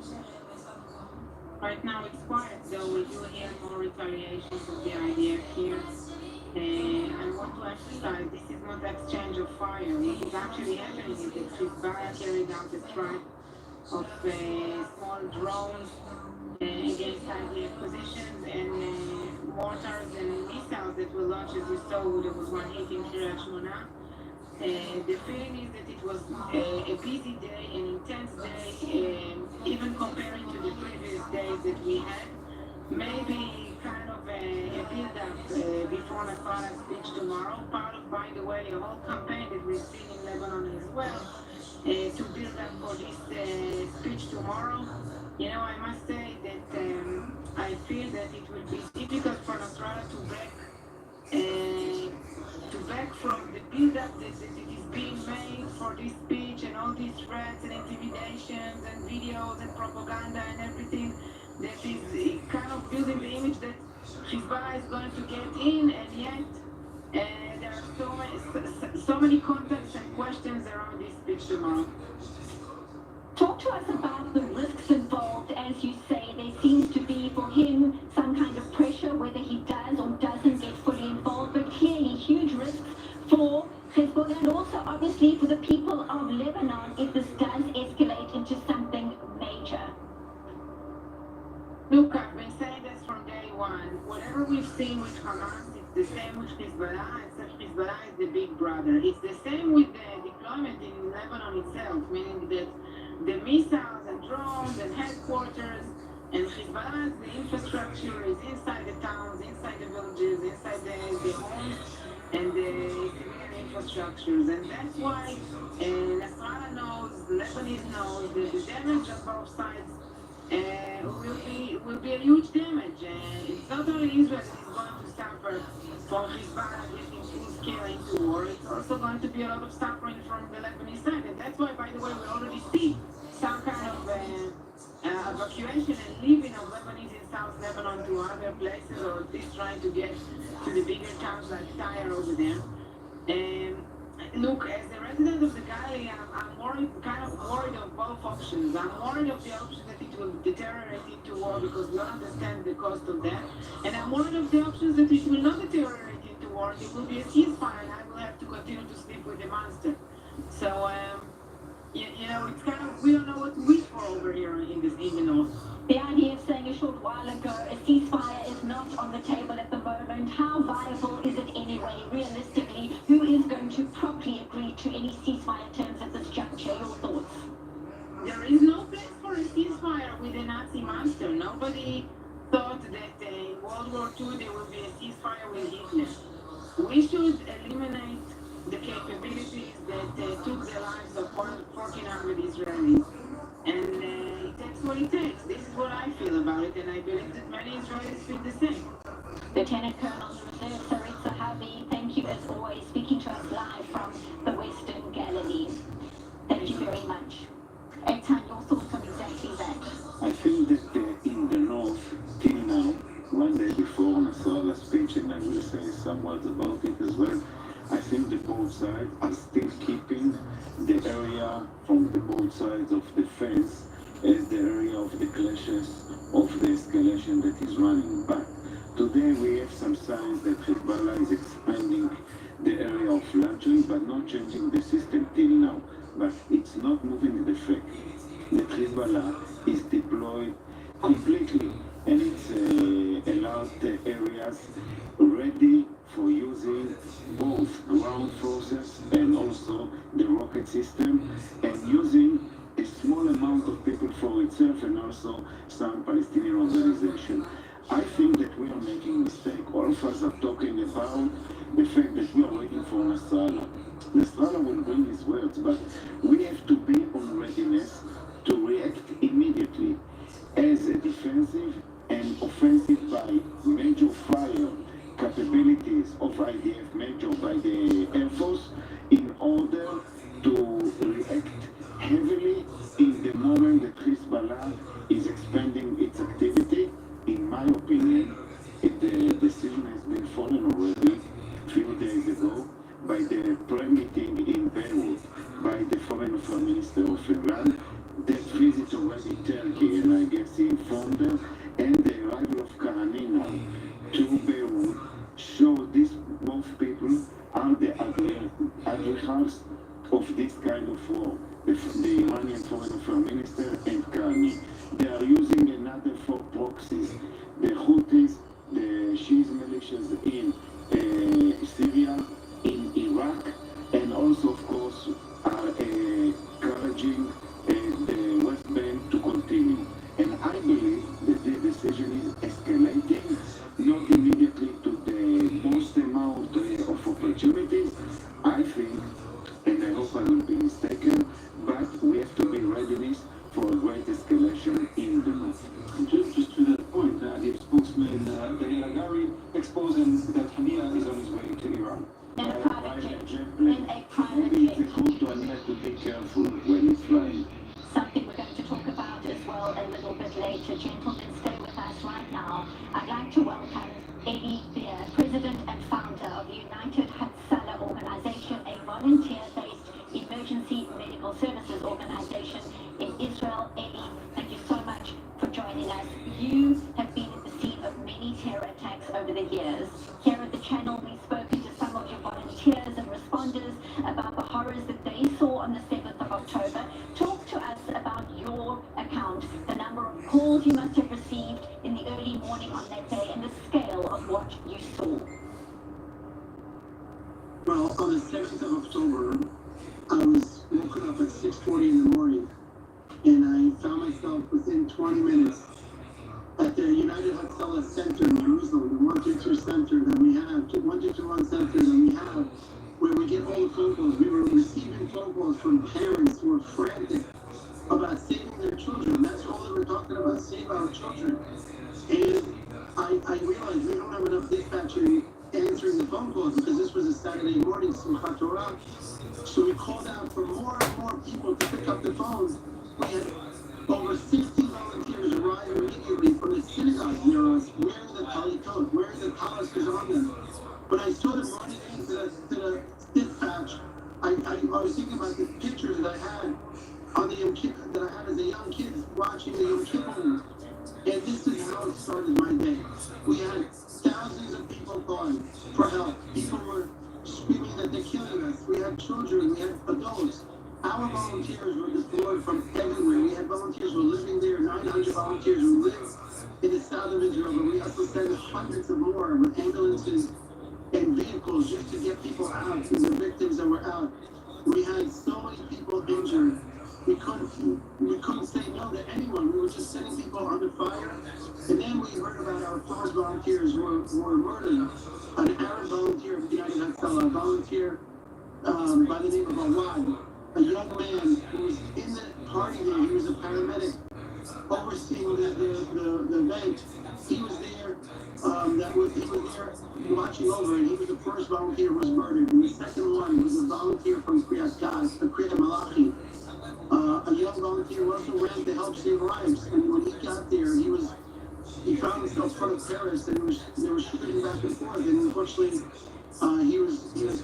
Right now it's quiet, though we do hear more retaliations of the IDF here. I want to emphasize this is not exchange of fire. What is actually happening is that Hezbollah carried out a strike of small drones against IDF positions and mortars and missiles that were launched, as you saw. There was one hit in Kiryat Shmona. The feeling is that it was a busy day, an intense day, even comparing to the previous days that we had. Maybe kind of a build-up before Nasrallah's speech tomorrow. Part of, by the way, a whole campaign that we've seen in Lebanon as well, to build up for this speech tomorrow. I must say that I feel that it will be difficult for Nasrallah to back from the build-up that it is being made for this speech and all these threats and intimidations and videos and propaganda and everything that is kind of building the image that Hezbollah is going to get in, and yet there are so many contexts and questions around this speech tomorrow. Talk to us about the risks involved. As you say, there seems to be for him some kind of pressure, whether he does or doesn't get fully involved, but clearly huge risks for Hezbollah and also obviously for the people of Lebanon if this does escalate into something major. Look, I've been saying this from day one. Whatever we've seen with Hamas, it's the same with Hezbollah, except Hezbollah is the big brother. It's the same with the deployment in Lebanon itself, meaning that the missiles and drones and headquarters and Hezbollah's the infrastructure is inside the towns, inside the villages, inside the homes and the civilian infrastructures. And that's why Nasrallah knows, Lebanese knows that the damage on both sides will be a huge damage. It's not only Israel that is going to suffer from Hezbollah getting full scale into war, it's also going to be a lot of suffering from the Lebanese side. And that's why, by the way, we already see some kind of evacuation and leaving of Lebanese in South Lebanon to other places, or at least trying to get to the bigger towns like Tyre over there. Look, as a resident of the Galilee, I'm kind of worried of both options. I'm worried of the option that it will deteriorate into war because we don't understand the cost of that. And I'm worried of the options that it will not deteriorate into war. It will be a ceasefire and I will have have to continue to sleep with the monster. So, you know, it's kind of, we don't know what to wish for over here in the north. The idea of saying a short while ago a ceasefire is not on the table at the moment. How viable is it anyway? Realistically, who is going to properly agree to any ceasefire terms at this juncture? Your thoughts? There is no place for a ceasefire with a Nazi monster. Nobody thought that in World War II there will be a ceasefire with Hitler. We should eliminate the capabilities that took the lives of 1,400 Israelis. And it takes what it takes. This is what I feel about it, and I believe that many Israelis feel the same. Lieutenant Colonel Reserve Sarit Zahavi, thank you as always, speaking to us live from the Western Galilee. Thank you very much. Eitan, your thoughts on exactly that? I think that in the north, till now, one day before Nasrallah's speech, and I will say some words about it as well, I think the both sides are still keeping the area from the both sides of the fence as the area of the clashes, of the escalation that is running. But today we have some signs that Hezbollah is expanding the area of launching, but not changing the system till now. But it's not moving the fact that Hezbollah is deployed completely, and it's allowed areas ready for using both ground forces and also the rocket system, and using a small amount of people for itself and also some Palestinian organization. I think that we are making a mistake. All of us are talking about the fact that we are waiting for Nasrallah. Nasrallah will bring his words, but we have to be on readiness to react immediately as a defensive and offensive by major fire capabilities of IDF major by the Air Force in order to react heavily in the moment that Hezbollah is expanding its activity. In my opinion, the decision has been fallen already a few days ago by the prayer meeting in Beirut by the Foreign Affairs Minister of Iran. That visit already Turkey, and I guess he informed them, and the arrival of Kahani now to Beirut show these both people are the advocates of this kind of war. The Iranian Foreign Affairs Minister and Kahani. They are using another four proxies. The Houthis, the Shiite militias in Syria, in Iraq, and also, of course, are encouraging the West Bank to continue. And I believe that the decision is escalating, not immediately to the most amount of opportunities. I think, and I hope I will be mistaken, but we have to be ready for a great escalation in the north. Just to that point, the spokesman, Daniel Agari, exposing that Hania is on his way to Iran. In a private jet. In a private Maybe jet. it's a good one, have to be careful when he's flying. Something we're going to talk about as well a little bit later. Gentlemen, stay with us right now. I'd like to welcome Eddie Beer, President and Founder of the United Hatzalah Organization, a volunteer-based emergency medical services organization in Israel. Eddie, thank you so much for joining us. You have been at the scene of many terror attacks over the years. Here at the channel, we've spoken to some of your volunteers and responders about the horrors that they saw on the 7th of October. Talk to us about your account, the number of calls you must have received in the early morning on that day, and the scale of what you saw. Well, on the 7th of October, I was woken up at 6:40 in the morning, and I found myself within 20 minutes at the United Hatzalah Center in Jerusalem, the 122 center that we have, 1221 center that we have, where we get all the phone calls. We were receiving phone calls from parents who were frantic about saving their children. That's all they were talking about, save our children. And I realized we don't have enough dispatching answering the phone calls because this was a Saturday morning, Simchat Torah. So we called out for more and more people to pick up the phones. We had over 60 volunteers arrive immediately from the synagogue near us, wearing the talitot, wearing the talis on them. When I saw them running into the dispatch, I was thinking about the pictures that I had on the Yom Kippur, that I had as a young kid watching the Yom Kippur. And this is how it started my day. We had thousands of people calling for help. People were screaming that they're killing volunteers who live in the south of Israel, but we also send hundreds of more with ambulances and vehicles just to get people out, to the victims that were out. We had so many people injured. We couldn't say no to anyone. We were just sending people under fire. And then we heard about our Pause volunteers who were murdered. An Arab volunteer of United Hatzalah, a volunteer by the name of Awad, a young man who was in the party there. He was a paramedic overseeing the event. He was there. He was there watching over, and he was the first volunteer who was murdered. And the second one was a volunteer from Kriyat Malachi. A young volunteer who also ran to help save lives. And when he got there, he found himself front of Paris, and they were shooting back and forth. And unfortunately, he was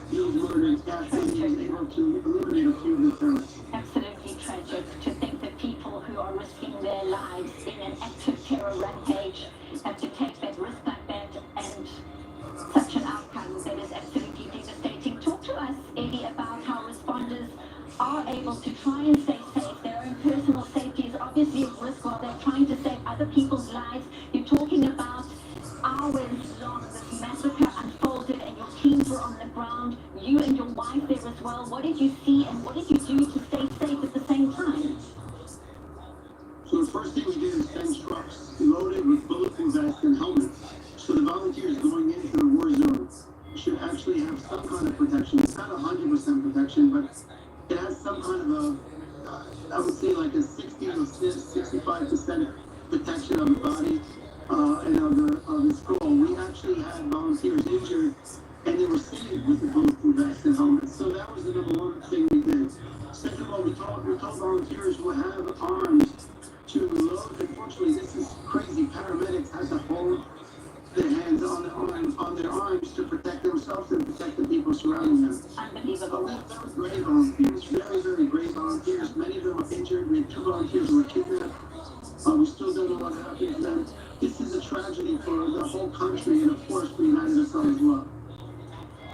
murdered after he was able to eliminate a few of the terrorists. Absolutely tragic to think that people who are risking their lives in an active terror rampage have to take that risk like that, and such an outcome that is absolutely devastating. Talk to us, Eddie, about how responders are able to try and stay safe. Their own personal safety is obviously at risk while they're trying to save other people's lives. You're talking about hours long this massacre unfolded, and your teams were on the ground. You and your wife there as well. What did you see, and what did you do to stay safe at the same time? So the first thing we did is send trucks loaded with bulletproof vests and helmets. So the volunteers going into the war zone should actually have some kind of protection. It's not 100% protection, but it has some kind of I would say like a 60 to 65% protection of the body and of the skull. We actually had volunteers injured, and they were saved with the bulletproof vests and helmets. So that was the number one thing we did. Second of all, we told volunteers who have arms to load. Unfortunately, this is crazy. Paramedics had to hold their hands on their arms to protect themselves and protect the people surrounding them. Unbelievable. That was great volunteers. Very, very great volunteers. Many of them were injured. We had 2 volunteers who were kidnapped. We still don't know what happened to them. This is a tragedy for the whole country, and of course for United Hatzalah as well.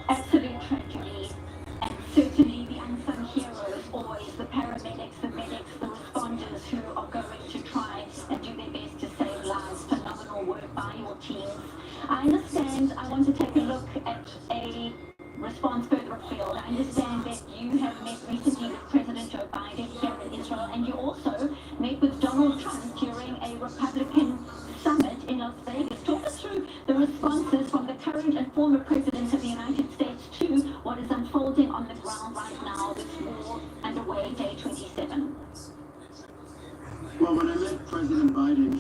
Absolute tragedy, and certainly the unsung heroes, always the paramedics, the medics, the responders who are going to try and do their best to save lives. Phenomenal work by your teams. I understand, I want to take a look at a response further afield. I understand that you have met recently with President Joe Biden here in Israel, and you also met with Donald Trump during a Republican summit in Las Vegas. Talk us through the responses from the current and former presidents of the United States to what is unfolding on the ground right now, this war underway, day 27. Well, when I met President Biden,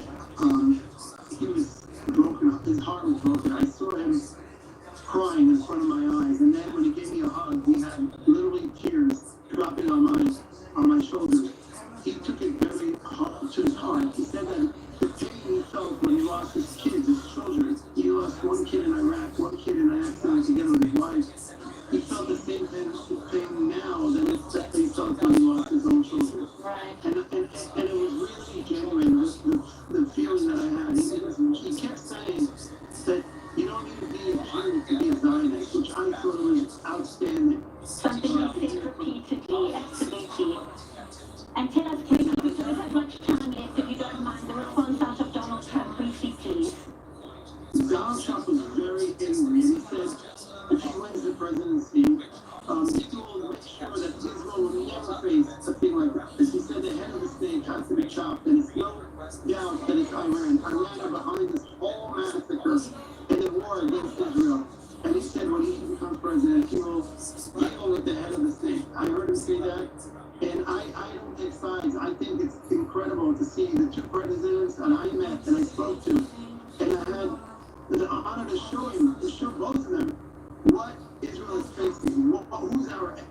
he was broken. His heart was broken. I saw him crying in front of my eyes, and then when he gave me a hug, he had literally tears dropping on my shoulders. He took it very hard to his heart. He said that the pain he felt when he lost his kids, his children. He lost one kid in Iraq, one kid in an accident together with his wife. He felt the same pain now that he felt when he lost his own children. And it was really genuine, the feeling that I had. He kept saying that you don't need to be a Jew to be a Zionist, which I thought was outstanding. Something you said repeatedly, absolutely. And tell us briefly, we don't have much time left, if you don't mind, the response out of Donald Trump, briefly, please. Donald Trump was very angry, and he said if he wins the presidency, he will make sure that Israel will never face a thing like this. He said the head of the state has to be chopped, and it's no doubt that it's Iran. Iran are behind this whole massacre and the war against Israel. And he said when he becomes president, he will deal with the head of the state. I heard him say that, and I don't take sides. I think it's incredible to see the 2 presidents that I met and I spoke to, and I had the honor to show both of them what Israel is facing.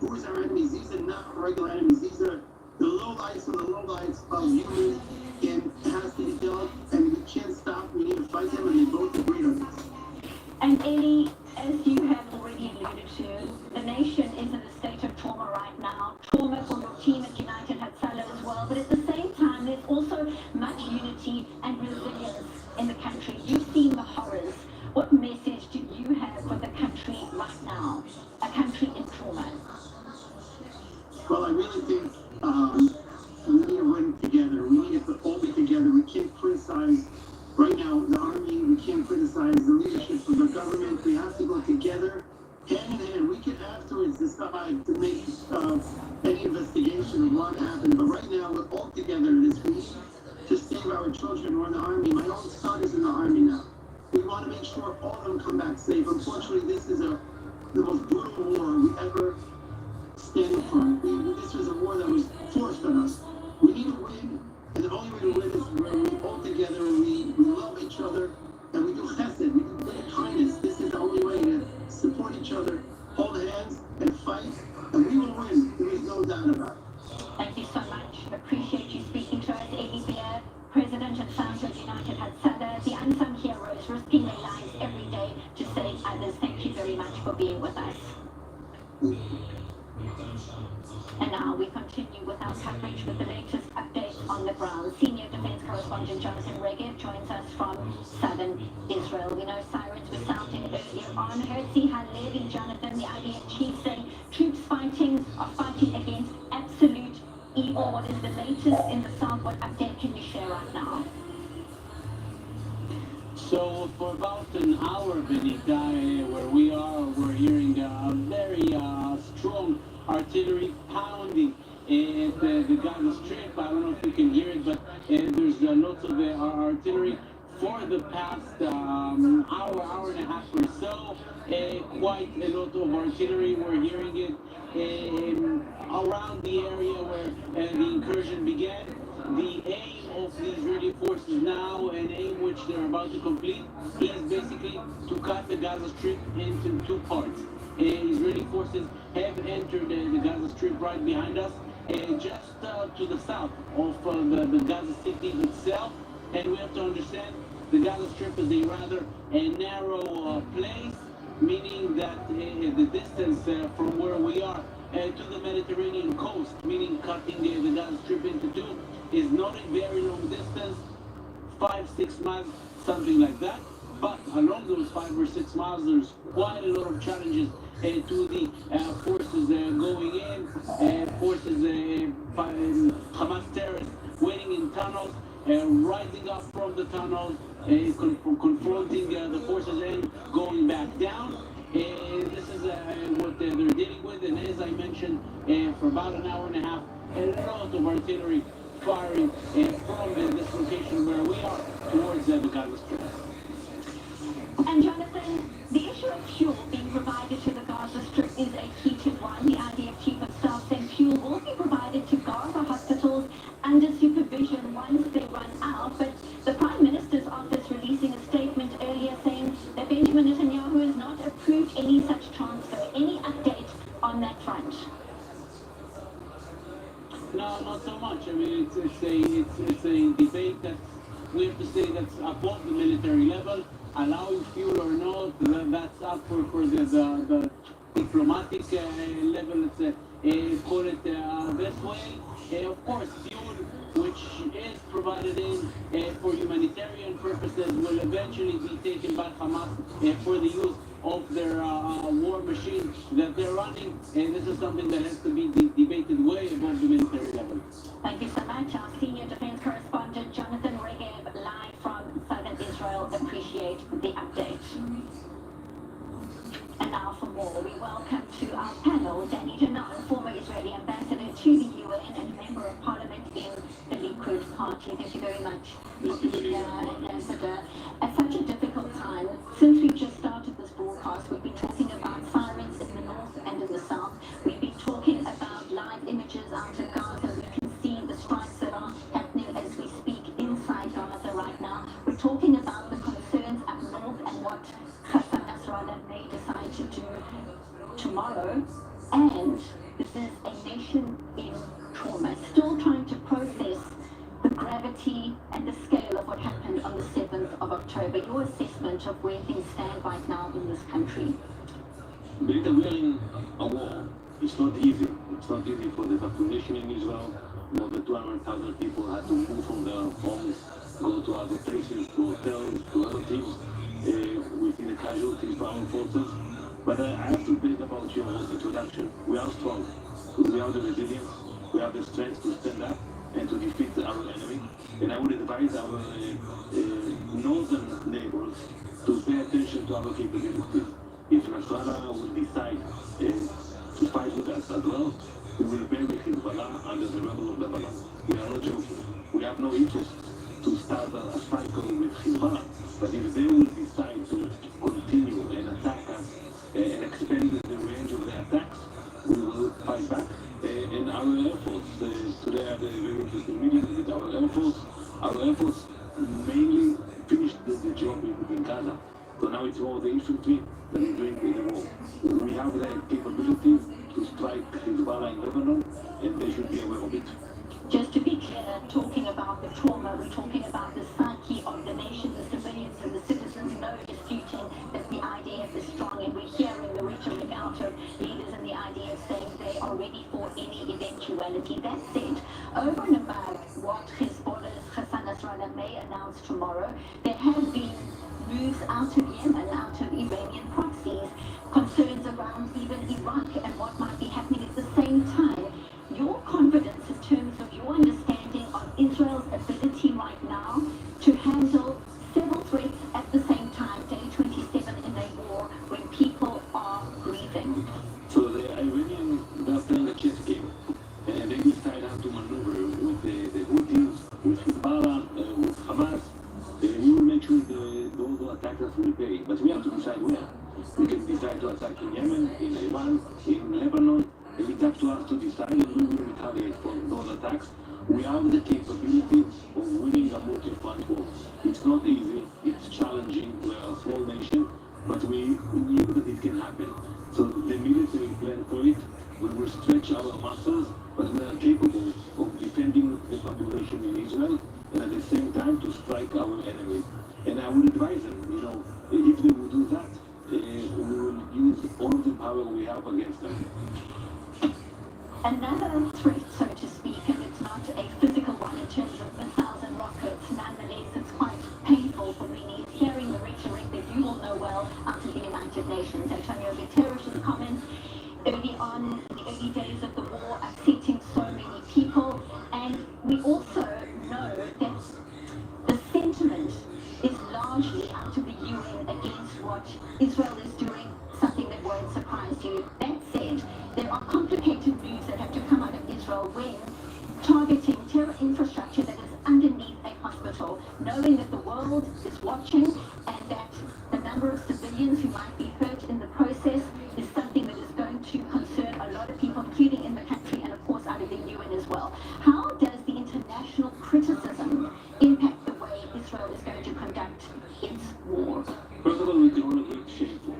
Who's our enemies? These are not regular enemies. These are the lowlights of the lowlights of humans, and it has to be dealt, and we can't stop. We need to fight them, and they both agreed on this. And Ellie, as you have already alluded to, the nation is in a state of trauma right now. Trauma for your team at United Hatzalah as well, but at the same time, there's also much unity and resilience in the country. You've seen the horrors. What message do you have for the country right now? A country in trauma. Well, I really think we need to win together. We need to all be together. We can't criticize escalation, a lot happened, but right now we're all together in this week to save our children who are in the army. My own son is in the army now. We want to make sure all of them come back safe. Unfortunately, this is the most brutal war we ever stand for. This was a war that was forced on us. We need to win, and the only way to win is where we all together and we love each other and we do chesed, we do kindness. This is the only way to support each other, hold hands, and fight, and we will win. There is no doubt about it. Thank you so much. Appreciate you speaking to us, Eddie Beer, President and founder of United Hatzada, the unsung heroes risking their lives every day to save others. Thank you very much for being with us. And now we continue with our coverage with the latest updates on the ground. Senior Defense Correspondent Jonathan Regev joins us from southern Israel. We know sirens were sounding earlier on. Herzi Halevi, Jonathan, the IDF chief, saying troops are fighting against absolute evil. What is the latest in the south? What update can you share right now? So for about an hour, Benita, where we are, we're hearing very strong artillery pounding at the Gaza Strip. I don't know if you can hear it, but there's lots of artillery for the past hour and a half or so. Quite a lot of artillery. We're hearing it around the area where the incursion began. The aim of the Israeli forces now, an aim which they're about to complete, is basically to cut the Gaza Strip into two parts. Israeli forces have entered the Gaza Strip right behind us, just to the south of the Gaza city itself. And we have to understand the Gaza Strip is a rather narrow place, meaning that the distance from where we are to the Mediterranean coast, meaning cutting the Gaza Strip into two, is not a very long distance, 5-6 miles, something like that. But along those 5 or 6 miles, there's quite a lot of challenges to the forces going in, forces, Hamas terrorists waiting in tunnels, rising up from the tunnels, confronting the forces and going back down. This is what they're dealing with, and as I mentioned, for about an hour and a half, a lot of artillery firing from this location where we are towards the Gaza Strip. And Jonathan, the issue of fuel being provided to the Gaza Strip is a heated one. The IDF chief of staff saying fuel will be provided to Gaza hospitals under supervision once they run out. But the Prime Minister's office releasing a statement earlier saying that Benjamin Netanyahu has not approved any such transfer. Any update on that front? No, not so much. I mean, it's a debate that we have to say that's above the military level. Allowing fuel or not, that's up for the diplomatic level. Let's call it this way. Of course, fuel which is provided in for humanitarian purposes will eventually be taken by Hamas for the use of their war machine that they're running, and this is something that has to be debated way above the military level. Thank you so much. Our senior defense correspondent Jonathan Regev, live from southern Israel. Appreciate the update. And now for more, we welcome to our panel Danny Janan, former Israeli ambassador to the UN and member of parliament in the Likud party. Thank you very much, Ambassador. At such a difficult time, since we just started this broadcast, we've been talking about sirens in the north and in the south. We've been talking about live images out of Gaza. We can see the strikes that are happening as we speak inside Gaza right now. We're talking about the concerns up north and what Nasrallah may decide to do tomorrow. And this is a nation in trauma, still trying to process the gravity and the scale of what happened on the 7th of October. Your assessment of where things stand right now in this country? We're in a war. It's not easy. It's not easy for the population in Israel. More than 200,000 people had to move from their homes, go to other places, to hotels, to other things. We've seen the casualties for our forces. But I have to think about your introduction. We are strong. We have the resilience. We have the strength to stand up and to defeat our enemy. And I would advise our northern neighbors to pay attention to our capabilities. If Nasrallah will decide to fight with us as well, We will bury Hezbollah under the rubble of Lebanon. We are not joking. We have no interest to start a cycle with Hezbollah. But if they will decide to continue and attack us and expand the range of the attacks, we will fight back. And our Air Force, today I had a very interesting meeting with our Air Force. Our Air Force mainly finished the job in Gaza. So now it's more the infantry that is doing the war. We have the capability to strike Hezbollah in Lebanon, and they should be aware of it. Just to be clear, talking about the trauma, we're talking about the psyche of the nation, the civilians and the citizens, no disputing that the IDF is strong, and we're hearing the rhetoric out of leaders in the IDF saying they are ready for any eventuality. That said, over and above what Hezbollah's Hassan Nasrallah may announce tomorrow, there have been moves out of Yemen, out of Iranian proxies, concerns around even Iraq and what might be happening at the same time. Your confidence in terms of your understanding of Israel's ability right now to handle several threats at the same time, day 27 in a war when people are grieving. So the Iranians, they're playing a chess game, and they decide how to maneuver with the Houthis, with Hezbollah, with Hamas. We will make sure those who attack us will pay, but we have to decide where. We can decide to attack in Yemen, in Iran, in Lebanon. It's up to us to decide, and we will retaliate for those attacks. We have the capability of winning a multi-front war. It's not easy, it's challenging, we're a small nation, but we knew that it can happen. So the military plan for it, we will stretch our muscles, but we are capable of defending the population in Israel, and at the same time to strike our enemies. And I would advise them, if they would do that, we will use all the power we have against them. Another threat, so to speak, and it's not a physical one in terms of missiles and rockets. Nonetheless, it's quite painful for many hearing the rhetoric that you all know well out of the United Nations. Antonio Guterres' comments early on, in the early days of the war, upsetting so many people. And we also know that the sentiment is largely out of the UN against what Israel is doing, something that won't surprise you. That said, there are complicated moves that have to come out of Israel when targeting terror infrastructure that is underneath a hospital, knowing that the world is watching and that the number of civilians who might be hurt in the process is something that is going to concern a lot of people, including in the country and of course out of the UN as well. How does the international criticism impact the way Israel is going to conduct its war? First of all, we can only be shameful.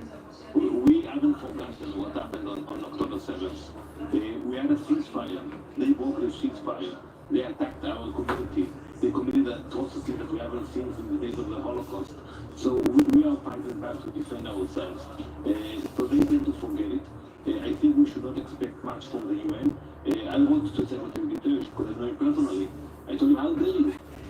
We haven't forgotten what happened on October 7th. We had a ceasefire. They broke the ceasefire. They attacked our community. They committed atrocities that we haven't seen since the days of the Holocaust. So we are fighting back to defend ourselves. So they tend to forget it. I think we should not expect much from the UN. I want to Secretary Guterres, because I know him personally. I told him,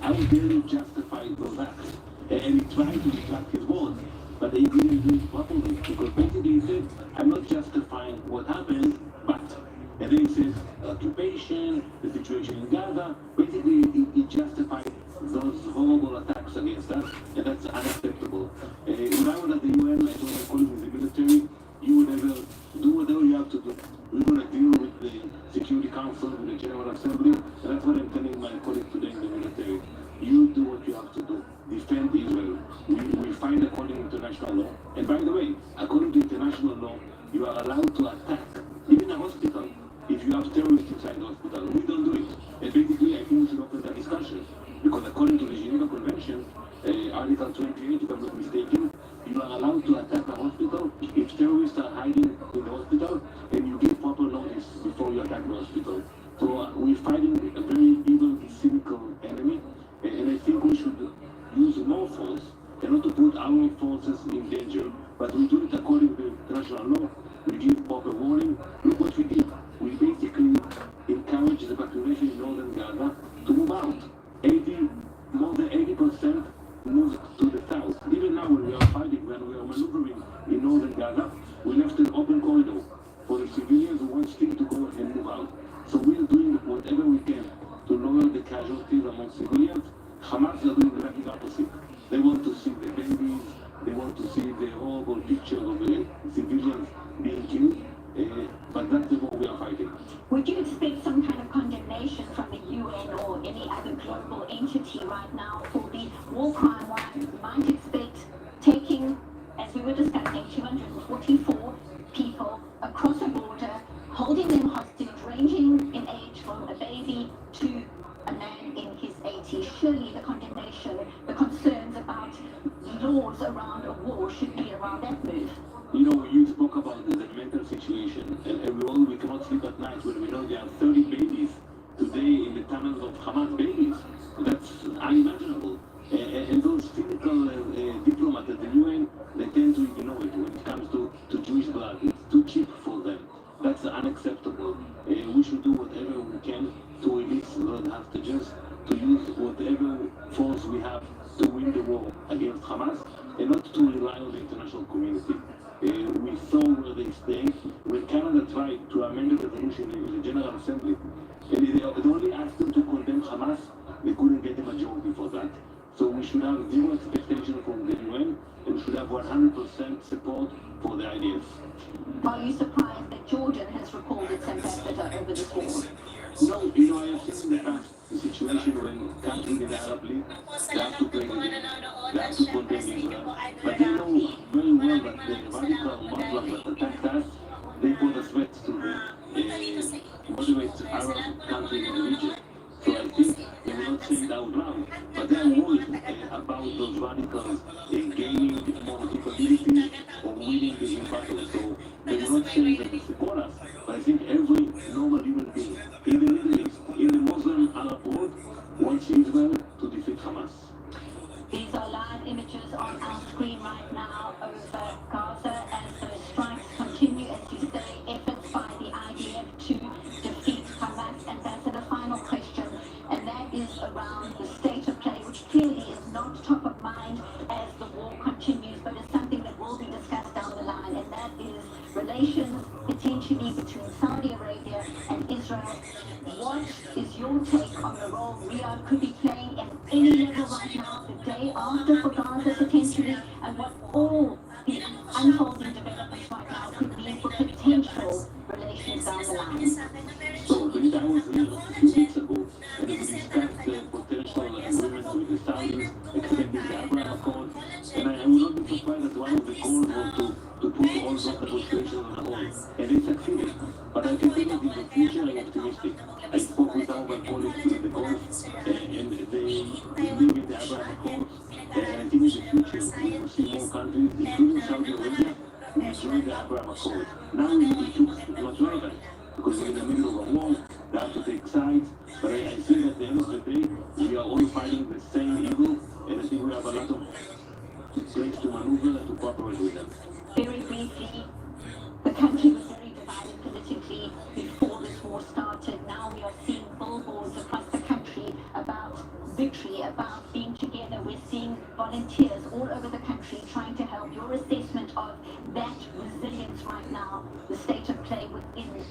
how dare you justify those acts? And he tried to retract his words. But they didn't do it properly, because basically he said, I'm not justifying what happened, but. And then he says, occupation, the situation in Gaza, basically he justified those horrible attacks against us, and that's unacceptable. When I was at the UN, I told my colleagues in the military, you would never do whatever you have to do. We're going to deal with the Security Council, with the General Assembly, and that's what I'm telling my colleagues today in the military. You do what you have to do. Defend Israel. We fight according to international law. And by the way, according to international law, you are allowed to attack even a hospital if you have terrorists inside the hospital. We don't do it. And basically, I think we should open that discussion. Because according to the Geneva Convention, Article 28, if I'm not mistaken, you are allowed to attack a hospital if terrorists are hiding in the hospital and you give proper notice before you attack the hospital. So we're fighting a very evil, cynical enemy. And I think we should use more force, and not to put our forces in danger, but we do it according to international law. We give proper warning. Look what we did. We basically encourage the population in northern Gaza to move out. More than 80% moved to the south. Even now when we are fighting, when we are maneuvering in northern Gaza, we left an open corridor for the civilians who want still to go and move out. So we are doing whatever we can to lower the casualties among civilians. Hamas are doing the rapid opposite. They want to see the babies, they want to see the horrible picture of the civilians being killed, but that's the war we are fighting. Would you a global entity right now for the war crime one. You might expect taking, as we were discussing, 244 people across a border, holding them hostage, ranging in age from a baby to a man in his 80s. Surely the condemnation, the concerns about laws around a war should be around that move. You know, you spoke about the mental situation, and we cannot sleep at night when we know there are 30 babies today in the tunnels of Hamas babies. That's unimaginable. And those cynical diplomats at the UN, they tend to ignore it when it comes to Jewish blood. It's too cheap for them. That's unacceptable. We should do whatever we can to release those hostages, to use whatever force we have to win the war against Hamas, and not to rely on the international community. We saw where they stay. When Canada tried to amend the resolution in the General Assembly, and they only asked them to condemn Hamas, they couldn't get a majority for that. So we should have zero expectation from the UN, and we should have 100% support for the IDF. Are you surprised that Jordan has recalled its ambassador over this war? No, you know, I have seen in the past the situation when countries in the Arab League, they have to play the game, they have to condemn Israel. But they know very well that the radical Muslims that attacked us, they put a threat to the moderate Arab countries in the region. So I think they will not say it out loud, but they are worried about those radicals gaining more capability or winning this battle. So they will not say that they support us. But I think every normal human being in the Middle East, in the Muslim Arab world, wants Israel to defeat Hamas. These are live images on our screen right now over Gaza as those strikes continue, as you say, efforts by the IDF to defeat Hamas. Ambassador, final question, and that is around the state of play, which clearly is not top of mind as the war continues, but is something that will be discussed down the line, and that is relations potentially between Saudi Arabia and Israel. What is your take on the role Riyadh could be playing at any level right now, the day after for Gaza potentially, and what all the unfolding developments right now could mean for potential relations down the line? So that was a few weeks ago, and we discussed the potential agreement with the Saudis, extending the Abraham Accord, and I will not be surprised that one of the goals was to put all those negotiations on hold, and they succeeded. But I can tell you that in the future I'm optimistic. I spoke with our colleagues in the Gulf, and they believe in the Abraham Accords, and I think in the future we will see more countries, including Saudi Arabia, who join the Abraham Accords. Now we took not join that, because we're in the middle of a war, they have to take sides, but I think at the end of the day, we are all fighting the same evil, and I think we have a lot of place to maneuver and to cooperate with them. Very briefly, the country was very divided politically before this war started. Now we are seeing billboards across the country about victory, about being together. We're seeing volunteers all over the country trying to help. Your assessment of that resilience right now, the state of play within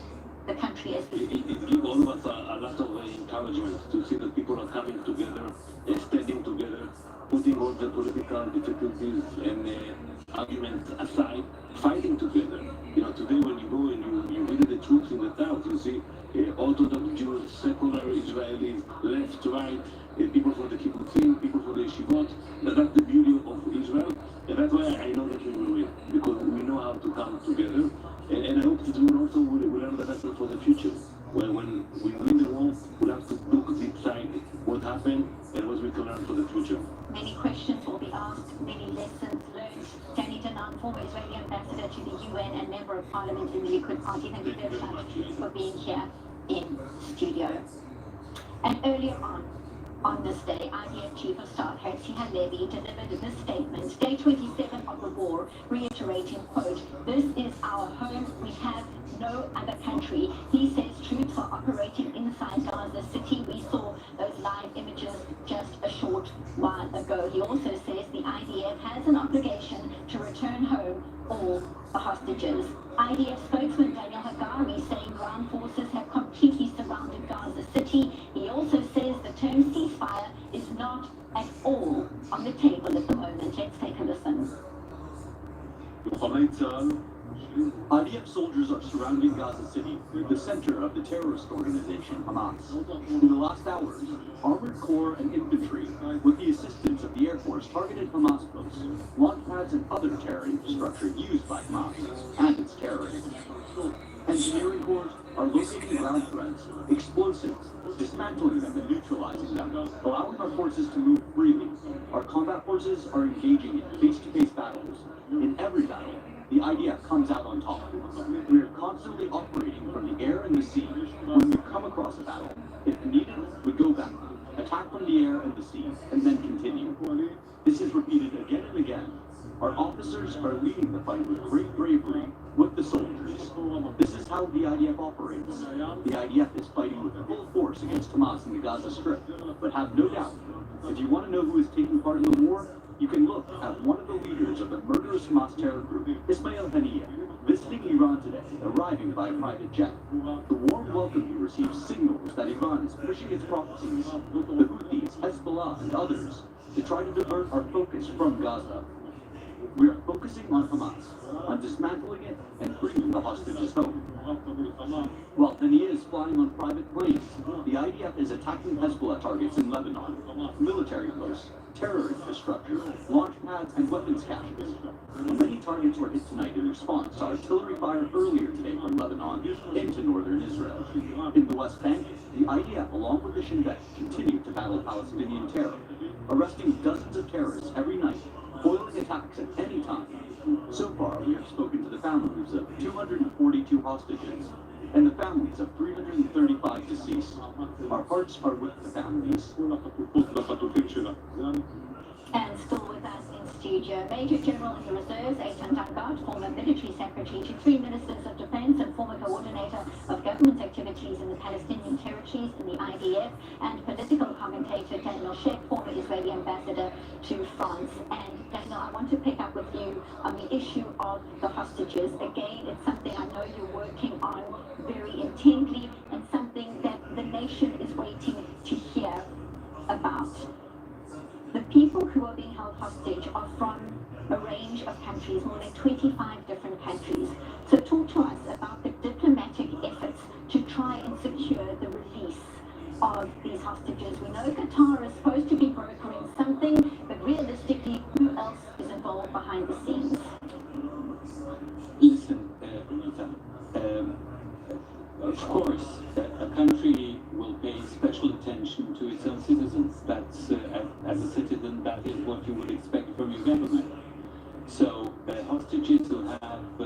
the country as we speak. It gives all of us a lot of encouragement to see that people are coming together, standing together, putting all the political difficulties and arguments aside, fighting together. You know, today when you go and you visit the troops in the south, you see Orthodox Jews, secular Israelis, left, right, people from the kibbutzim, people from the yeshivot. That's the beauty of Israel, and that's why I know that we will win, because we know how to come together, and I hope that we also will learn the lesson for the future. When we win the war, we'll have to look deep inside what happened and what we can learn for the future. Many questions will be asked, many lessons learned. Danny Danan, former Israeli ambassador to the UN and member of parliament in the Likud party, thank you very much for being here in studio. And earlier on this day, IDF Chief of Staff Herzi Halevi delivered this statement, day 27 of the war, reiterating, quote, "This is our home, we have no other country." He says troops are operating inside Gaza City. We saw those live images just a short while ago. He also says the IDF has an obligation to return home all the hostages. IDF spokesman Daniel Hagari saying ground forces have completely surrounded Gaza City. He also says the term ceasefire is not at all on the table at the moment. Let's take a listen. לוחמי צה"ל IDF soldiers are surrounding Gaza City, the center of the terrorist organization Hamas. In the last hours, armored corps and infantry, with the assistance of the Air Force, targeted Hamas posts, launch pads, and other terror infrastructure used by Hamas and its terrorists. Engineering corps are locating ground threats, explosives, dismantling them and neutralizing them, allowing our forces to move freely. Our combat forces are engaging in face-to-face battles. In every battle, the IDF comes out on top. We are constantly operating from the air and the sea. When we come across a battle, if needed, we go back, attack from the air and the sea, and then continue. This is repeated again and again. Our officers are leading the fight with great bravery with the soldiers. This is how the IDF operates. The IDF is fighting with full force against Hamas in the Gaza Strip. But have no doubt, if you want to know who is taking part in the war, you can look at one of the leaders of the murderous Hamas terror group, Ismail Haniyeh, visiting Iran today, arriving by a private jet. The warm welcome he received signals that Iran is pushing its prophecies, the Houthis, Hezbollah, and others, to try to divert our focus from Gaza. We are focusing on Hamas, on dismantling it and bringing the hostages home. While Haniyeh is flying on private planes, the IDF is attacking Hezbollah targets in Lebanon, military posts, terror infrastructure, launch pads, and weapons caches. Many targets were hit tonight in response to artillery fire earlier today from Lebanon into northern Israel. In the West Bank, the IDF, along with the Shin Bet, continue to battle Palestinian terror, arresting dozens of terrorists every night, foiling attacks at any time. So far, we have spoken to the families of 242 hostages and the families of 335 deceased. Our hearts are with the families. And still with us in studio, Major General in the Reserves, Eitan Dangat, former military secretary to 3 ministers of defense and former coordinator of government activities in the Palestinian territories in the IDF, and political commentator Daniel Sheikh, former Israeli ambassador to France. And Daniel, I want to pick up with you on the issue of the hostages. Again, it's something I know you're working on very intently and something that the nation is waiting to hear about. The people who are being held hostage are from a range of countries, more than 25 different countries. So talk to us about the diplomatic efforts to try and secure the release of these hostages. We know Qatar is supposed to be brokering something, but realistically, who else is involved behind the scenes? Listen, of course, a country will pay special attention to its own citizens. That's, as a citizen, that is what you would expect from your government. So, hostages who have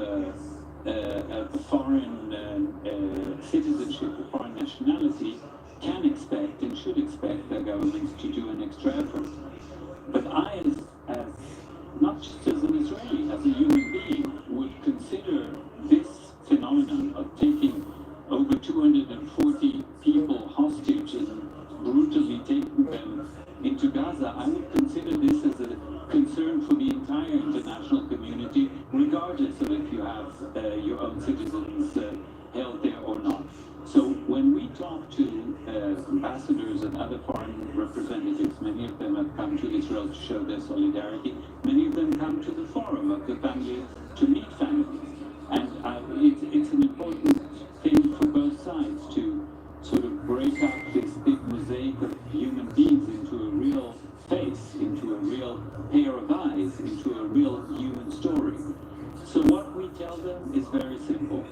a foreign citizenship, a foreign nationality, can expect and should expect their governments to do an extra effort. But I, as not just as an Israeli, as a human being, would consider this phenomenon of taking over 240 people hostage and brutally taking them into Gaza, I would consider this as a concern for the entire international community, regardless of if you have your own citizens held there or not. So when we talk to ambassadors and other foreign representatives, many of them have come to Israel to show their solidarity. Many of them come to the forum of the family to meet families. And it's an important thing for both sides to sort of break up this big mosaic of human beings into a real face, into a real pair of eyes, into a real human story. So what we tell them is very simple.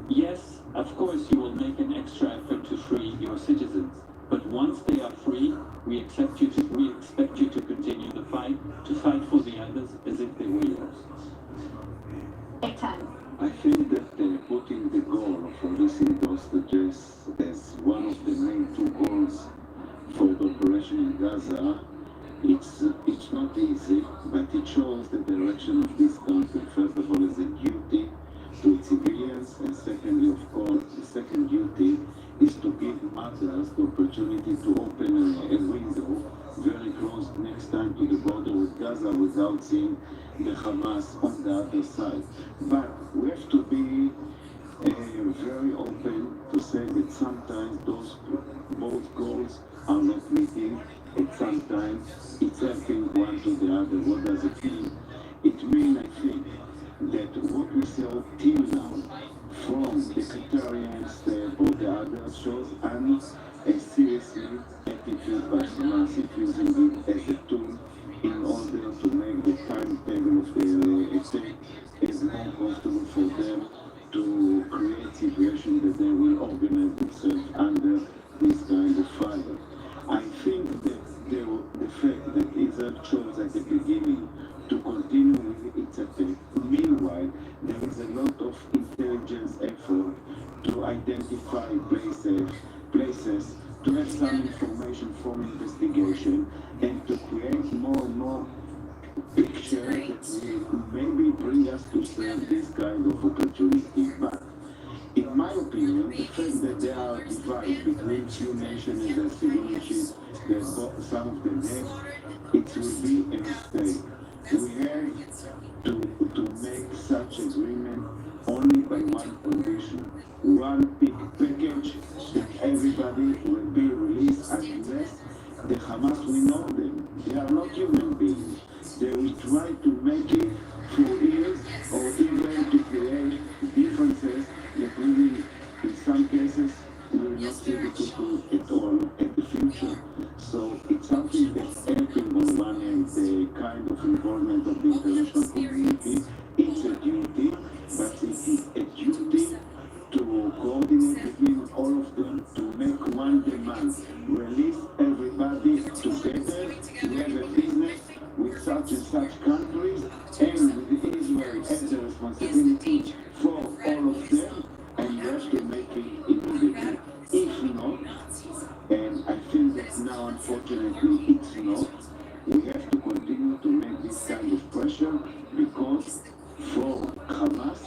Yes, of course you will make an extra effort to free your citizens, but once they are free, we expect you to continue the fight, to fight for the others as if they were yours. I think that putting the goal of releasing the hostages as one of the main two goals for the operation in Gaza, it's not easy, but it shows the direction of this country. First of all, as a duty to its civilians, and secondly, of course, the second duty is to give mothers the opportunity to open a window very close next time to the border with Gaza without seeing the Hamas on the other side. But we have to be very open to say that sometimes those both goals are not meeting, and sometimes it's helping one to the other. What does it mean? It means, I think, that what we saw till now from the Secretarians or the other shows and a seriously attitude by Hamas using it as a tool in order to make the timetable of the attack as more comfortable for them to create situation that they will organize themselves under this kind of fire. I think that the fact that Israel chose at the beginning to continue with its attack, meanwhile, there is a lot of intelligence effort to identify places, to have some information from investigation, and to create more and more picture that will maybe bring us to serve this kind of opportunity. But in my opinion, the fact that there are divides between few nations and the significations that some of them have, it will be a mistake. We have to make such agreement only by one condition, one big package that everybody will be released unless the Hamas, we know them, they are not human beings. They will try to make it for years or even to create differences that we will, in some cases, we will not see the people at all in the future. So it's something that's helping on one hand the kind of involvement of the international community. It's a duty, but it is a duty to coordinate between all of them, to make one demand, release everybody together, we have a business with such and such countries, and with Israel has the responsibility for all of them, and you have to make it immediately. If not, and I think that now unfortunately it's not, we have to continue to make this kind of pressure, because for Hamas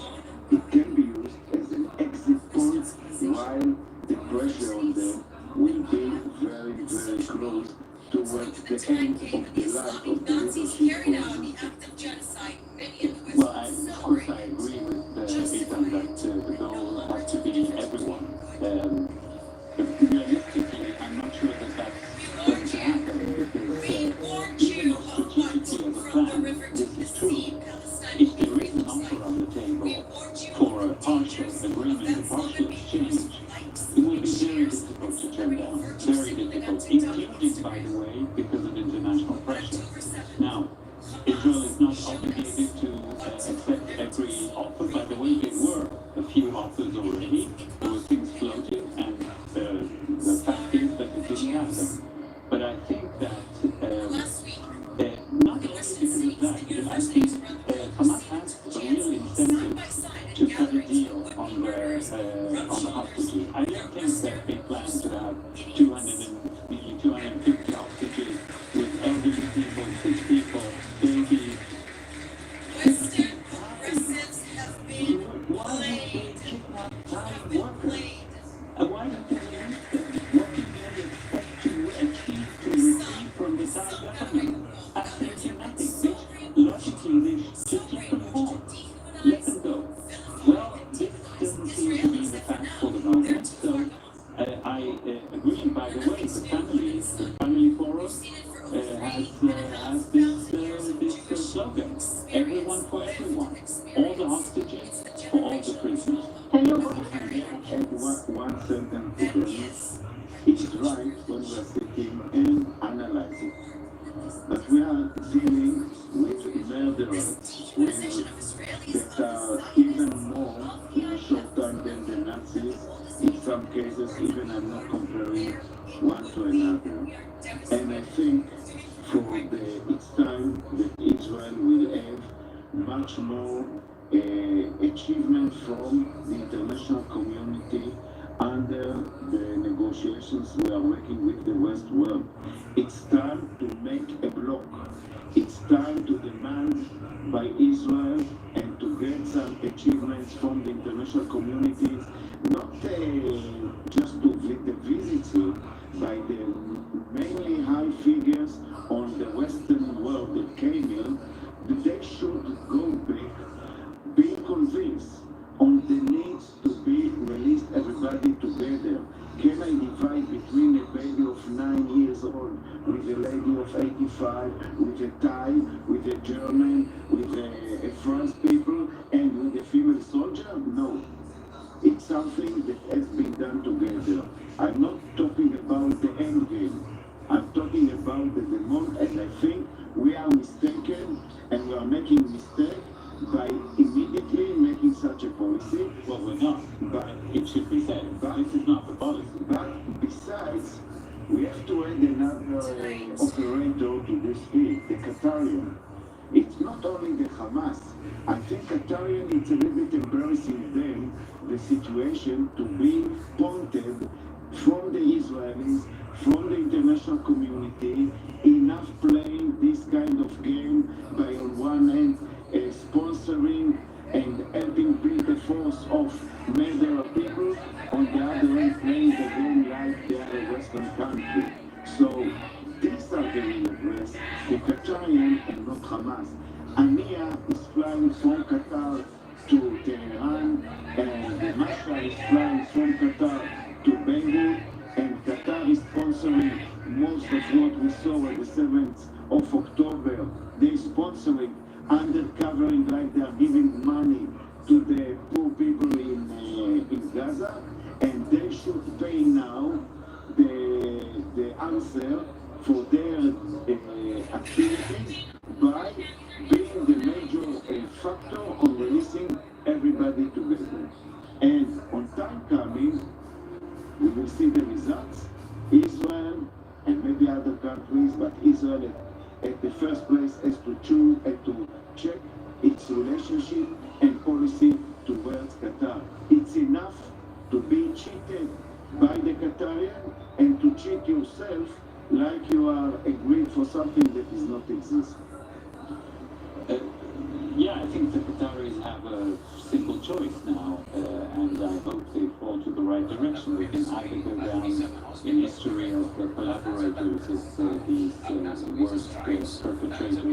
it can be used as an exit point while the pressure on them will be very, very close towards the end of the life of the leadership. Well, of course I agree with Ethan that the goal has to be everyone. Realistically, I'm not sure that that's going to happen, because even though strategically as a plan, this is true. If there is an offer on the table for a partial agreement, a partial exchange, it will be very difficult to turn down. Very difficult, including, by the way, because of international pressure. Now, Israel is not obligated to accept every offer. By the way, there were a few offers already. There were things floating, and the fact is that it didn't happen. But I think that not only because of that, because I think Hamas has a real incentive to cut a deal on the hostages. I don't think that they plan to have 250 hostages with elderly people, sick people, babies. Why would they kidnap child workers? Why don't they release them? What do they expect to achieve, to receive from the Thai government? Absolutely nothing. Logically, they should keep them home. Let them go. Well, this doesn't seem to be the fact for the moment, so I agree. By the way, the family forum has this slogan: everyone for everyone, all the hostages for all the prisoners. And one sentence to them, it's right when we are sitting and analyzing, but we are dealing with murderers that are even more in a short time than the Nazis. In some cases, even I'm not comparing one to another. And I think it's time that Israel will have much more achievement from the international community under the negotiations we are working with the West world. It's time to make a block. It's time to demand by Israel and to get some achievements from the international communities, not just to visit you by the mainly high figures on the Western world that came here. They should go back, being convinced on the need to be released everybody together. Can I divide between a baby of 9 years old with a lady of 85 with a Thai, with a German, with a French people, and with a female soldier? No. It's something that has been done together. I'm not talking about the end game. I'm talking about the moment, and I think we are mistaken, and we are making mistake by immediately making such a policy. Well, we're not, but it should be said, but this is not the policy. But besides, we have to add another operator to this field, the Qatarian. It's not only the Hamas. I think Qatarian, it's a little bit embarrassing them, the situation to be pointed from the Israelis, from the international community, enough playing this kind of game by on one hand sponsoring and helping build the force of murder people, on the other hand playing the game like they are a Western country. So these are the real address, the Qatarian and not Hamas. Ania is flying from Qatar to Tehran, and the Marshal is flying from Qatar to Beirut, and Qatar is sponsoring most of what we saw on the 7th of October. They're sponsoring, undercovering, like they are giving money to the poor people in Gaza, and they should pay now the answer for their activities by being the major factor on releasing everybody together. And on time coming, we will see the results. Israel and maybe other countries, but Israel at the first place has to choose and to check its relationship and policy towards Qatar. It's enough to be cheated by the Qatarian and to cheat yourself like you are agreed for something that does not exist. Yeah, I think the Qataris have a simple choice now, and I hope they fall to the right direction. We can either go down in history as the collaborators of these worst perpetrators of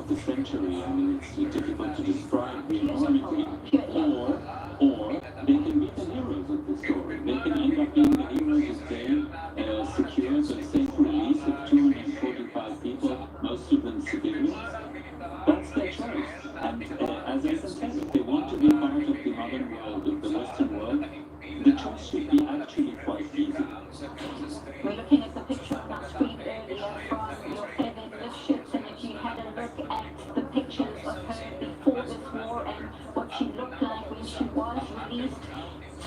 the century. I mean, it's difficult to describe the enormity, or they can be the heroes of the story. They can end up being the heroes if they secure the safe release of 245 people, most of them civilians. That's their choice. And as I said, if they want to be part of the modern world, of the Western world, the choice should be actually quite easy. We're looking at the picture on our screen earlier from your Kevin lift ships, and if you had a look at the pictures of her before this war and what she looked like when she was released,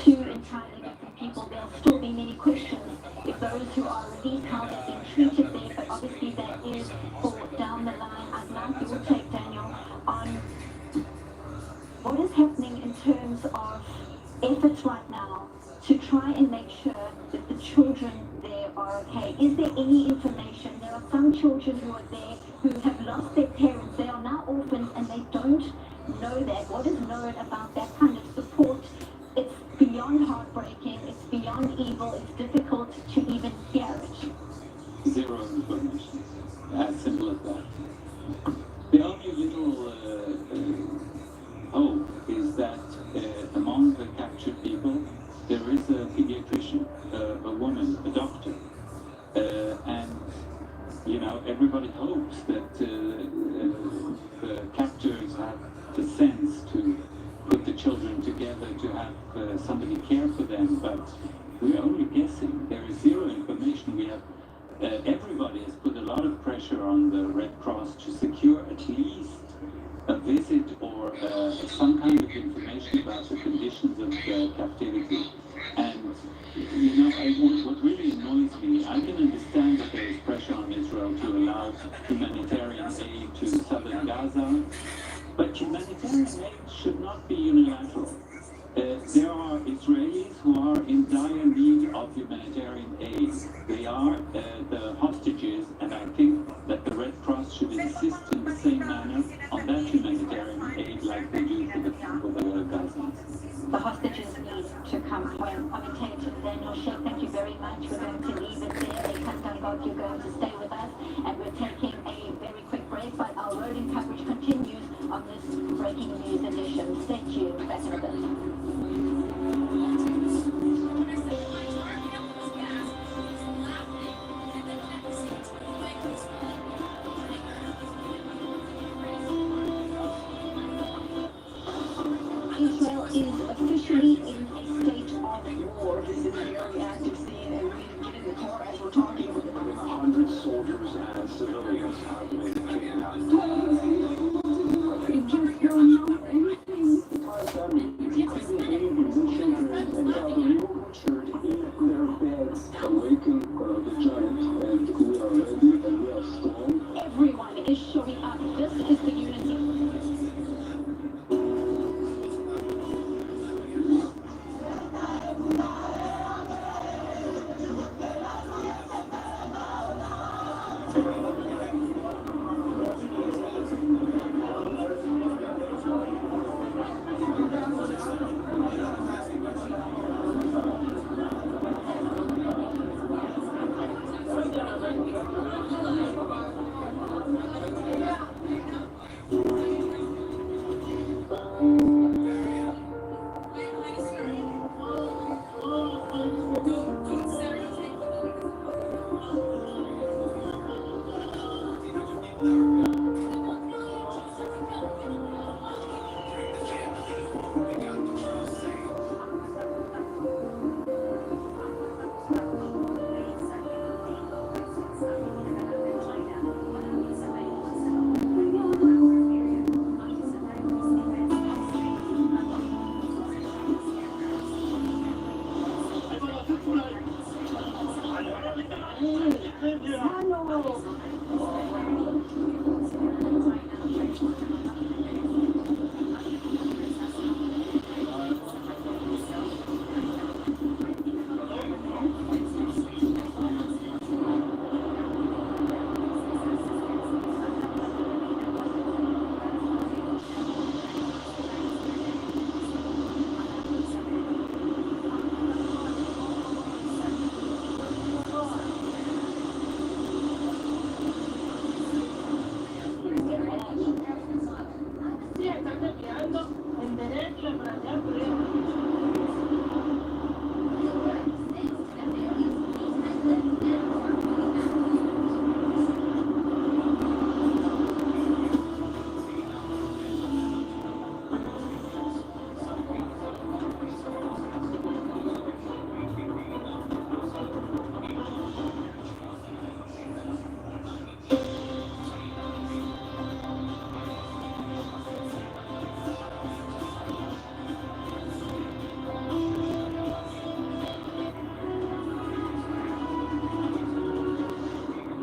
two entirely different people, there'll still be many questions if those who are released, how they've been treated there, but obviously that is for down the line. I'd like your take, Daniel, on what is happening in terms of efforts right now to try and make sure that the children there are okay. Is there any information? There are some children who are there who have lost their parents. They are now orphans and they don't know that. What is known about that kind of support? It's beyond heartbreaking. It's beyond evil. It's difficult to even hear it. Zero information. As simple as that. The only little hope is that among the captured people, there is a pediatrician, a woman, a doctor, and you know, everybody hopes that the captors have the sense to put the children together, to have somebody care for them, but we're only guessing. There is zero information. We have everybody has put a lot of pressure on the Red Cross to secure at least a visit or some kind of information about the conditions of captivity. And, you know, what really annoys me, I can understand that there is pressure on Israel to allow humanitarian aid to southern Gaza, but humanitarian aid should not be unilateral. There are Israelis who are in dire need of humanitarian aid. They are the hostages, and I think that the Red Cross should insist in the same manner on that humanitarian aid like they do for the Gazans. The hostages need to come home. Commentator Daniel Sheikh, thank you very much. We're going to leave it there. Thank God you're going to stay with us, and we're taking a very quick break, but our rolling coverage continues on this breaking news edition. Stay tuned. Back in a bit. is officially in a state of war. This is a very active scene, and we get in the car as we're talking. 100 soldiers and civilians have been kidnapped. It just don't know anything. Entire families, including babies and children and elderly, were butchered in their beds, awaking the giant, and we are ready and we are strong. Everyone is showing up. This is the unity.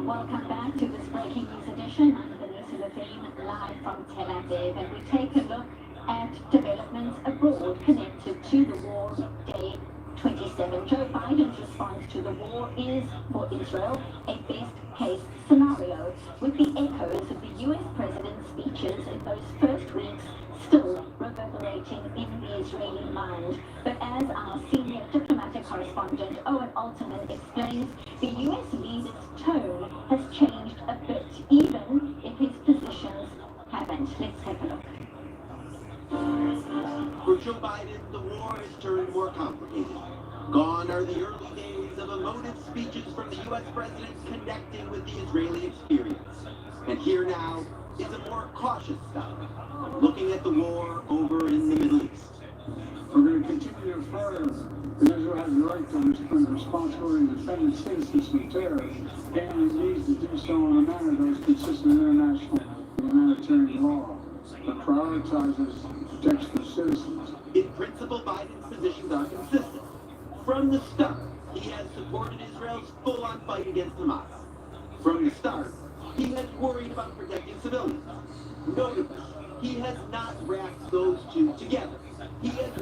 Welcome back to this breaking news edition. I'm Vanessa Levine, live from Tel Aviv, and we take a look at developments abroad connected to the war, day 27. Joe Biden's response to the war is, for Israel, a best-case scenario, with the echoes of the U.S. president's speeches in those first weeks still reverberating in the Israeli mind. But as our senior diplomatic correspondent Owen Altman explains, the U.S. leader's tone has changed a bit, even if his positions haven't. Let's take a look. For Joe Biden, the war has turned more complicated. Gone are the early days of emotive speeches from the U.S. president connecting with the Israeli experience. And here now is a more cautious style, looking at the war over in the Middle East. We're going to continue to affirm that Israel has the right to responsibility and defend its citizens from terror, and it needs to do so in a manner that is consistent with international humanitarian law that prioritizes the protection of citizens. In principle, Biden's positions are consistent. From the start, he has supported Israel's full-on fight against Hamas. From the start, he has worried about protecting civilians. Notably, he has not wrapped those two together. He has